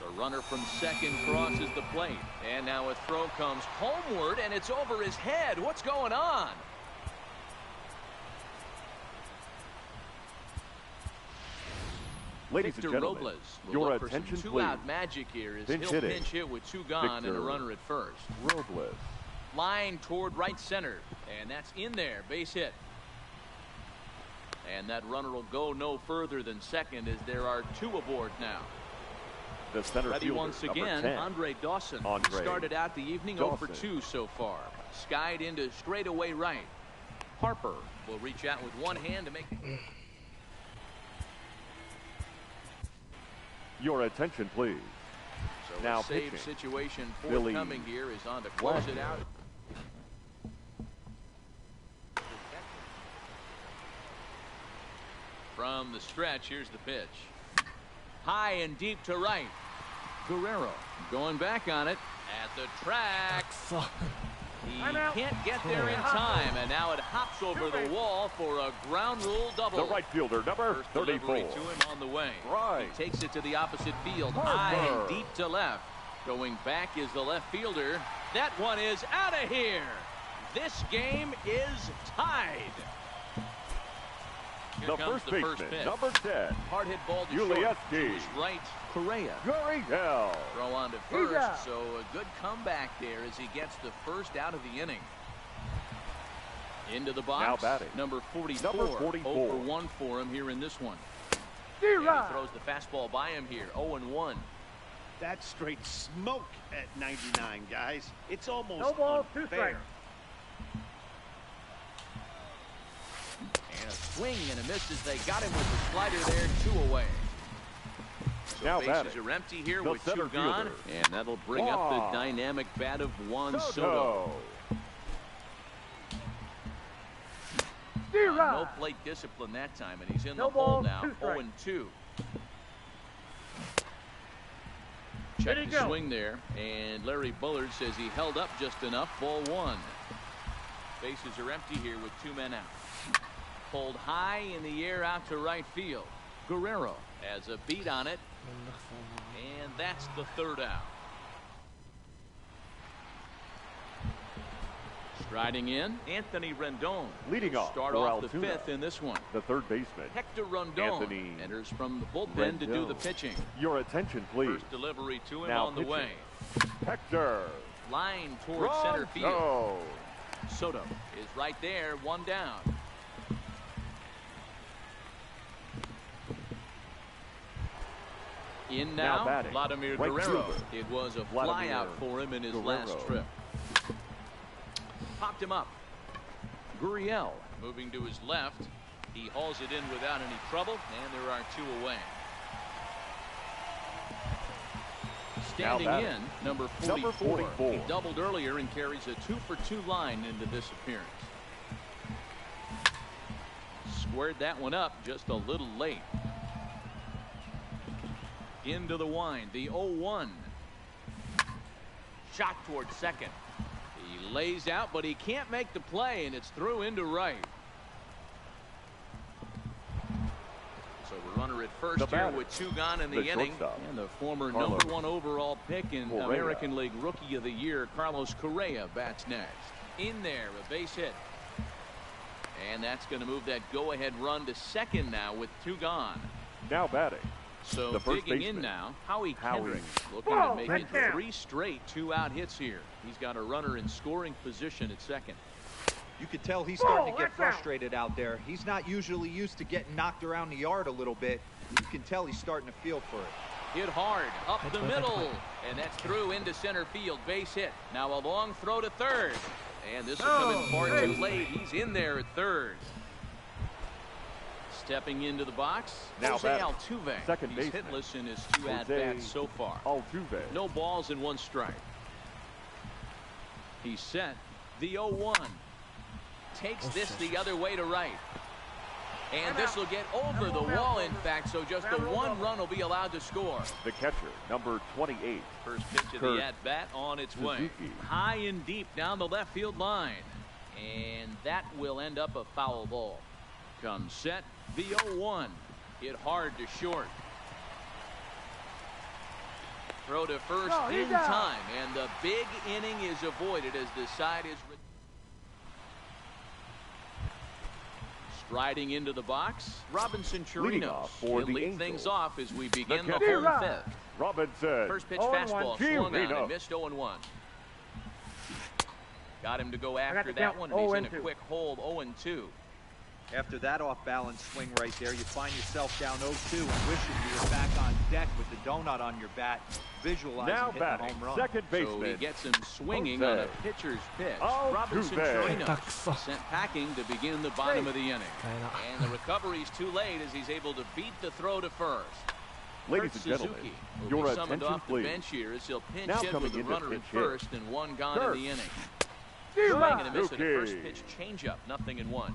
The runner from second crosses the plate. And now a throw comes homeward, and it's over his head. What's going on? Ladies Victor and gentlemen, Robles will your look for some attention, two-out please. magic here as Pinch he'll hitting. pinch hit with 2 gone and a Victor runner at first. Robles. Line toward right center, and that's in there, base hit. And that runner will go no further than second as there are 2 aboard now. The center Ready fielder, once number again, 10. Andre Dawson. Andre Started out the evening 0 for Dawson. 2 so far. Skied into straightaway right. Harper will reach out with one hand to make. Your attention, please. So Now a save pitching, situation Billy forthcoming here is on to close it Wagner. out. From the stretch, here's the pitch. High and deep to right. Guerrero going back on it at the track. くそ。 He I'm out. can't get there in time, and now it hops over the wall for a ground rule double. The right fielder, number First 34. delivery to him on the way. Right. He takes it to the opposite field, Harper. high and deep to left. Going back is the left fielder. That one is out of here. This game is tied. Here The comes first the baseman, first pitch. number 10. Hard hit ball to short. Ulieski. To his right, Correa. Gurriel. Throw on to Higa. first, so a good comeback there as he gets the first out of the inning. Into the box, Now batting, number 44. number 44. 0 for 1 for him here in this one. And he throws the fastball by him here, 0-1. That's straight smoke at 99, guys. It's almost No ball, 2 unfair. strikes. And a swing and a miss as they got him with the slider there, 2 away. So Now bases batting, are empty here the with 2 center gone, fielder. and that'll bring up the Wow. dynamic bat of Juan Soto. Soto. No plate discipline that time, and he's in No the hole ball, now, 2 strikes. 0-2. There Check you the go. swing there, and Larry Bullard says he held up just enough, ball 1. Bases are empty here with 2 men out. Pulled high in the air out to right field. Guerrero has a beat on it, めんどくさいな。 and that's the 3rd out. Striding in, Anthony Rendon. Leading off Start for off the Altoona. 5th in this one. The third baseman. Hector Rondon Anthony enters from the bullpen to do the Rendon. pitching. Your attention, please. First delivery to him Now on the pitching. way. Hector. Line toward center field. Ronco. Soto is right there, 1 down. In Now now, batting, Vladimir right Guerrero. fielder. It was a Vladimir flyout for him in his last Guerrero. trip. Popped him up. Gurriel moving to his left. He hauls it in without any trouble, and there are 2 away. Standing batting, in, number 44. number 44. He doubled earlier and carries a 2 for 2 line into this appearance. squared that one up just a little late. Into the wind, the 0-1. Shot towards second. He lays out, but he can't make the play, and it's through into right. So the runner at first here with 2 gone in the inning. And the former #1 overall pick in American League Rookie of the Year, Carlos Correa, bats next. In there, a base hit. And that's going to move that go-ahead run to second now with 2 gone. Now batting. So digging in now, Howie Kendrick looking to make it 3 straight 2-out hits here. He's got a runner in scoring position at second. You could tell he's starting to get frustrated out there. He's not usually used to getting knocked around the yard a little bit. You can tell he's starting to feel for it. Hit hard up the middle, and that's through into center field. Base hit. Now a long throw to third, and this will come in far too late. He's in there at third. Stepping into the box, now Jose Altuve. Second He's baseman. hitless in his 2 at-bats so far. Altuve. No balls and 1 strike. He's set. The 0-1. Takes this the other way to right. And this will get over the wall, in fact, so just the 1 run will be allowed to score. The catcher, number 28. First pitch of the at-bat on its way. High and deep down the left field line. And that will end up a foul ball. Comes set. The 0-1. Hit hard to short. Throw to first in time. And the big inning is avoided as the side is... Striding into the box, Robinson Chirinos. He'll lead things off as we begin the home 5th. Robinson. First pitch fastball swung on and missed 0-1. Got him to go after that one, and he's in a quick hold, 0-2. After that off-balance swing right there, you find yourself down 0-2 and wishing you were back on deck with the donut on your bat, visualizing hitting a home run. Second baseman. So he gets him swinging on a pitcher's pitch. Robinson Chirinos sent packing to begin the bottom of the inning. And the recovery's too late as he's able to beat the throw to first. Ladies and gentlemen, will be summoned off the bench here as he'll pinch hit with the runner at first and 1 gone in the inning. Swing and a miss at a first pitch changeup, 0-1.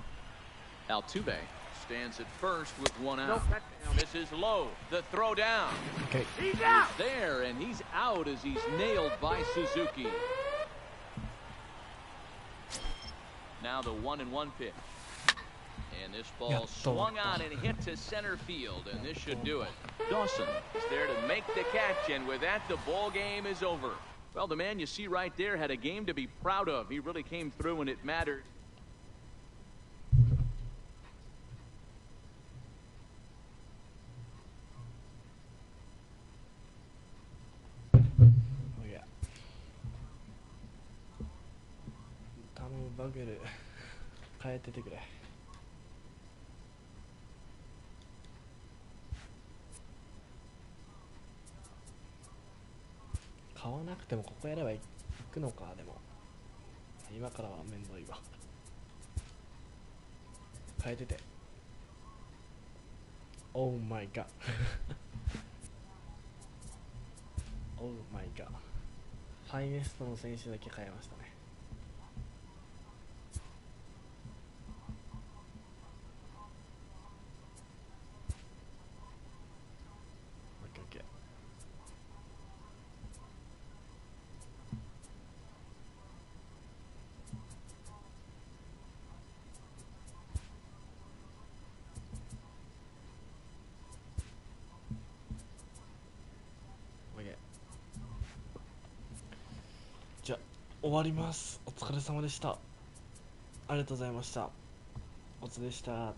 Altuve stands at first with 1 out. Misses low. The throw down. He's there, and he's out as he's nailed by Suzuki. Now the 1-1 pitch. And this ball swung on and hit to center field, and this should do it. Dawson is there to make the catch, and with that, the ball game is over. Well, the man you see right there had a game to be proud of. He really came through when it mattered.バグル変えててくれ。買わなくてもここやれば行くのか。でも今からは面倒いわ。変えてて。Oh my god Oh my god。ファイネストの選手だけ変えましたね。じゃあ終わります。お疲れ様でした。ありがとうございました。おつでした。